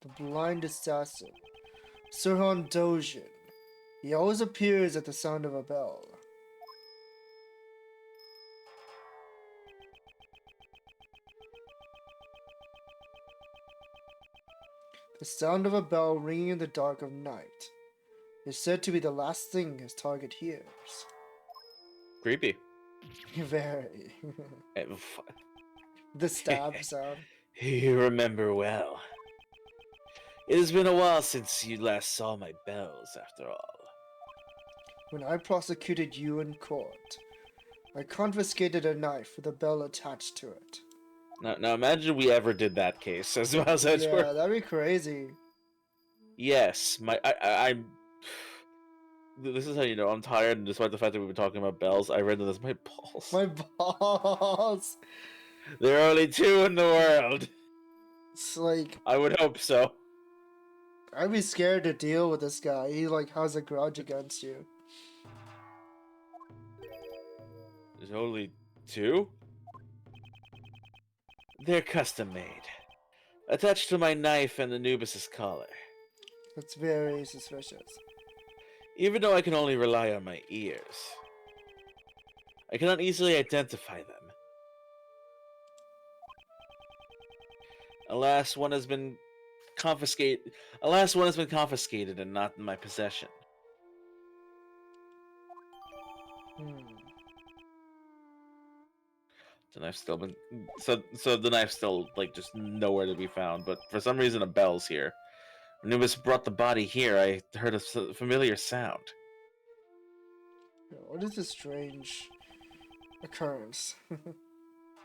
The blind assassin. Suron Dojin. He always appears at the sound of a bell. The sound of a bell ringing in the dark of night is said to be the last thing his target hears. Creepy. Very. Eh, The stab sound. You remember well. It has been a while since you last saw my bells, after all. When I prosecuted you in court, I confiscated a knife with a bell attached to it. Now imagine we ever did that case as well as Yeah, were. that'd be crazy. Yes, I'm. This is how you know I'm tired, and despite the fact that we've been talking about bells, I read that as my balls. My balls. There are only two in the world. It's like, I would hope so. I'd be scared to deal with this guy. He like has a grudge against you. There's only two? They're custom made. Attached to my knife and Anubis's collar. That's very suspicious. Even though I can only rely on my ears, I cannot easily identify them. Alas, one has been confiscated. Alas, one has been confiscated and not in my possession. The knife's still been so the knife's still like just nowhere to be found. But for some reason, a bell's here. When Anubis brought the body here, I heard a familiar sound. What is this strange occurrence?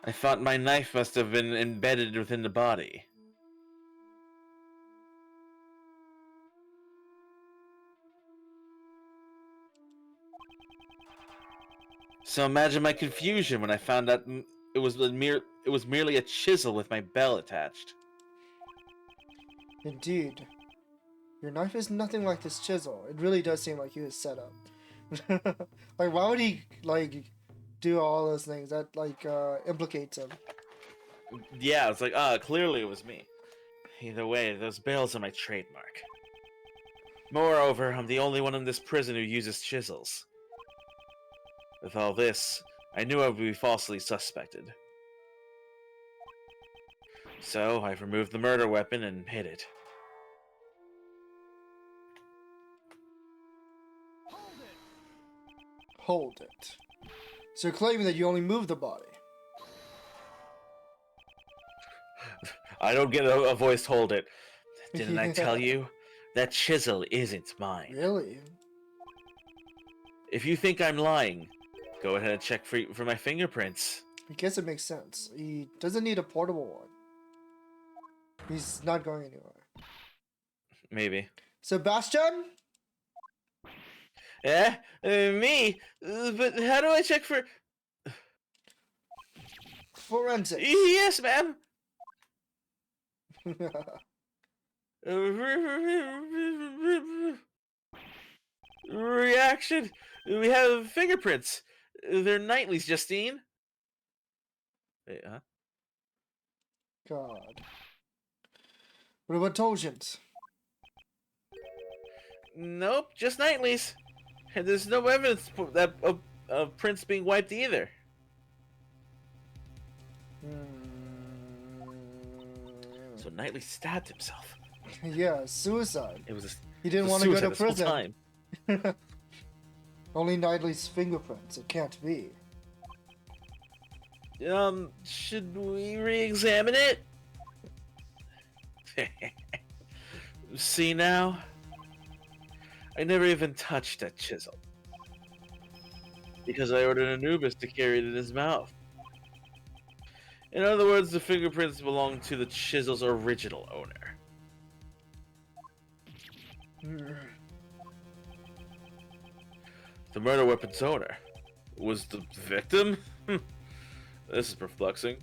I thought my knife must have been embedded within the body. So imagine my confusion when I found out it was merely a chisel with my bell attached. Indeed. Your knife is nothing like this chisel. It really does seem like he was set up. Like, why would he, like, do all those things? That, like, implicates him. Yeah, it's like, clearly it was me. Either way, those bells are my trademark. Moreover, I'm the only one in this prison who uses chisels. With all this, I knew I would be falsely suspected. So, I removed the murder weapon and hid it. Hold it. So you're claiming that you only moved the body. I don't get a voice hold it. Didn't I tell you? That chisel isn't mine. Really? If you think I'm lying, go ahead and check for my fingerprints. I guess it makes sense. He doesn't need a portable one. He's not going anywhere. Maybe. Sebastian? Me? But how do I check for... Forensics. Yes, ma'am. Reaction. We have fingerprints. They're Knightley's, Justine. Wait, huh? God. What about Toljian's? Nope, just Knightley's. And there's no evidence that of prints being wiped either. So Knightley stabbed himself. Yeah, suicide. It was He didn't want to go to this whole prison. time. Only Knightley's fingerprints. It can't be. Should we re-examine it? See now? I never even touched that chisel. Because I ordered Anubis to carry it in his mouth. In other words, the fingerprints belong to the chisel's original owner. The murder weapon's owner was the victim? This is perplexing.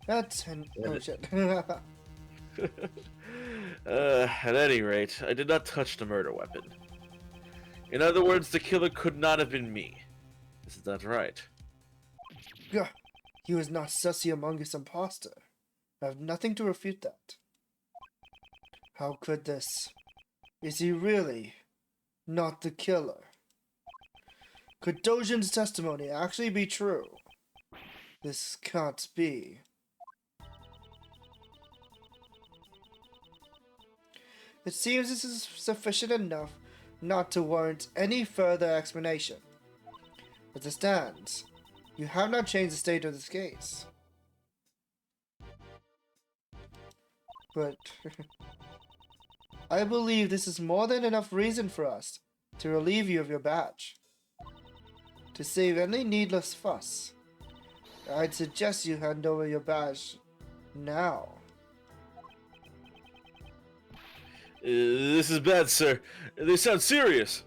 That's an... Oh, shit. At any rate, I did not touch the murder weapon. In other words, the killer could not have been me. Isn't that right? Gah, he was not Sussy Among Us imposter. I have nothing to refute that. How could this? Is he really not the killer? Could Dojin's testimony actually be true? This can't be. It seems this is sufficient enough not to warrant any further explanation. As it stands, you have not changed the state of this case. But I believe this is more than enough reason for us to relieve you of your badge. To save any needless fuss, I'd suggest you hand over your badge now. This is bad, sir. They sound serious.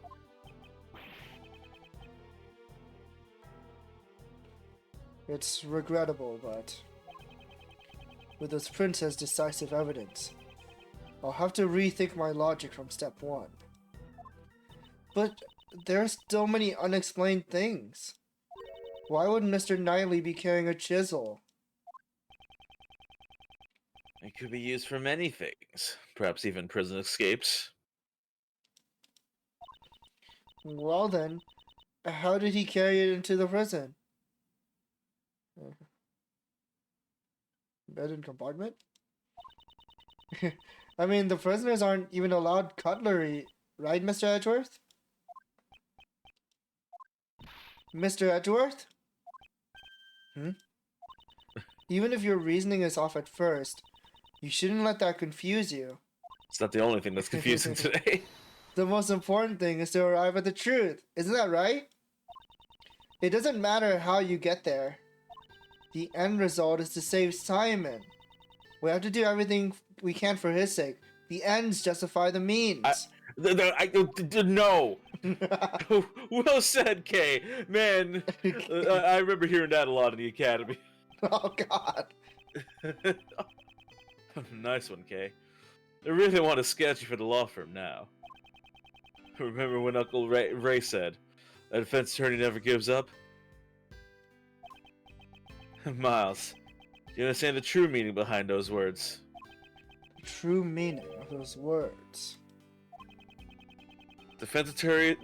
It's regrettable, but with those prints as decisive evidence, I'll have to rethink my logic from step one. But there are still many unexplained things. Why would Mr. Knightley be carrying a chisel? It could be used for many things. Perhaps even prison escapes. Well then, how did he carry it into the prison? Bed and compartment? I mean, the prisoners aren't even allowed cutlery, right, Mr. Edgeworth? Mr. Edgeworth? Even if your reasoning is off at first, you shouldn't let that confuse you. It's not the only thing that's confusing today. The most important thing is to arrive at the truth. Isn't that right? It doesn't matter how you get there. The end result is to save Simon. We have to do everything we can for his sake. The ends justify the means. No. Well said, Kay. Man, I remember hearing that a lot in the academy. Oh, God. Nice one, Kay. I really want to sketch you for the law firm now. Remember when Uncle Ray said, a defense attorney never gives up? Miles, do you understand the true meaning behind those words? True meaning of those words. Defense attorneys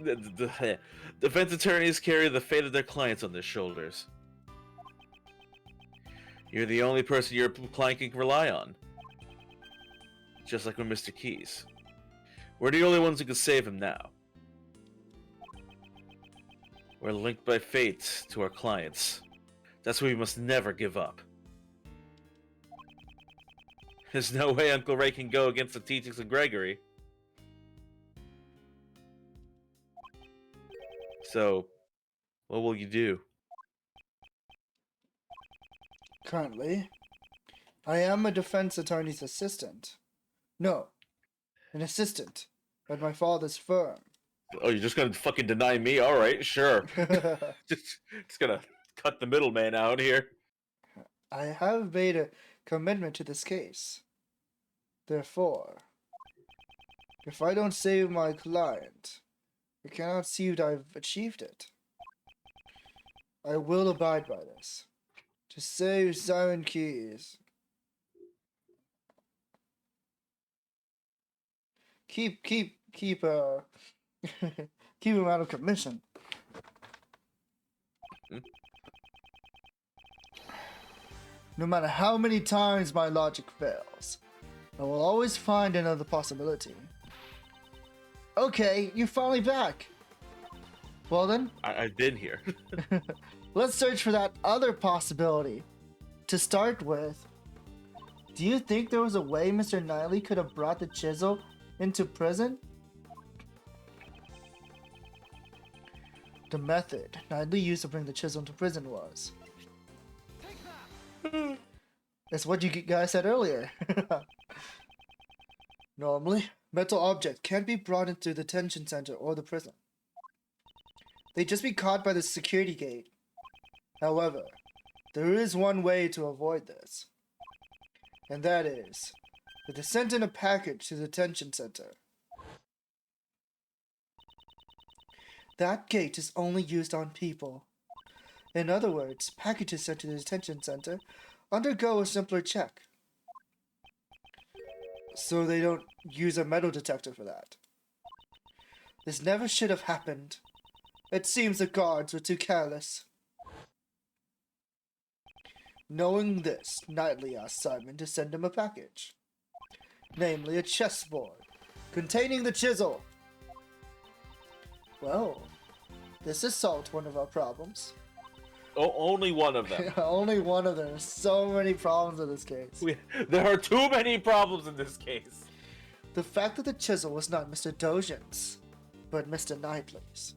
carry the fate of their clients on their shoulders. You're the only person your client can rely on. Just like with Mr. Keys. We're the only ones who can save him now. We're linked by fate to our clients. That's why we must never give up. There's no way Uncle Ray can go against the teachings of Gregory. So, what will you do? Currently, I am a defense attorney's assistant. No, an assistant at my father's firm. Oh, you're just gonna fucking deny me? Alright, sure. just gonna cut the middleman out here. I have made a commitment to this case. Therefore, if I don't save my client, I cannot see that I've achieved it. I will abide by this. To save Simon Keys. Keep keep him out of commission. No matter how many times my logic fails, I will always find another possibility. Okay, you're finally back. Well then, I've been here. let's search for that other possibility. To start with, do you think there was a way Mr. Knightley could have brought the chisel into prison? The method Knightley used to bring the chisel into prison was... That's what you guys said earlier. Normally, metal objects can't be brought into the detention center or the prison. They'd just be caught by the security gate. However, there is one way to avoid this. And that is, to send in a package to the detention center. That gate is only used on people. In other words, packages sent to the detention center undergo a simpler check. So they don't use a metal detector for that. This never should have happened. It seems the guards were too careless. Knowing this, Knightley asked Simon to send him a package. Namely, a chessboard containing the chisel. Well, this has solved one of our problems. Oh, only one of them. Only one of them. There's so many problems in this case. There are too many problems in this case. The fact that the chisel was not Mr. Dojin's, but Mr. Knightley's.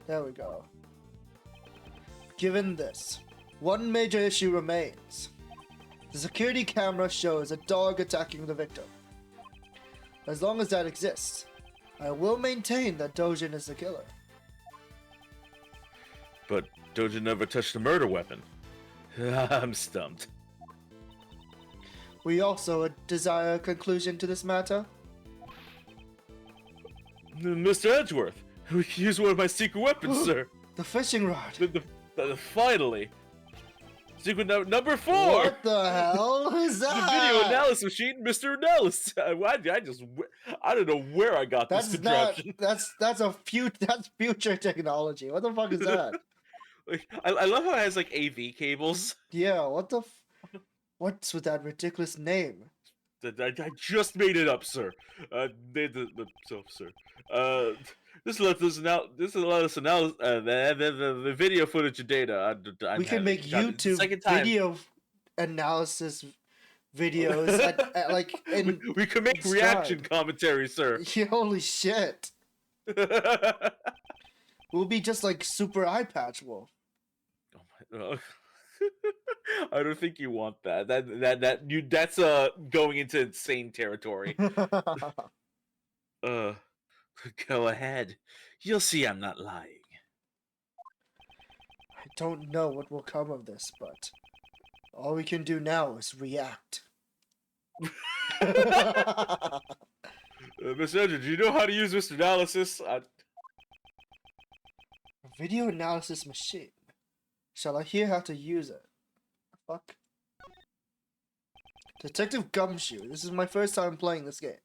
There we go. Given this, one major issue remains. The security camera shows a dog attacking the victim. As long as that exists, I will maintain that Dojin is the killer. But Dojin never touched a murder weapon. I'm stumped. We also desire a conclusion to this matter. Mr. Edgeworth, we can use one of my secret weapons, sir. The fishing rod. Finally. Secret number 4! What the hell is that? The video analysis machine, Mr. Analysis. I don't know where I got this contraption. That's future technology. What the fuck is that? I love how it has like AV cables. Yeah, what's with that ridiculous name? I just made it up, sir. Sir. This let us analyze the video footage of data. We can make YouTube video analysis videos at like in. We can make reaction commentary, sir. Holy shit! We'll be just like Super Eye Patch Wolf. Oh my. I don't think you want that. That's going into insane territory. Go ahead. You'll see I'm not lying. I don't know what will come of this, but all we can do now is react. Mr. Edger, do you know how to use Mr. Analysis? A video analysis machine. Shall I hear how to use it? Fuck. Detective Gumshoe. This is my first time playing this game.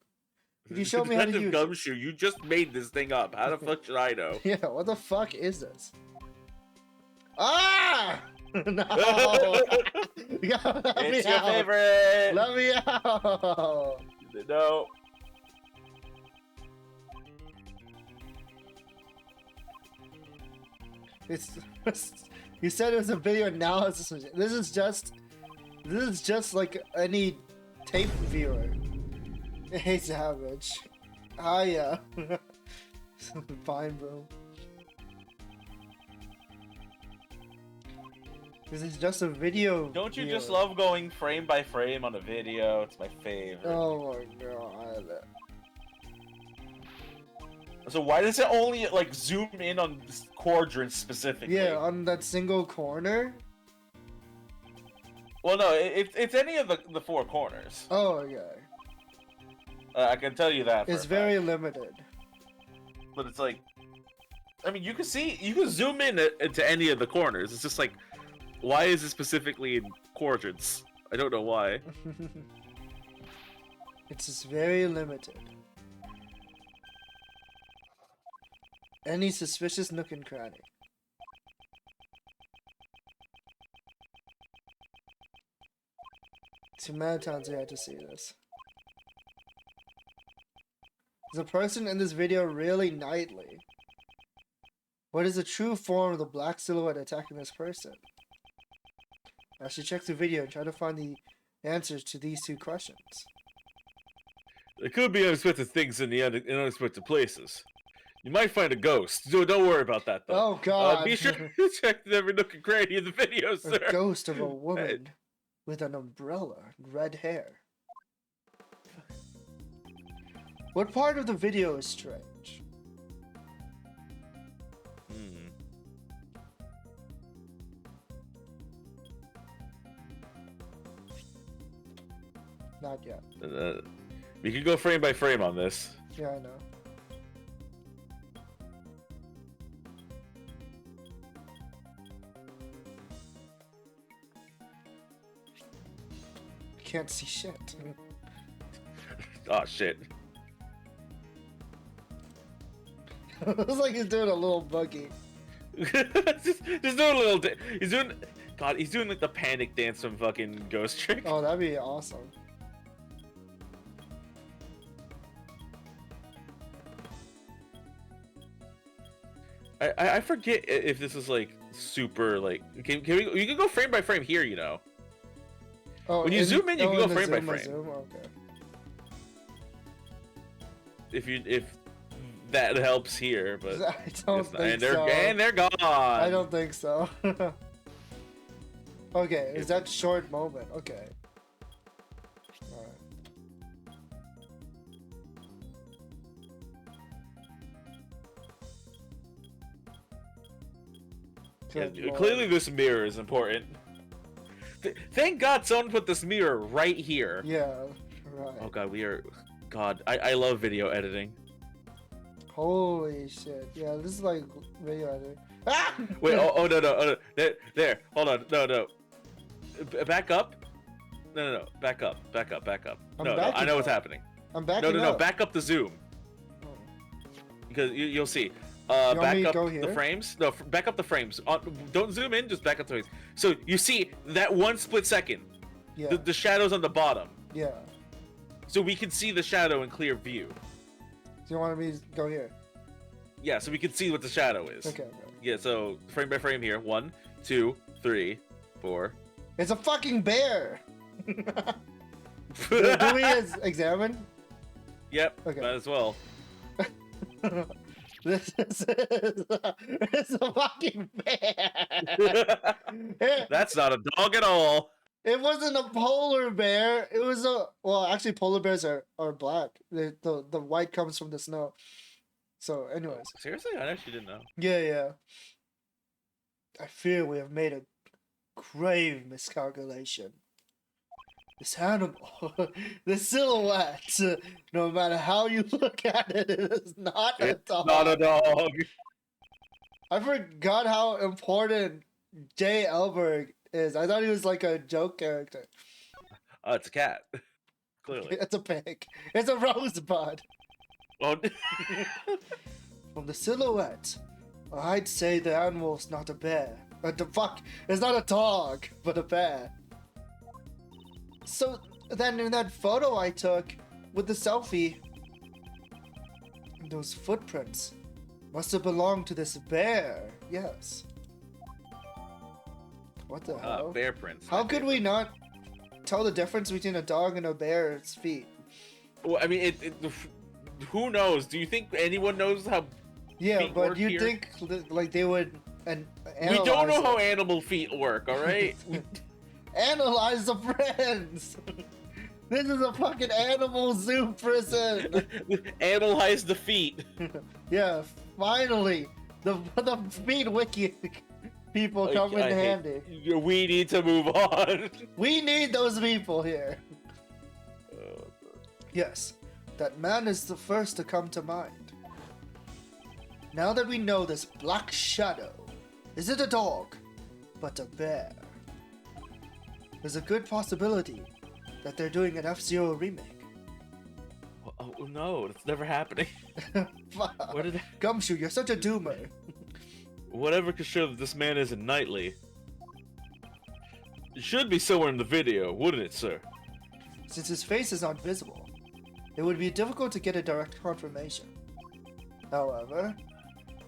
Could you show me how to use Gumshoe, you just made this thing up. How the fuck should I know? Yeah, what the fuck is this? Ah! No! It's your favorite! Let me out! No. You said it was a video analysis machine. This is just like any tape viewer. Hey, Savage. Hiya. Fine, bro. This is just a video. Don't you viewer. just love going frame by frame on a video? It's my favorite. Oh my god. So why does it only like zoom in on this quadrant specifically? Yeah, on that single corner. Well, no, it's any of the four corners. Oh, okay. I can tell you that. It's very limited. But it's like, I mean, you can zoom in into any of the corners. It's just like, why is it specifically in quadrants? I don't know why. It's just very limited. Any suspicious nook and cranny. Too many times we had to see this. Is the person in this video really knightly? What is the true form of the black silhouette attacking this person? I should check the video and try to find the answers to these two questions. There could be unexpected things in the unexpected places. You might find a ghost. So don't worry about that, though. Oh god. Be sure to check every nook and cranny in the video, sir. A ghost of a woman with an umbrella and red hair. What part of the video is strange? Not yet. We can go frame by frame on this. Yeah, I know. Can't see shit. Oh shit. It was like he's doing a little buggy. just doing a little. He's doing. God, he's doing like the panic dance from fucking Ghost Trick. Oh, that'd be awesome. I forget if this is like super like. Can we? You can go frame by frame here, you know. Oh, when you zoom in, you can go frame by frame. Okay. If that helps here, but I don't think and so. they're gone. I don't think so. Okay, is that short moment? Okay. Alright. Yeah, clearly this mirror is important. Thank God someone put this mirror right here. Yeah, right. Oh god, God, I love video editing. Holy shit. Yeah, this is like video editing. Ah! Wait, oh no. There, hold on, no. Back up. No, back up. No, I know what's happening. I'm backing No, up. back up the zoom. Oh. Because you'll see. want me Back to up go the here? frames. No, back up the frames. Don't zoom in, just back up the frames. So you see that one split second. Yeah. The shadow's on the bottom. Yeah. So we can see the shadow in clear view. So you want me to go here? Yeah, so we can see what the shadow is. Okay. Yeah, so frame by frame here. 1, 2, 3, 4. It's a fucking bear! Do we examine? Yep, Okay. might as well. This is it's a fucking bear. That's not a dog at all. It wasn't a polar bear. It was a well. Actually, polar bears are black. The white comes from the snow. So, anyways. Seriously, I actually didn't know. Yeah. I fear we have made a grave miscalculation. This animal, the silhouette, no matter how you look at it, it is not a dog. Not a dog. I forgot how important Jay Elberg is. I thought he was like a joke character. It's a cat. Clearly. It's a pig. It's a rosebud. Oh. From the silhouette, I'd say the animal's not a bear. But the fuck, it's not a dog, but a bear. So then in that photo I took with the selfie, those footprints must have belonged to this bear. Yes. What the hell? Bear prints. How could we not tell the difference between a dog and a bear's feet? Well, I mean, who knows? Do you think anyone knows how? Yeah, feet but work you here? think like they would We don't know analyze how it. animal feet work. All right. Analyze the friends. This is a fucking animal zoo prison. Analyze the feet. Yeah, finally, the feet wiki people come in handy. We need to move on. We need those people here. Yes, that man is the first to come to mind. Now that we know this black shadow isn't a dog, but a bear, there's a good possibility that they're doing an F-Zero remake. Oh no, it's never happening. What did Gumshoe, you're such a doomer. Whatever could show that this man isn't Nightly. It should be somewhere in the video, wouldn't it, sir? Since his face is not visible, it would be difficult to get a direct confirmation. However,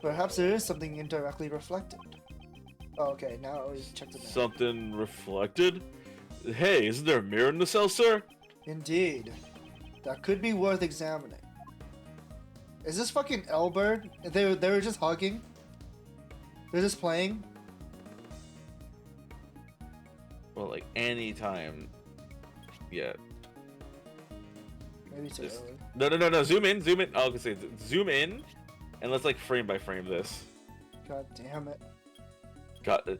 perhaps there is something indirectly reflected. Oh, okay, now we've checked it out. Something reflected? Hey, isn't there a mirror in the cell, sir? Indeed. That could be worth examining. Is this fucking L-Bird? They were just hugging? They're just playing? Well, like, anytime. Yeah. Maybe too Just... early. No. Zoom in. Oh, I was gonna say, zoom in, and let's, like, frame by frame this. God damn it. God,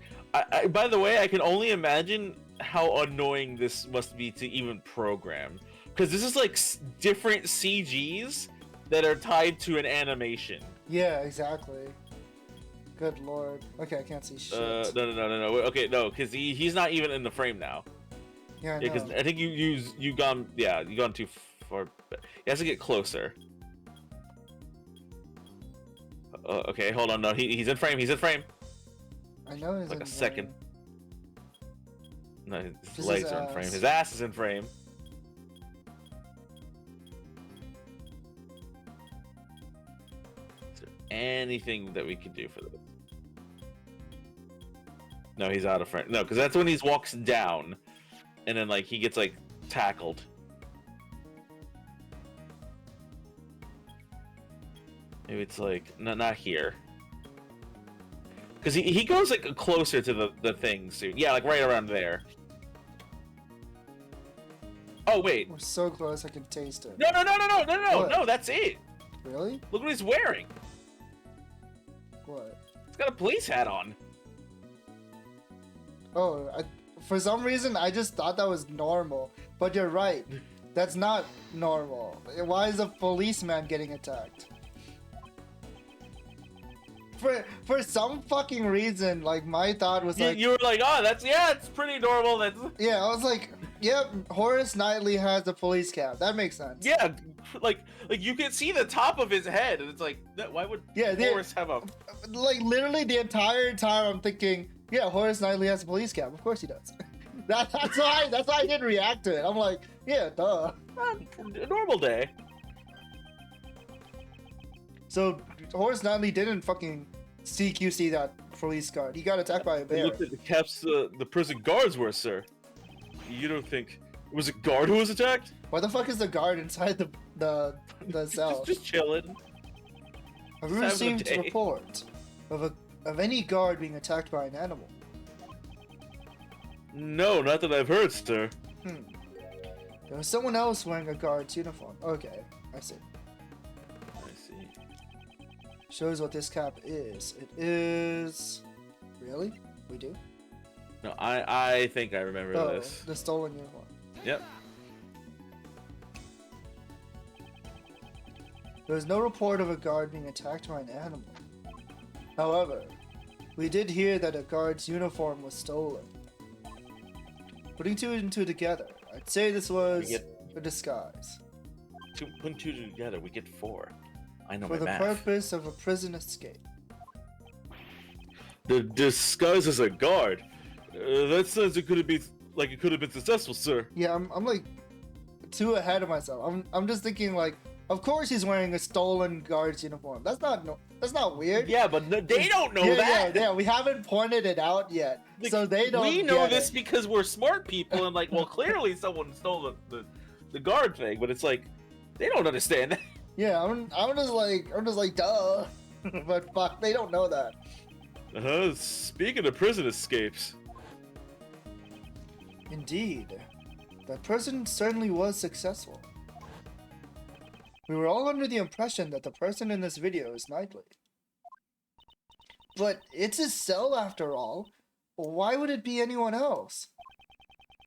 by the way, I can only imagine how annoying this must be to even program. Because this is like different CGs that are tied to an animation. Yeah, exactly. Good lord. Okay, I can't see shit. No. Okay, no, because he's not even in the frame now. Yeah, I know. Because I think you gone too far. He has to get closer. Okay, hold on. No, he's in frame. He's in frame. I know he's like in a second. frame. No, his Just legs his are in frame. ass. His ass is in frame. Is there anything that we could do for this? No, he's out of frame. No, because that's when he walks down, and then like he gets like tackled. Maybe it's like not here. Because he goes like closer to the thing soon. Yeah, like right around there. Oh wait. We're so close I can taste it. No, What? no, that's it. Really? Look what he's wearing. What? He's got a police hat on. Oh, for some reason I just thought that was normal. But you're right. That's not normal. Why is a policeman getting attacked? For some fucking reason, like my thought was like You were like, oh, it's pretty normal. That's yeah, I was like, yep, Horace Knightley has a police cap. That makes sense. yeah, like you can see the top of his head, and it's like, why would Horace have a? Like literally the entire time I'm thinking, yeah, Horace Knightley has a police cap. Of course he does. That's why I didn't react to it. I'm like, yeah, duh. A normal day. So Horace Knightley didn't fucking CQC that police guard. He got attacked by a You bear. looked at the caps the prison guards were, sir. You don't think it was a guard who was attacked? Why the fuck is the guard inside the cell? just chilling. Have you having a received day. a report of any guard being attacked by an animal? No, not that I've heard, sir. There was someone else wearing a guard's uniform. Okay, I see. I see. Shows what this cap is. It is... Really? We do? No, I think I remember Oh, this. the stolen uniform. Yep. There was no report of a guard being attacked by an animal. However, we did hear that a guard's uniform was stolen. Putting two and two together, I'd say this was a disguise. Put two together, we get 4. I know For my the math. purpose of a prison escape. The disguise as a guard. That says it could have been successful, sir. Yeah, I'm like too ahead of myself. I'm just thinking like, of course he's wearing a stolen guard's uniform. That's not weird. Yeah, but they don't know yeah, that. Yeah, we haven't pointed it out yet, Like, so they don't. We know get this it. because we're smart people, and like, well, clearly someone stole the guard thing, but it's like they don't understand that. Yeah, I'm just like duh, but fuck, they don't know that. Speaking of prison escapes, Indeed, that person certainly was successful. We were all under the impression that the person in this video is Knightley. But it's his cell after all. Why would it be anyone else?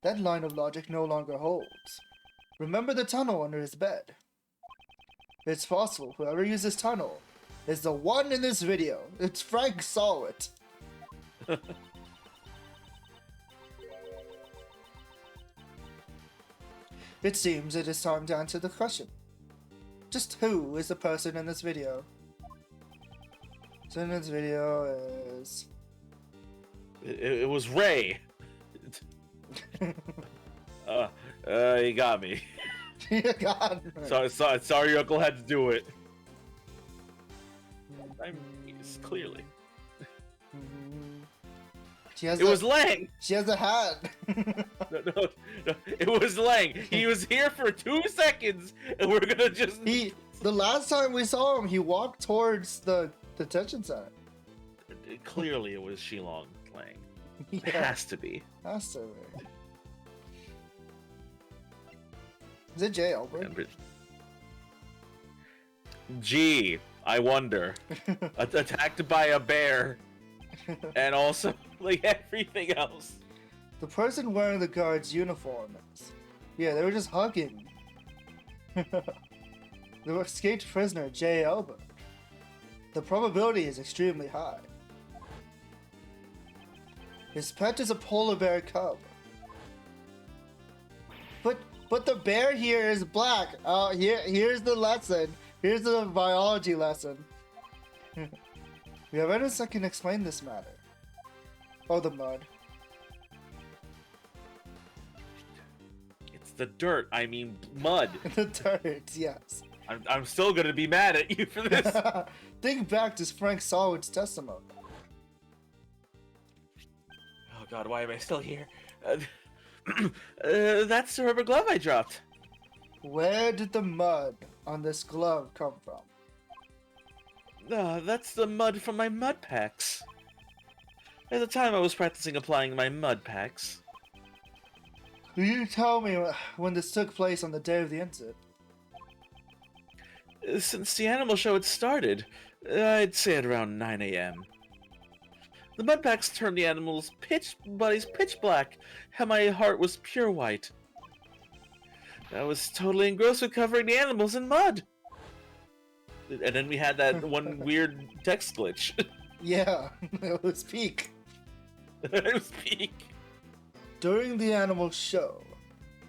That line of logic no longer holds. Remember the tunnel under his bed. It's possible whoever used this tunnel is the one in this video. It's Frank saw it. It seems it is time to answer the question. Just who is the person in this video? So in this video is... It was Ray. You got me. You got me. Sorry your uncle had to do it. Clearly. It was Lang! She has a hat. No, it was Lang. He was here for 2 seconds, and we're gonna just... The last time we saw him, he walked towards the detention center. Clearly it was Shilong Lang. Yeah. It has to be. Has to be. Is it Jay Albert? Gee, I wonder. Attacked by a bear. And also, like, everything else. The person wearing the guard's uniform is... Yeah, they were just hugging. The escaped prisoner, Jay Albert. The probability is extremely high. His pet is a polar bear cub. But the bear here is black. Here's the lesson. Here's the biology lesson. We have evidence that can explain this matter. Oh, the mud. It's the dirt. I mean, mud. The dirt, yes. I'm still gonna be mad at you for this. Think back to Frank Solid's testimony. Oh God, why am I still here? That's the rubber glove I dropped. Where did the mud on this glove come from? That's the mud from my mud packs. At the time I was practicing applying my mud packs. Will you tell me when this took place on the day of the incident? Since the animal show had started, I'd say at around 9 a.m. The mud packs turned the animal's bodies pitch black, and my heart was pure white. I was totally engrossed with covering the animals in mud. And then we had that one weird text glitch. Yeah, it was peak. It was peak. During the animal show,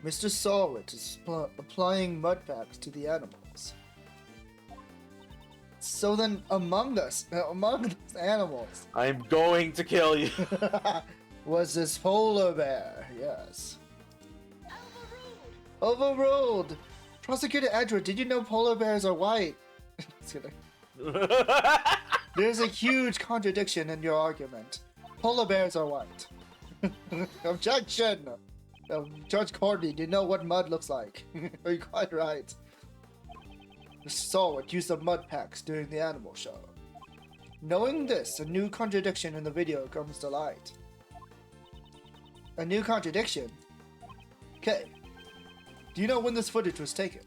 Mr. Solwit is applying mud packs to the animals. So then, among those animals, I'm going to kill you. was this polar bear, yes. Overruled! Prosecutor Edward, did you know polar bears are white? Just kidding. There's a huge contradiction in your argument. Polar bears are white. Objection! Judge Courtney, do you know what mud looks like? You're quite right. Mr. Solwit used the mud packs during the animal show. Knowing this, a new contradiction in the video comes to light. A new contradiction? Okay. Do you know when this footage was taken?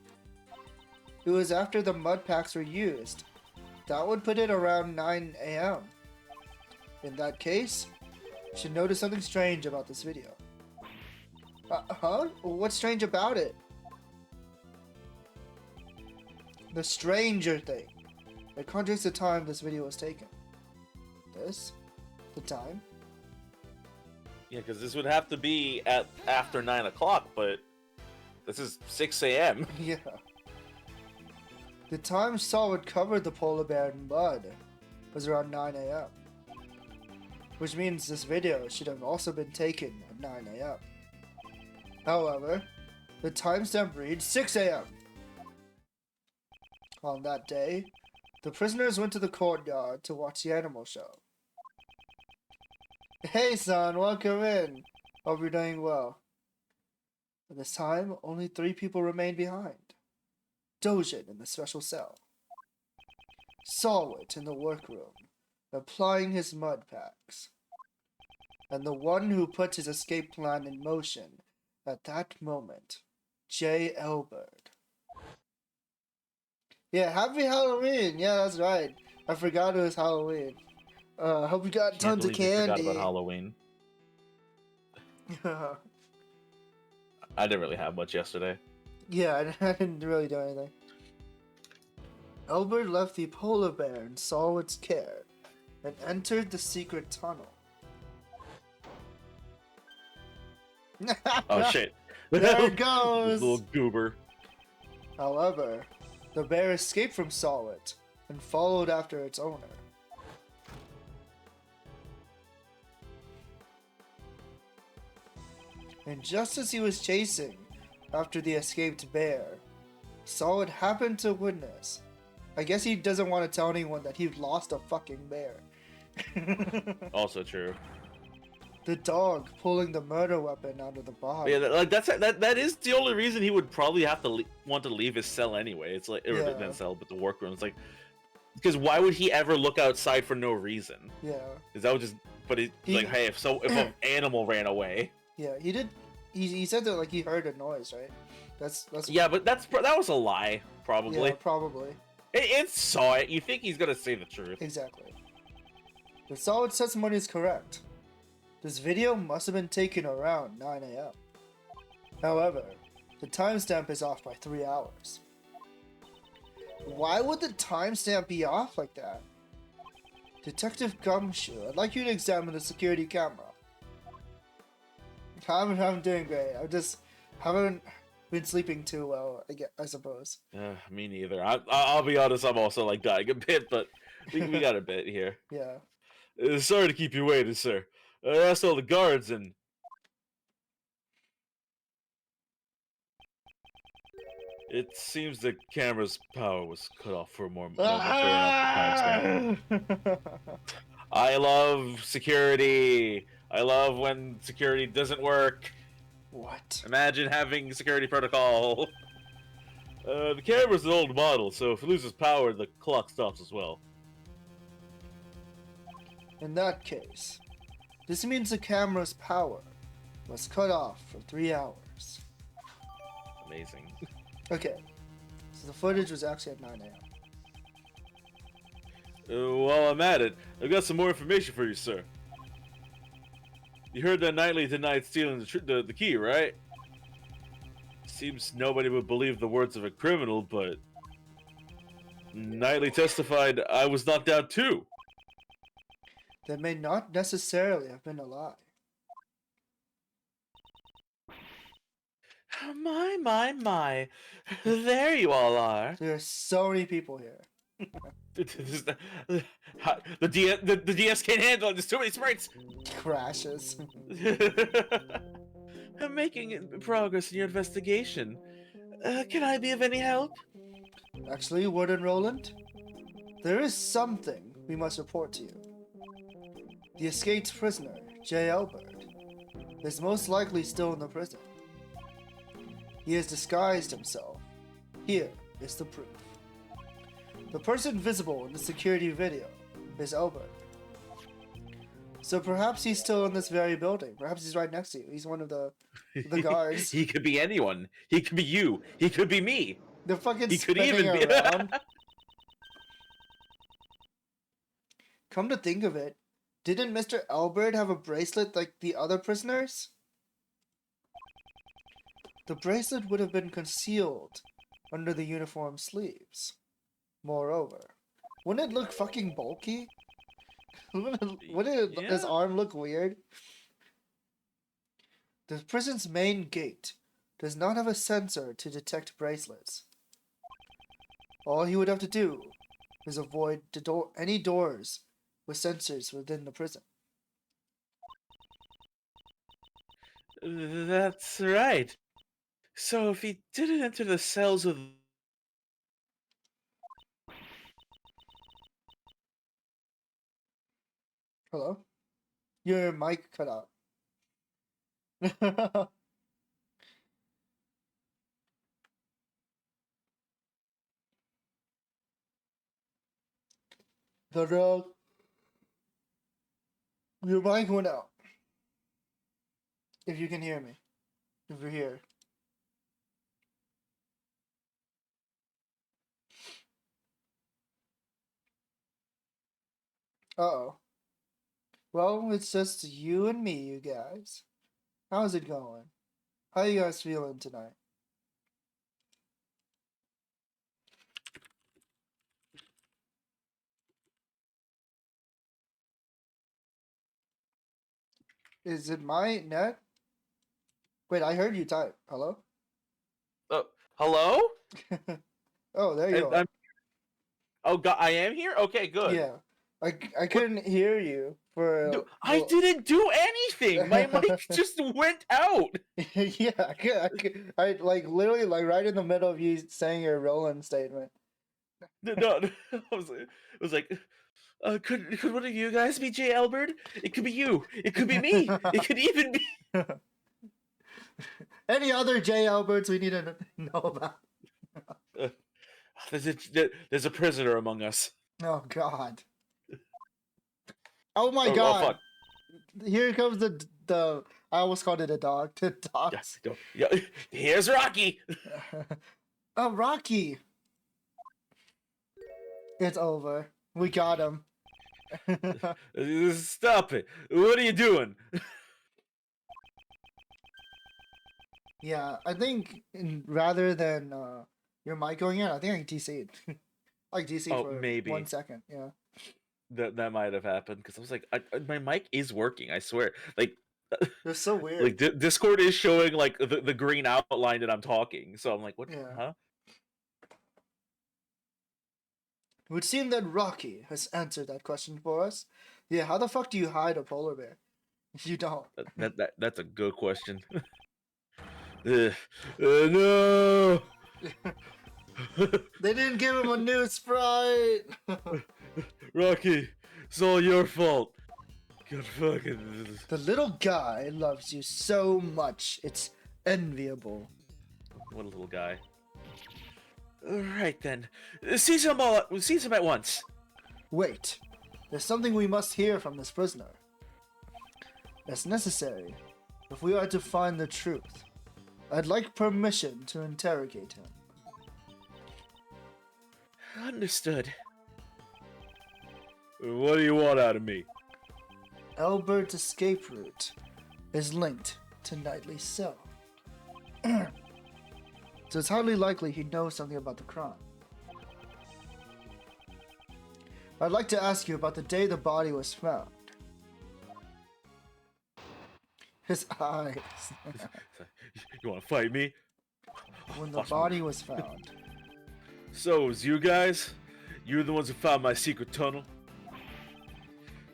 It was after the mud packs were used. That would put it around 9 a.m. In that case, you should notice something strange about this video. Huh? What's strange about it? The stranger thing. It contradicts the time this video was taken. This? The time? Yeah, because this would have to be at after 9 o'clock, but this is 6 a.m. Yeah. The time Solid covered the polar bear in mud was around 9 a.m. Which means this video should have also been taken at 9 a.m. However, the timestamp reads 6 a.m. On that day, the prisoners went to the courtyard to watch the animal show. Hey son, welcome in. Hope you're doing well. At this time, only 3 people remained behind. Dojin in the special cell. Solwit in the workroom, applying his mud packs. And the one who put his escape plan in motion at that moment, Jay Elbert. Yeah, happy Halloween! Yeah, that's right. I forgot it was Halloween. Hope you got Can't tons of believe you forgot candy. about Halloween. I didn't really have much yesterday. Yeah, I didn't really do anything. Albert left the polar bear in Solid's care and entered the secret tunnel. Oh shit! There it This goes! little goober. However, the bear escaped from Solid and followed after its owner. And just as he was chasing after the escaped bear, Solid happened to witness. I guess he doesn't want to tell anyone that he lost a fucking bear. Also true. The dog pulling the murder weapon out of the body. Yeah, that is the only reason he would probably have to want to leave his cell anyway. It's like, or Yeah. not cell, but the workroom. It's like, because why would he ever look outside for no reason? Yeah. Because that would just, but he's like, hey, if an animal ran away. Yeah, he did. He said that like he heard a noise, right? That's Yeah, but that was a lie, probably. Yeah, probably. It saw it. You think he's gonna say the truth? Exactly. The Solid testimony is correct. This video must have been taken around 9 a.m. However, the timestamp is off by 3 hours. Why would the timestamp be off like that? Detective Gumshoe, I'd like you to examine the security camera. I'm doing great. I just haven't been sleeping too well, I suppose. Me neither. I'll be honest. I'm also like dying a bit, but we got a bit here. Yeah. Sorry to keep you waiting, sir. I asked all the guards, and it seems the camera's power was cut off for a moment. I love security. I love when security doesn't work. What? Imagine having security protocol. The camera's an old model, so if it loses power, the clock stops as well. In that case, this means the camera's power was cut off for 3 hours. Amazing. Okay, so the footage was actually at 9 a.m. While I'm at it, I've got some more information for you, sir. You heard that Knightley denied stealing the key, right? Seems nobody would believe the words of a criminal, but Knightley testified I was knocked out too. That may not necessarily have been a lie. My. There you all are. There are so many people here. The DS can't handle it. There's too many sprites. Crashes. I'm making progress in your investigation. Can I be of any help? Actually, Warden Roland, there is something we must report to you. The escaped prisoner, J. Albert, is most likely still in the prison. He has disguised himself. Here is the proof. The person visible in the security video is Albert. So perhaps he's still in this very building. Perhaps he's right next to you. He's one of the guards. He could be anyone. He could be you. He could be me. They're fucking He could spinning even be. around. Come to think of it, didn't Mr. Albert have a bracelet like the other prisoners? The bracelet would have been concealed under the uniform sleeves. Moreover, wouldn't it look fucking bulky? Wouldn't his arm look weird? The prison's main gate does not have a sensor to detect bracelets. All he would have to do is avoid any doors with sensors within the prison. That's right. So if he didn't enter the cells with... Hello? Your mic cut out. The road. Your mic went out. If you can hear me. If you're here. Uh-oh. Well, it's just you and me, you guys. How's it going? How you guys feeling tonight? Is it my net? Wait, I heard you type. Hello? Hello? Oh, there you are. Oh God, I am here. Okay, good. Yeah, I couldn't hear you for. I didn't do anything. My mic just went out. Yeah, I like literally like right in the middle of you saying your Roland statement. No, I was like, could one of you guys be Jay Albert? It could be you. It could be me. It could even be Any other J. Alberts we need to know about? there's a prisoner among us. Oh God! Oh my Oh, God! fuck. Here comes the. I almost called it a dog. The dogs. Yeah, here's Rocky. Oh, Rocky! It's over. We got him. Stop it! What are you doing? Yeah, I think rather than your mic going in, I think I DC'd. Like DC for maybe 1 second. Yeah. That might have happened because I was like, my mic is working. I swear. Like, It's so weird. like Discord is showing like the green outline that I'm talking. So I'm like, what? Yeah. Huh? It would seem that Rocky has answered that question for us. Yeah, how the fuck do you hide a polar bear? If you don't. That's a good question. No. They didn't give him a new sprite. Rocky, it's all your fault. God fucking. The little guy loves you so much. It's enviable. What a little guy. All right then, seize him at once. Wait, there's something we must hear from this prisoner. That's necessary if we are to find the truth. I'd like permission to interrogate him. Understood. What do you want out of me? Albert's escape route is linked to Knightley's cell. So it's highly likely he knows something about the crime. I'd like to ask you about the day the body was found. His eyes. You want to fight me? When the body was found. So, it was you guys? You're the ones who found my secret tunnel?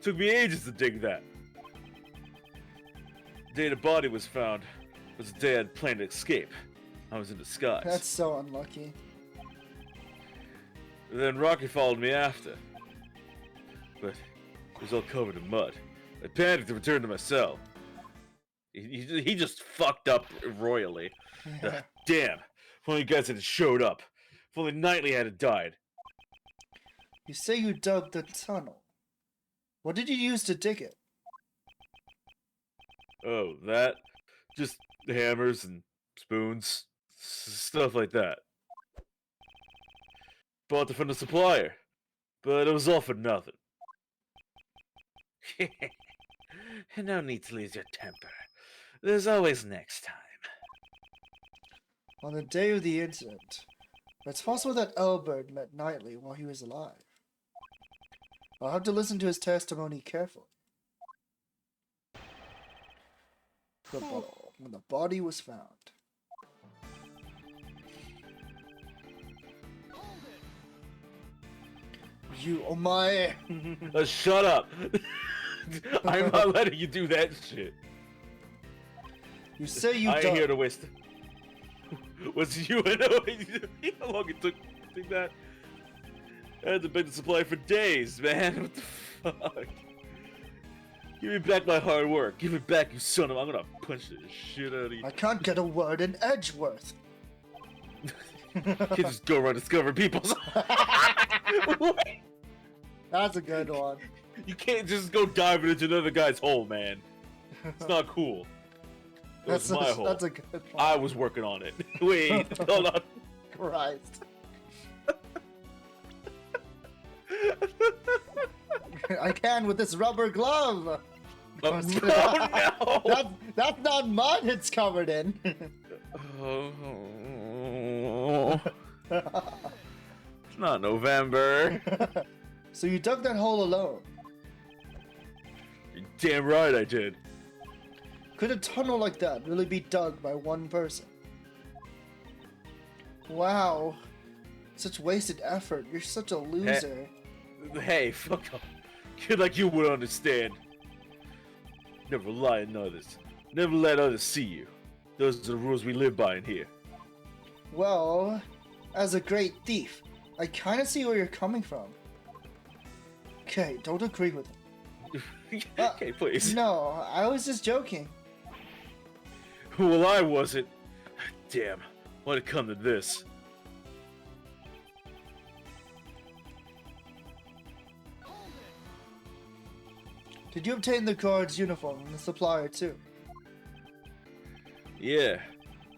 Took me ages to dig that. The day the body was found was the day I'd planned to escape. I was in disguise. That's so unlucky. Then Rocky followed me after. But it was all covered in mud. I panicked to return to my cell. He just fucked up royally. Yeah. Damn. If only you guys had showed up. If only Knightley had died. You say you dug the tunnel. What did you use to dig it? Oh, that? Just hammers and spoons. Stuff like that. Bought it from the supplier. But it was all for nothing. No need to lose your temper. There's always next time. On the day of the incident, it's possible that Albert met Knightley while he was alive. I'll have to listen to his testimony carefully. When the body was found. You, oh my! Shut up! I'm not letting you do that shit. You say you I ain't dug. here to waste. Was you know how long it took to think that? I had to beg the supply for days, man. What the fuck? Give me back my hard work. Give it back, you son of. I'm gonna punch the shit out of you. I can't get a word in Edgeworth. You just go around discovering people's. That's a good one. You can't just go diving into another guy's hole, man. It's not cool. It was my hole. That's a good one. I was working on it. Wait, hold on. Christ. I can with this rubber glove. Oh, no! That's not mud it's covered in. Oh. It's not November. So you dug that hole alone. You're damn right I did. Could a tunnel like that really be dug by one person? Wow. Such wasted effort. You're such a loser. Hey, fuck off. Kid like you would understand. Never lie on others. Never let others see you. Those are the rules we live by in here. Well, as a great thief, I kind of see where you're coming from. Okay, don't agree with him. Okay, please. No, I was just joking. Well, I wasn't. Damn, why'd it come to this? Did you obtain the guard's uniform from the supplier too? Yeah,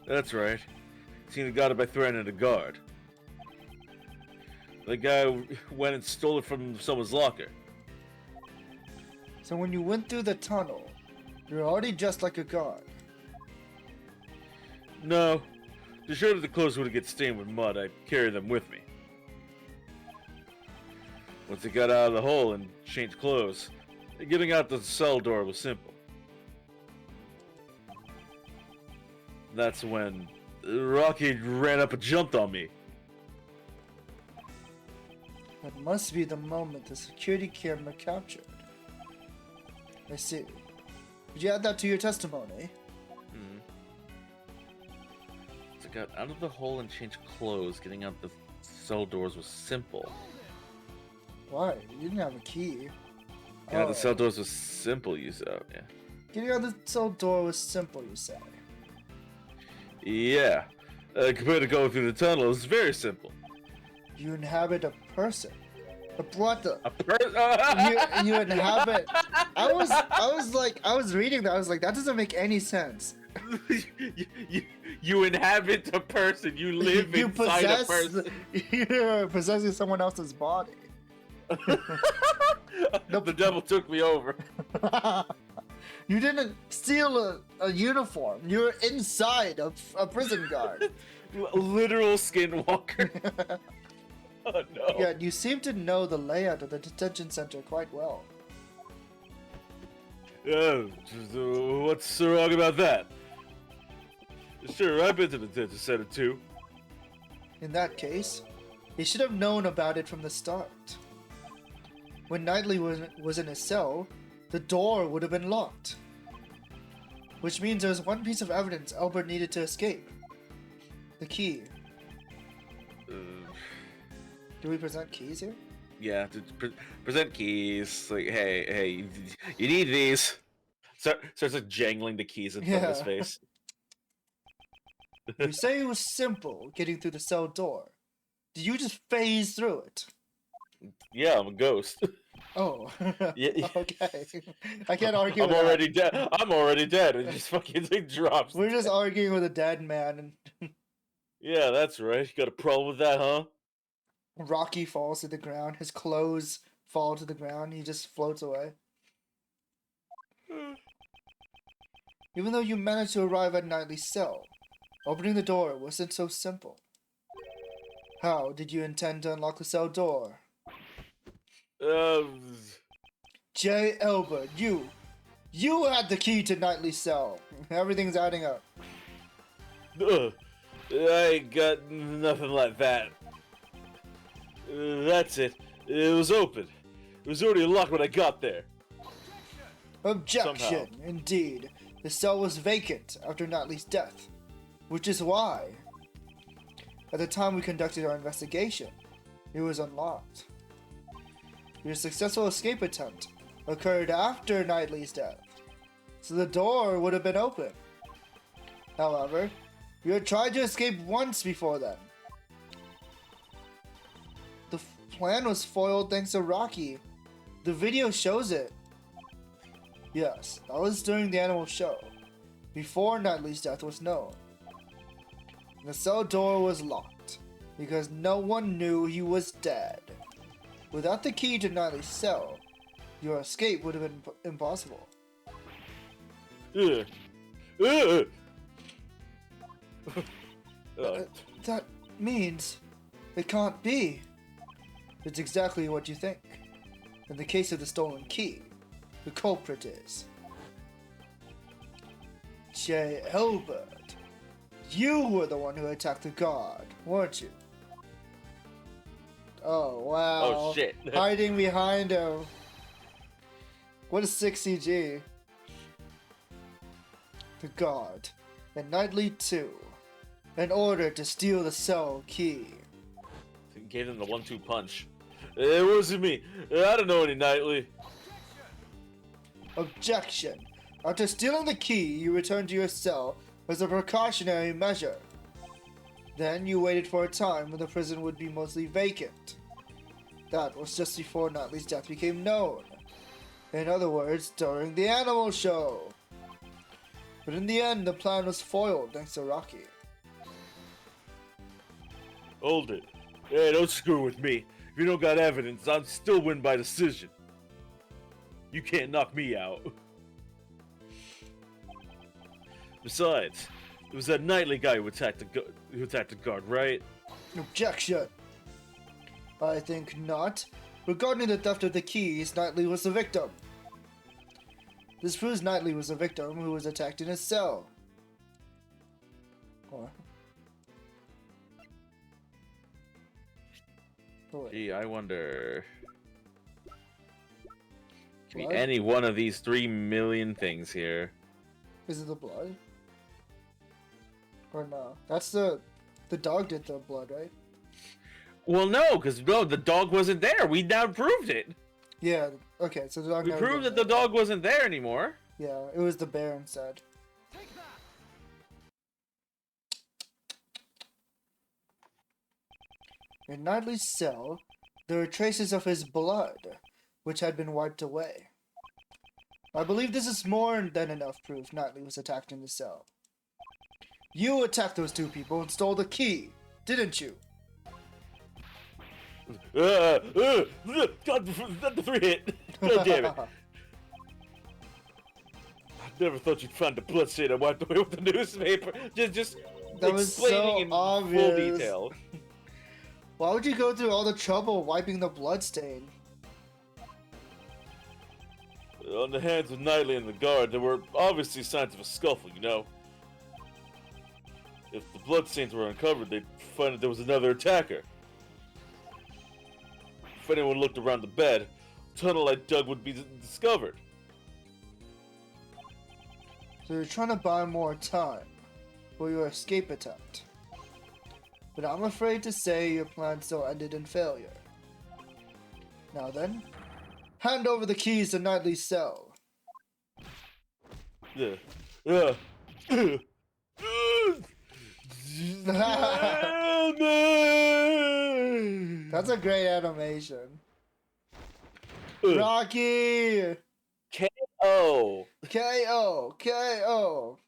that's right. Seen the got it by threatening a guard. The guy went and stole it from someone's locker. So when you went through the tunnel, you're already dressed like a guard. No, to show that the clothes wouldn't get stained with mud, I carried them with me. Once I got out of the hole and changed clothes, getting out the cell door was simple. That's when Rocky ran up and jumped on me. That must be the moment the security camera captured. I see. Did you add that to your testimony? So I got out of the hole and changed clothes. Getting out the cell doors was simple. Why? You didn't have a key. Yeah, the cell doors was simple, you said. Yeah. Getting out the cell door was simple, you say. Yeah. Compared to going through the tunnel, it's very simple. You inhabit a person. A brother. A person? You inhabit. I was reading that. I was like, that doesn't make any sense. you inhabit a person. You live inside a person. You're possessing someone else's body. Nope. The devil took me over. You didn't steal a uniform. You were inside a prison guard. Literal skinwalker. Oh no. Yeah, you seem to know the layout of the detention center quite well. What's so wrong about that? Sure, I've been to the detention center too. In that case, he should have known about it from the start. When Knightley was in his cell, the door would have been locked. Which means there was one piece of evidence Albert needed to escape. The key. Do we present keys here? Yeah, to present keys. Like, hey, you need these. Starts like jangling the keys in front of his face. You say it was simple getting through the cell door. Did you just phase through it? Yeah, I'm a ghost. Oh. Yeah. Okay. I can't argue I'm with already that. dead. I'm already dead. It just fucking like drops. We're just arguing with a dead man, and Yeah, that's right. You got a problem with that, huh? Rocky falls to the ground. His clothes fall to the ground. He just floats away. Even though you managed to arrive at Knightley's cell, opening the door wasn't so simple. How did you intend to unlock the cell door? J. Elbert, you had the key to Knightley's cell. Everything's adding up. I ain't got nothing like that. That's it. It was open. It was already locked when I got there. Objection, Somehow. indeed. The cell was vacant after Knightley's death, which is why, at the time we conducted our investigation, it was unlocked. Your successful escape attempt occurred after Knightley's death, so the door would have been open. However, you had tried to escape once before then. The plan was foiled thanks to Rocky. The video shows it. Yes, that was during the animal show, before Knightley's death was known. The cell door was locked, because no one knew he was dead. Without the key to Knightley's cell, your escape would have been impossible. Ugh. That means it can't be. It's exactly what you think. In the case of the stolen key, the culprit is J. Elbert. You were the one who attacked the guard, weren't you? Oh, wow. Oh, shit. Hiding behind him. What a sick CG. The guard, and Knightley too, in order to steal the cell key. Gave him the 1-2 punch. It wasn't me. I don't know any Knightley. Objection. After stealing the key, you returned to your cell as a precautionary measure. Then you waited for a time when the prison would be mostly vacant. That was just before Knightley's death became known. In other words, during the animal show. But in the end, the plan was foiled thanks to Rocky. Hold it. Hey, don't screw with me. If you don't got evidence, I'm still win by decision. You can't knock me out. Besides, it was that Knightley guy who attacked the guard, right? Objection. I think not. Regarding the theft of the keys, Knightley was the victim. This proves Knightley was a victim who was attacked in his cell. Or... Gee, I wonder... Could be Blood? any one of these 3 million things here. Is it the blood? Or no? That's the dog did the blood, right? Well, no, because the dog wasn't there. We now proved it. Yeah, okay, so the dog We never proved did that the dog wasn't there anymore. Yeah, it was the bear instead. In Knightley's cell, there were traces of his blood, which had been wiped away. I believe this is more than enough proof Knightley was attacked in the cell. You attacked those two people and stole the key, didn't you? God, not the 3 hit. God damn it. I never thought you'd find the bloodstain I wiped away with the newspaper. Just That was explaining so in obvious. full detail. Why would you go through all the trouble wiping the bloodstain? On the hands of Knightley and the guard, there were obviously signs of a scuffle, you know. If the bloodstains were uncovered, they'd find that there was another attacker. If anyone looked around the bed, the tunnel I dug would be discovered. So you're trying to buy more time for your escape attempt. But I'm afraid to say your plan still ended in failure. Now then, hand over the keys to Knightley's cell. That's a great animation. Rocky! K.O. KO! KO!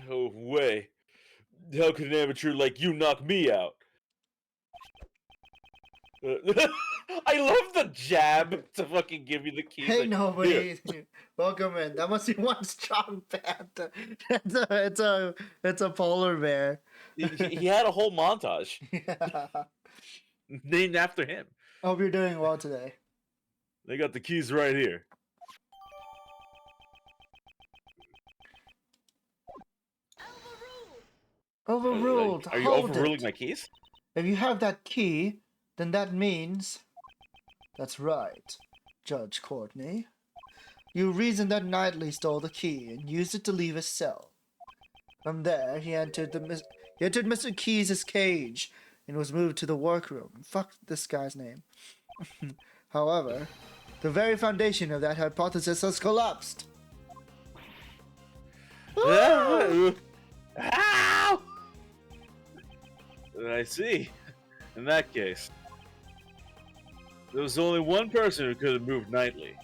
No way. How could an amateur like you knock me out? I love the jab to fucking give you the keys. Hey, like, nobody. here. Welcome in. That must be one strong panther. It's a polar bear. He had a whole montage Yeah. named after him. Hope you're doing well today. They got the keys right here. Overruled. Are you Hold overruling it. my keys? If you have that key, then that means... That's right, Judge Courtney. You reasoned that Knightley stole the key and used it to leave his cell. From there, he entered Mr. Keyes' cage and was moved to the workroom. Fuck this guy's name. However, the very foundation of that hypothesis has collapsed. Ow! I see. In that case, there was only one person who could have moved Knightley.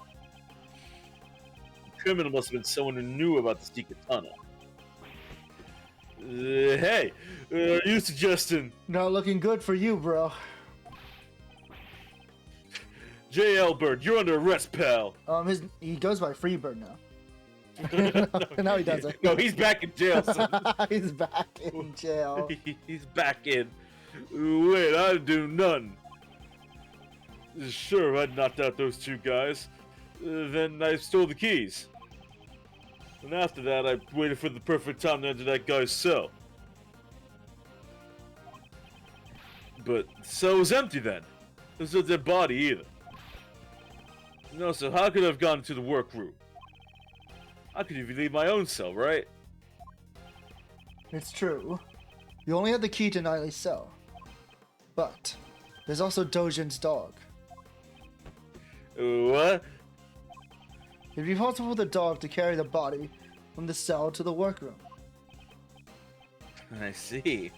The criminal must have been someone who knew about the secret tunnel. Hey, are you suggesting? Not looking good for you, bro. JL Bird, you're under arrest, pal. He goes by Freebird now. No, he doesn't. No, he's back in jail. Son. He's back in jail. He's back in. Wait, I didn't do nothing. Sure, I knocked out those two guys. Then I stole the keys. And after that, I waited for the perfect time to enter that guy's cell. But the cell was empty then. There's no dead body either. No, so how could I have gone to the workroom? I could even leave my own cell, right? It's true. You only had the key to Nightly's cell. But there's also Dojin's dog. What? It'd be possible for the dog to carry the body from the cell to the workroom. I see.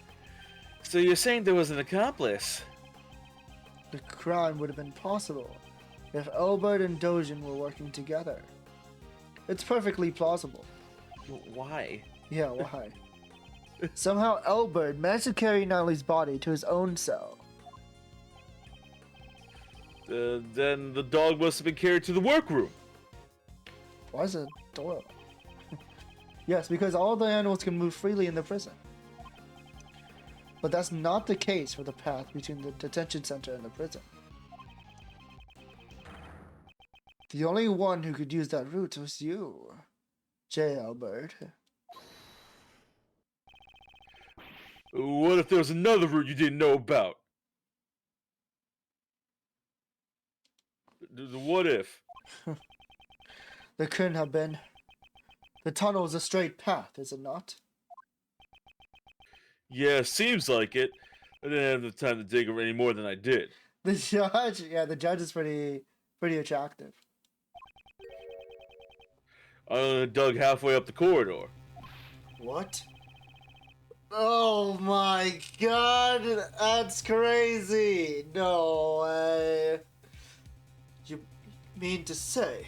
So you're saying there was an accomplice? The crime would have been possible if Elbert and Dojin were working together. It's perfectly plausible. Why? Yeah, why? Somehow Elbert managed to carry Nightly's body to his own cell. Then the dog must have been carried to the workroom. Why is it Doyle? Yes, because all the animals can move freely in the prison. But that's not the case for the path between the detention center and the prison. The only one who could use that route was you, J. Albert. What if there was another route you didn't know about? What if? There couldn't have been. The tunnel is a straight path, is it not? Yeah, seems like it. I didn't have the time to dig any more than I did. The judge, yeah, the judge is pretty attractive. I only dug halfway up the corridor. What? Oh my god, that's crazy! No way. You mean to say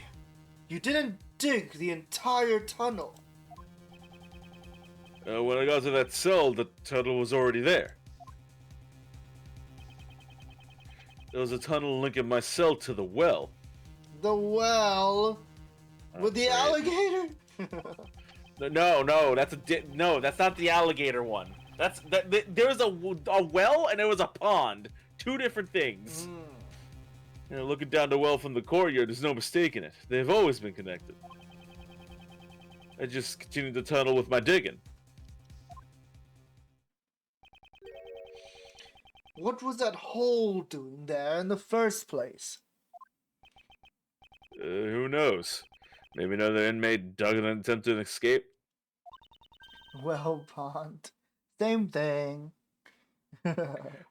you didn't dig the entire tunnel? When I got to that cell, the tunnel was already there. There was a tunnel linking my cell to the well. The well? With the alligator? No, that's not the alligator one. There was a well and there was a pond. Two different things. You know, looking down the well from the courtyard, there's no mistaking it. They've always been connected. I just continued the tunnel with my digging. What was that hole doing there in the first place? Who knows? Maybe another inmate dug and attempted an escape? Well, pond. Same thing.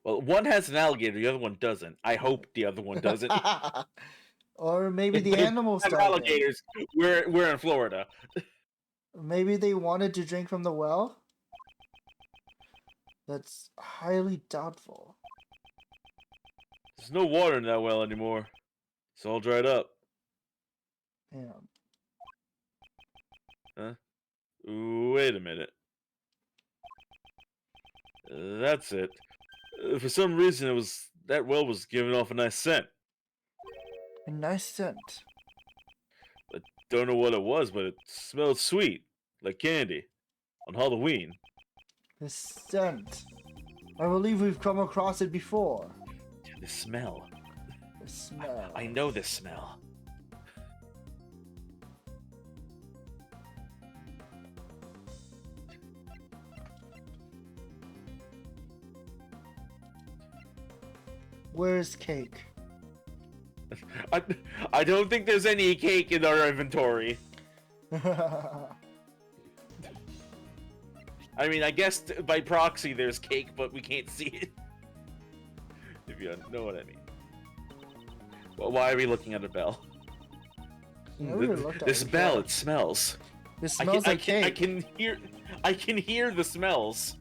Well, one has an alligator, the other one doesn't. I hope the other one doesn't. Or maybe the animals have alligators. We're in Florida. Maybe they wanted to drink from the well? That's highly doubtful. There's no water in that well anymore. It's all dried up. Yeah. Huh? Wait a minute. That's it. For some reason, that well was giving off a nice scent. A nice scent. I don't know what it was, but it smelled sweet, like candy, on Halloween. The scent. I believe we've come across it before. Dude, the smell. The smell. I know this smell. Where's cake? I don't think there's any cake in our inventory. I mean, I guess by proxy there's cake, but we can't see it. If you know what I mean. Well, why are we looking at a bell? This bell, it smells. It smells like cake. I can hear the smells.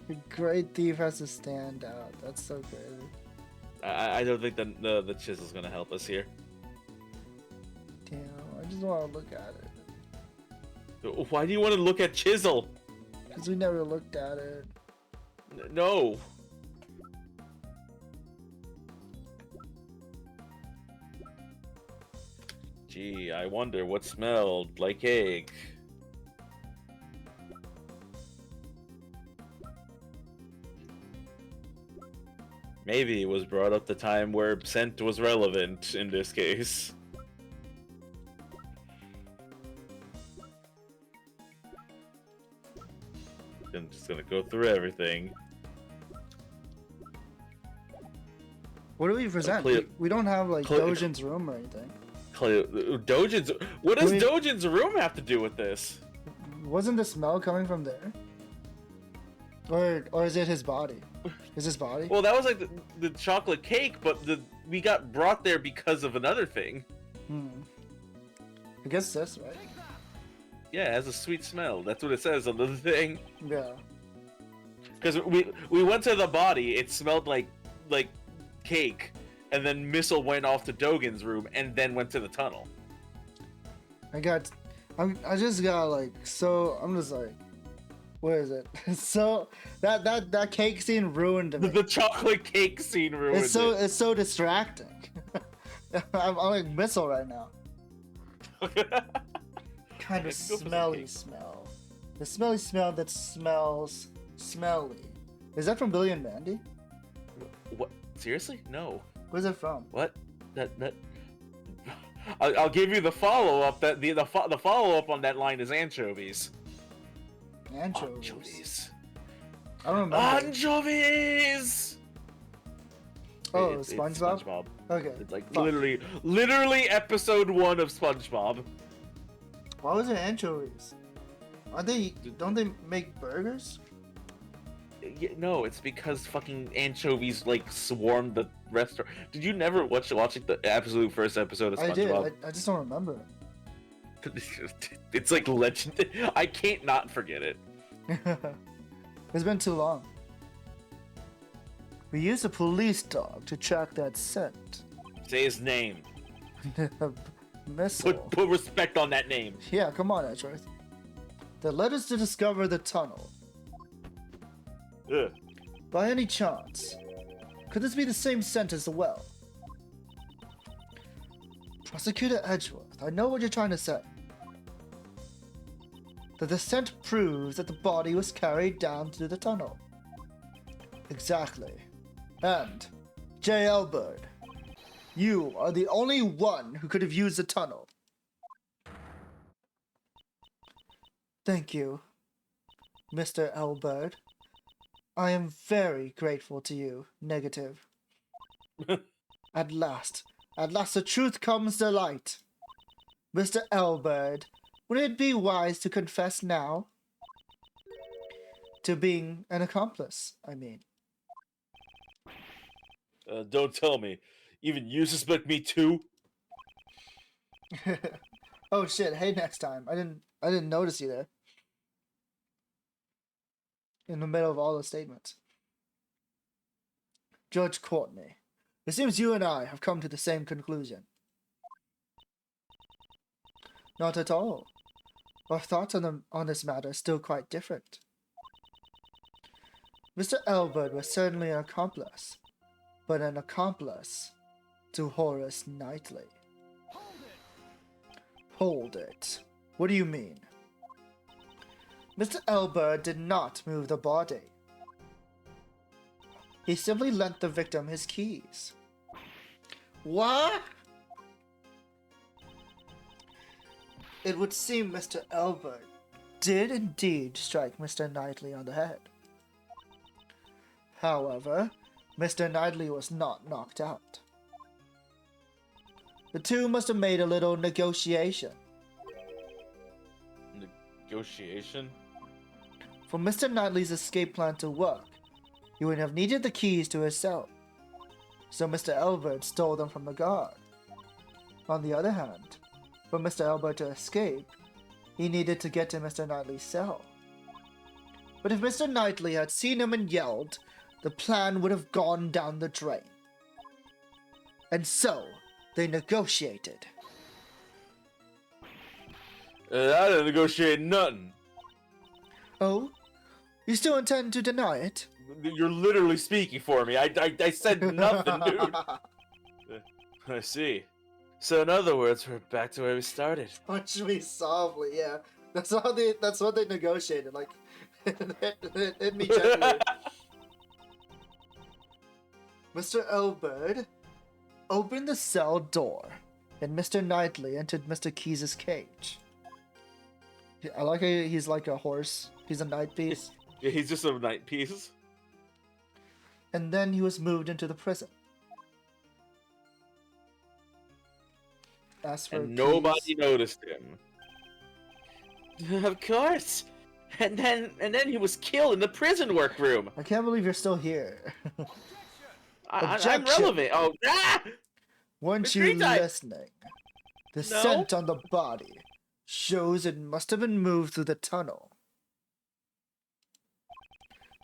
A great thief has to stand out. That's so crazy. I don't think the chisel's gonna help us here. Damn. just want to look at it. Why do you want to look at Chisel? Because we never looked at it. No. Gee, I wonder what smelled like egg. Maybe it was brought up the time where scent was relevant in this case. I'm just gonna go through everything. What do we present? We don't have like Dojin's room or anything. Dojin's. What does Dojin's room have to do with this? Wasn't the smell coming from there? Or is it his body? Is his body? Well, that was like the chocolate cake, but we got brought there because of another thing. I guess this, right? Yeah, it has a sweet smell. That's what it says on the thing. Yeah. Because we went to the body, it smelled like cake, and then Missile went off to Dogen's room and then went to the tunnel. I just got like I'm just like, what is it? So that cake scene ruined me. The chocolate cake scene ruined it. It's so distracting. I'm like Missile right now. Kind of smelly smell. The smelly smell that smells smelly. Is that from Billy and Mandy? What? Seriously? No. Where's it from? What? That. I'll give you the follow up. That the follow up on that line is anchovies. Anchovies. I don't remember. Anchovies. Oh, it's SpongeBob? SpongeBob. Okay. It's like literally episode 1 of SpongeBob. Why was it anchovies? Don't they make burgers? Yeah, no, it's because fucking anchovies like swarmed the restaurant. Did you never watch like the absolute first episode of SpongeBob? I did. I just don't remember it. It's like legend. I can't not forget it. It's been too long. We used a police dog to track that scent. Say his name. Missile. Put respect on that name. Yeah, come on, Edgeworth. That led us to discover the tunnel. Ugh. By any chance, could this be the same scent as the well? Prosecutor Edgeworth, I know what you're trying to say. That the scent proves that the body was carried down through the tunnel. Exactly. And, J.L. Bird, you are the only one who could have used the tunnel. Thank you, Mr. L. Bird. I am very grateful to you, Negative. At last the truth comes to light. Mr. L. Bird, would it be wise to confess now? To being an accomplice, I mean. Don't tell me. Even you suspect me too? Oh shit, hey next time. I didn't notice you there. In the middle of all the statements. Judge Courtney, it seems you and I have come to the same conclusion. Not at all. Our thoughts on this matter are still quite different. Mr. Elbert was certainly an accomplice, but an accomplice to Horace Knightley. Hold it. What do you mean? Mr. Elbert did not move the body. He simply lent the victim his keys. What? It would seem Mr. Elbert did indeed strike Mr. Knightley on the head. However, Mr. Knightley was not knocked out. The two must have made a little negotiation. Negotiation? For Mr. Knightley's escape plan to work, he would have needed the keys to his cell. So Mr. Elbert stole them from the guard. On the other hand, for Mr. Elbert to escape, he needed to get to Mr. Knightley's cell. But if Mr. Knightley had seen him and yelled, the plan would have gone down the drain. And so, they negotiated. I didn't negotiate nothing. Oh? You still intend to deny it? You're literally speaking for me. I said nothing, dude. I see. So in other words, we're back to where we started. Punch me softly, yeah. That's what they negotiated, like hit me gently. Mr. Elbird opened the cell door, and Mr. Knightley entered Mr. Keys' cage. I like how he's like a horse. He's a night piece. Yeah, he's just a night piece. And then he was moved into the prison. As for And nobody Keys, noticed him. Of course. And then he was killed in the prison workroom. I can't believe you're still here. I'm Objection. relevant. Oh, ah! Weren't It's you screen time. listening? The No. scent on the body shows it must have been moved through the tunnel.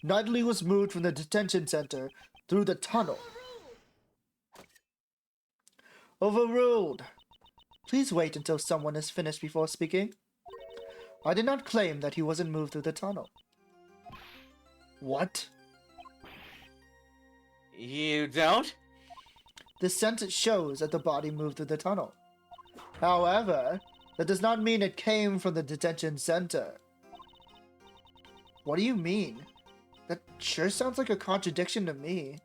Knightley was moved from the detention center through the tunnel. Overruled. Please wait until someone is finished before speaking. I did not claim that he wasn't moved through the tunnel. What? You don't? The scent shows that the body moved through the tunnel. However, that does not mean it came from the detention center. What do you mean? That sure sounds like a contradiction to me.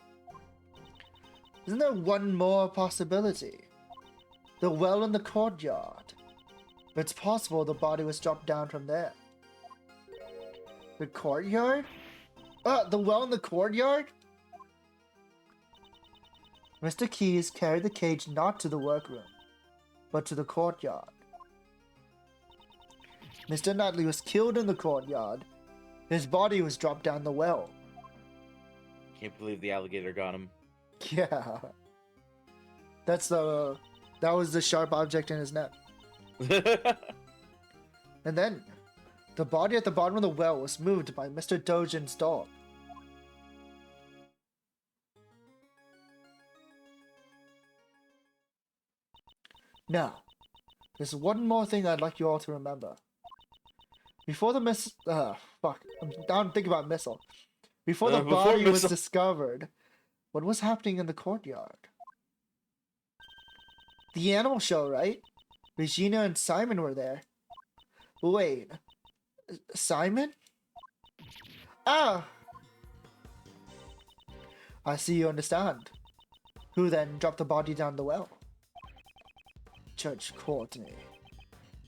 Isn't there one more possibility? The well in the courtyard. It's possible the body was dropped down from there. The courtyard? The well in the courtyard? Mr. Keys carried the cage not to the workroom, but to the courtyard. Mr. Knightley was killed in the courtyard. His body was dropped down the well. Can't believe the alligator got him. Yeah. That was the sharp object in his neck. And then, the body at the bottom of the well was moved by Mr. Dojin's dog. Now, there's one more thing I'd like you all to remember. Before the I'm down thinking about missile. Before the Before body was missile. discovered, what was happening in the courtyard? The animal show, right? Regina and Simon were there. Wait, Simon? Ah! I see you understand. Who then dropped the body down the well? Judge Courtney.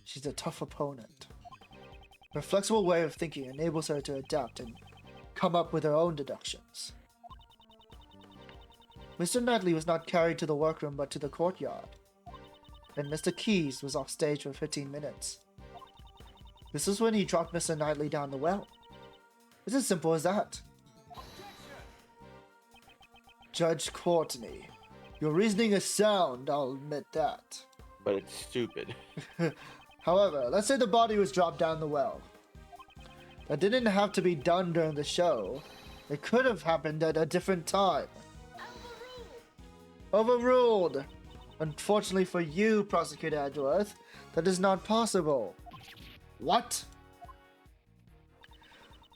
She's a tough opponent. Her flexible way of thinking enables her to adapt and come up with her own deductions. Mr. Knightley was not carried to the workroom but to the courtyard, and Mr. Keys was off stage for 15 minutes. This was when he dropped Mr. Knightley down the well. It's as simple as that. Judge Courtney, your reasoning is sound, I'll admit that. But it's stupid. However, let's say the body was dropped down the well. That didn't have to be done during the show. It could have happened at a different time. Overruled! Unfortunately for you, Prosecutor Edgeworth, that is not possible. What?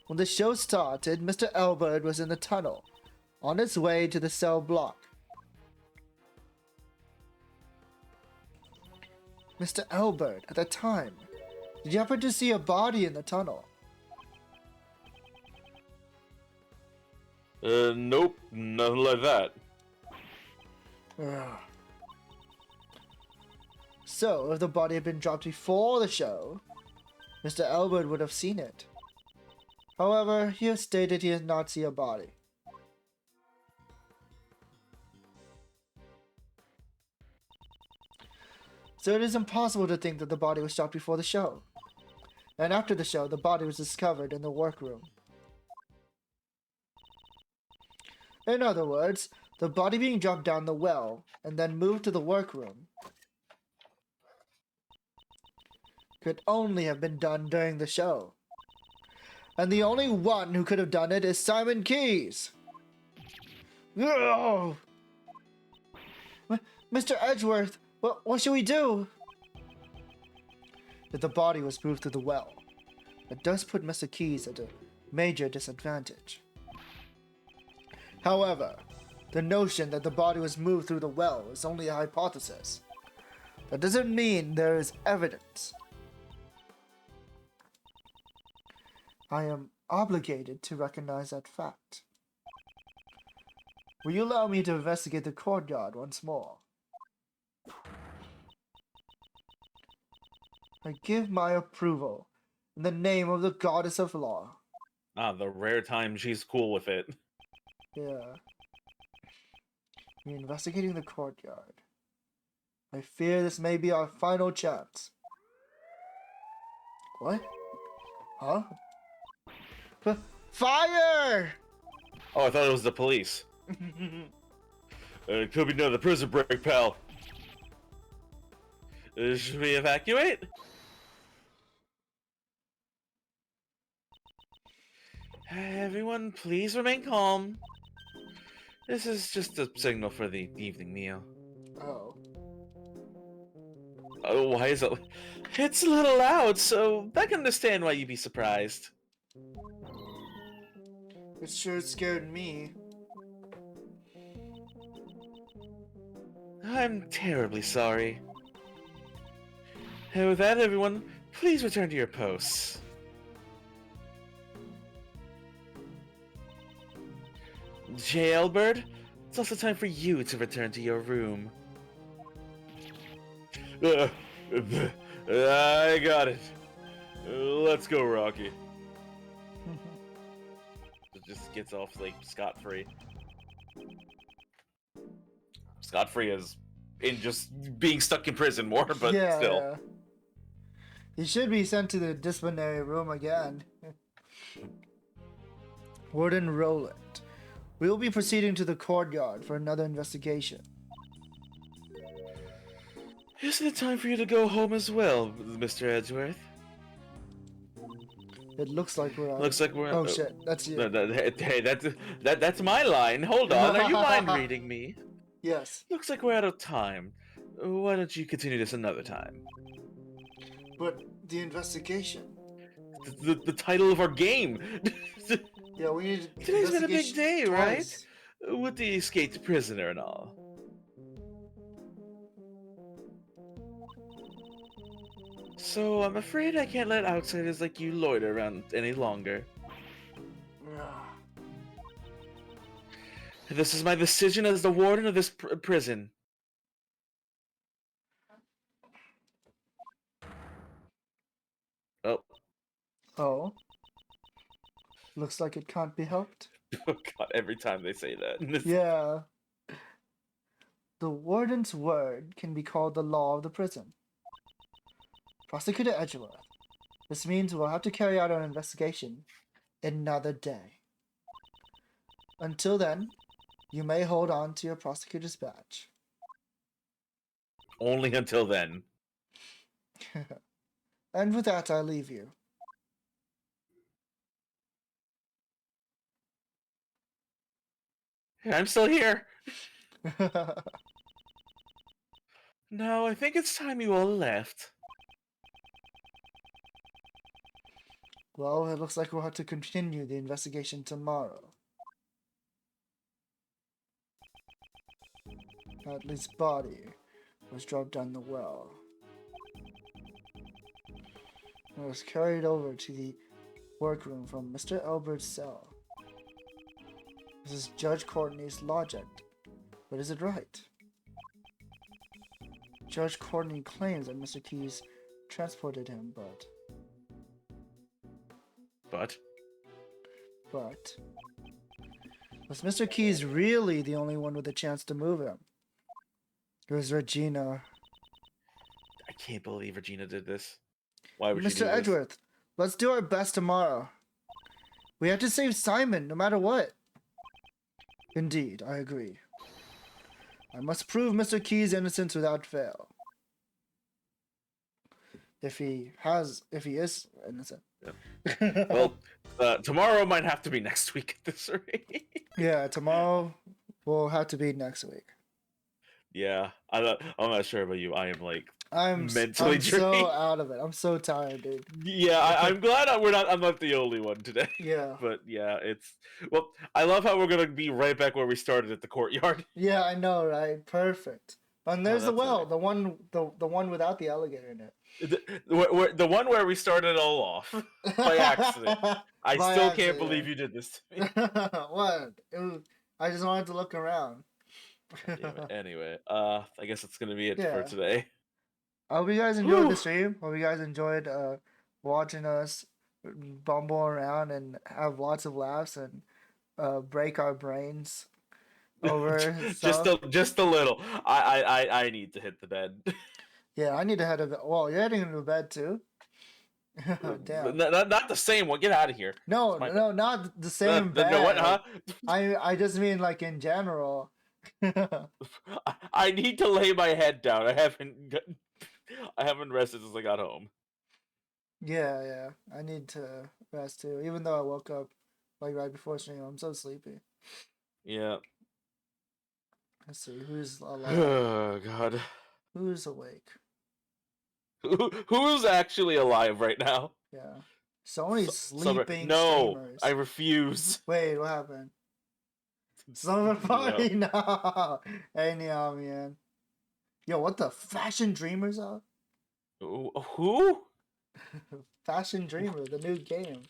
When the show started, Mr. Elbird was in the tunnel, on his way to the cell block. Mr. Elbird, at the time, did you happen to see a body in the tunnel? Nope, nothing like that. Ugh. So, if the body had been dropped before the show, Mr. Elbird would have seen it. However, he has stated he did not see a body. So it is impossible to think that the body was dropped before the show. And after the show, the body was discovered in the workroom. In other words, the body being dropped down the well and then moved to the workroom could only have been done during the show. And the only one who could have done it is Simon Keys. Ugh. Mr. Edgeworth, what should we do? that the body was moved through the well. It does put Mr. Keys at a major disadvantage. However, the notion that the body was moved through the well is only a hypothesis. That doesn't mean there is evidence. I am obligated to recognize that fact. Will you allow me to investigate the courtyard once more? I give my approval in the name of the goddess of law. Ah, the rare time she's cool with it. Yeah. We're investigating the courtyard. I fear this may be our final chance. What? Huh? Fire! Oh, I thought it was the police. It could be another prison break, pal. Should we evacuate? Everyone, please remain calm. This is just a signal for the evening meal. Oh. Oh, why is it? It's a little loud, so I can understand why you'd be surprised. It sure scared me. I'm terribly sorry. And with that, everyone, please return to your posts. Jailbird, it's also time for you to return to your room. I got it. Let's go, Rocky. It just gets off like scot-free. Scot-free is in just being stuck in prison more, but yeah, still. Yeah. He should be sent to the disciplinary room again. Warden Roland. We will be proceeding to the courtyard for another investigation. Isn't it time for you to go home as well, Mr. Edgeworth? It looks like we're out. Looks like we're. Oh shit, that's you. Hey, that's my line. Hold on, are you mind reading me? Yes. Looks like we're out of time. Why don't you continue this another time? But the investigation. The title of our game. Yeah, we need. Today's been a big day, twice. right? With the escaped prisoner and all. So I'm afraid I can't let outsiders like you loiter around any longer. This is my decision as the warden of this prison. Oh. Oh. Looks like it can't be helped. Oh god, every time they say that. Yeah. The warden's word can be called the law of the prison. Prosecutor Edgeworth, this means we'll have to carry out our investigation another day. Until then, you may hold on to your prosecutor's badge. Only until then. And with that, I leave you. I'm still here. No, I think it's time you all left. Well, it looks like we'll have to continue the investigation tomorrow. Atlee's body was dropped down the well. It was carried over to the workroom from Mr. Albert's cell. This is Judge Courtney's logic, but is it right? Judge Courtney claims that Mr. Keys transported him, but... Was Mr. Keys really the only one with a chance to move him? It was Regina. I can't believe Regina did this. Why would she do Mr. this? Edgeworth, let's do our best tomorrow. We have to save Simon, no matter what. Indeed, I agree. I must prove Mr. Keys' innocence without fail. If he is innocent. Yeah. Well, tomorrow might have to be next week at this rate. Yeah, tomorrow will have to be next week. Yeah, I'm not sure about you. I am like I'm mentally so drained. out of it. I'm so tired, dude. Yeah, I'm glad I'm not the only one today. Yeah. But yeah, well, I love how we're gonna be right back where we started at the courtyard. Yeah, I know, right? Perfect. And there's the that's well, nice. the one without the alligator in it. The one where we started it all off by accident. I By still accident, can't believe yeah. you did this to me. What? I just wanted to look around. God damn it. Anyway, I guess that's gonna be it for Yeah. today. I hope you guys enjoyed the Whew. stream. Hope you guys enjoyed watching us bumble around and have lots of laughs and break our brains over stuff. just a little. I need to hit the bed. Yeah, I need to head to bed. Well, you're heading into bed too. Damn. Not the same one. Get out of here. No, It's my no, not the same bed. No, what, huh? I just mean like in general. I need to lay my head down. I haven't rested since I got home. Yeah. I need to rest too. Even though I woke up like right before stream, I'm so sleepy. Yeah. Let's see who's alive. Oh God. Who's awake? Who's actually alive right now? Yeah. So many sleeping No, streamers. I refuse. Wait, what happened? Son of a party, no. Hey, man. Yo, what the Fashion Dreamers are? Who? Fashion Dreamer, the new game.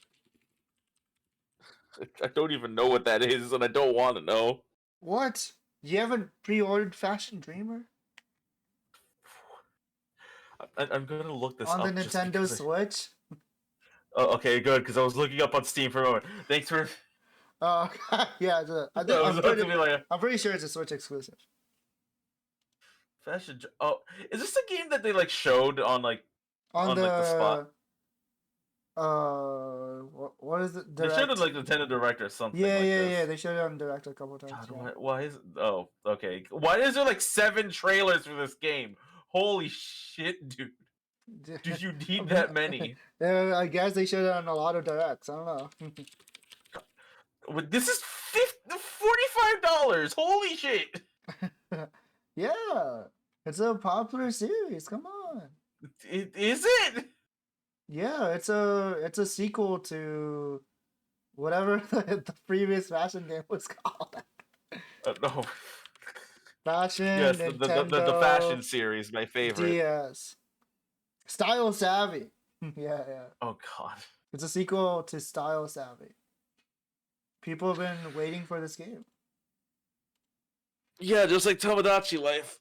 I don't even know what that is, and I don't want to know. What? You haven't pre-ordered Fashion Dreamer? I'm gonna look this up on the just Nintendo because Switch? Oh, okay, good, because I was looking up on Steam for a moment. Thanks for. Yeah, I was about to be like, I'm pretty sure it's a Switch exclusive. Fashion. Oh, is this a game that they like showed on like On like the spot? What is it? They showed it like Nintendo Direct or something. Yeah. They showed it on Direct a couple times. God, why is? Oh, okay. Why is there like 7 trailers for this game? Holy shit, dude! Did you need that many? Yeah, I guess they showed it on a lot of Directs. I don't know. This is $45. Holy shit! Yeah, it's a popular series. Come on. Is it? Yeah, it's a sequel to whatever the previous fashion game was called. No. Fashion. Yes, Nintendo, the fashion series, my favorite. DS. Style Savvy. Yeah. Oh God. It's a sequel to Style Savvy. People have been waiting for this game. Yeah, just like Tomodachi Life.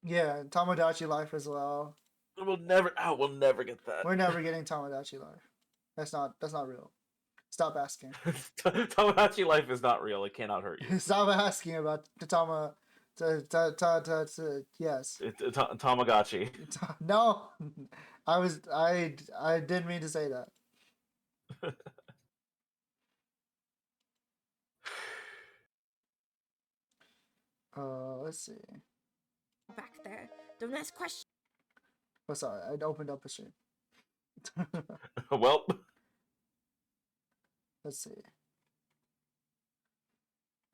Yeah, Tomodachi Life as well. We'll never get that. We're never getting Tomodachi Life. That's not real. Stop asking. Tomodachi Life is not real. It cannot hurt you. Stop asking about the yes. Tamagotchi. No, I didn't mean to say that. Let's see. Back there. Don't ask questions. Oh, sorry, I opened up a stream. Well, Let's see.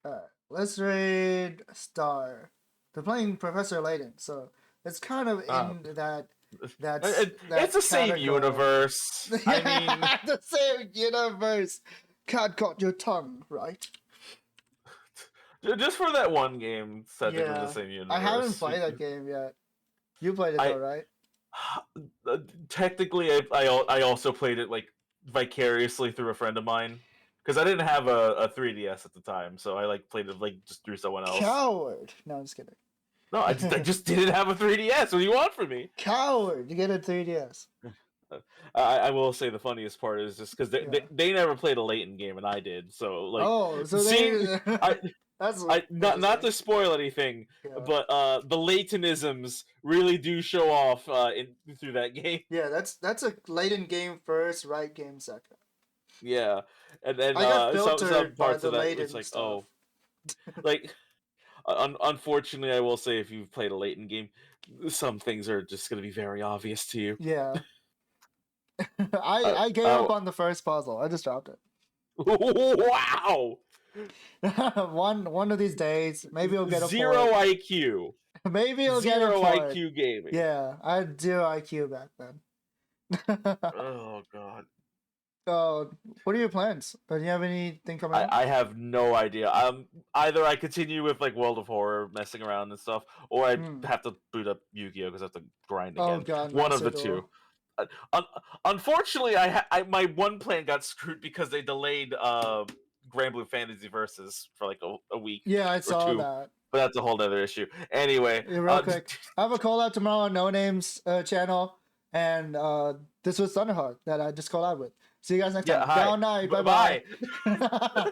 Alright, let's raid Star. They're playing Professor Layton, so it's kind of in that it's the same category. universe. I mean, the same universe. Can't cut your tongue, right? just for that one game set in the same universe. I haven't played that game yet. You played it though, right? Technically, I also played it like vicariously through a friend of mine because I didn't have a 3DS at the time, so I like played it like just through someone else. Coward! No, I'm just kidding. No, I just didn't have a 3DS. What do you want from me? Coward! You get a 3DS. I will say the funniest part is just because they never played a Layton game and I did, so like. Oh, so that's not to spoil anything, but the Laytonisms really do show off through that game. Yeah, that's a Layton game first, right game second. Yeah, and then I got some filtered by parts the of that Layton it's like stuff. like unfortunately, I will say if you've played a Layton game, some things are just going to be very obvious to you. Yeah. I gave up on the first puzzle. I just dropped it. Wow. one of these days, maybe we'll get a zero port. IQ. Maybe you'll get it Zero for IQ it. gaming. Yeah, I had 0 IQ back then. Oh god. What are your plans? Do you have anything coming up? I have no idea. Either I continue with like World of Horror, messing around and stuff, or I have to boot up Yu-Gi-Oh because I have to grind again. Oh god, One of Master the two. Duel. Unfortunately, my one plan got screwed because they delayed Grand Blue Fantasy Versus for like a week. Yeah, I saw two. that. But that's a whole other issue. Anyway, Real quick, I have a collab tomorrow on No Name's channel, and this was Thunderhog that I just collabed with. See you guys next time. Hi. Good night. Bye. Bye.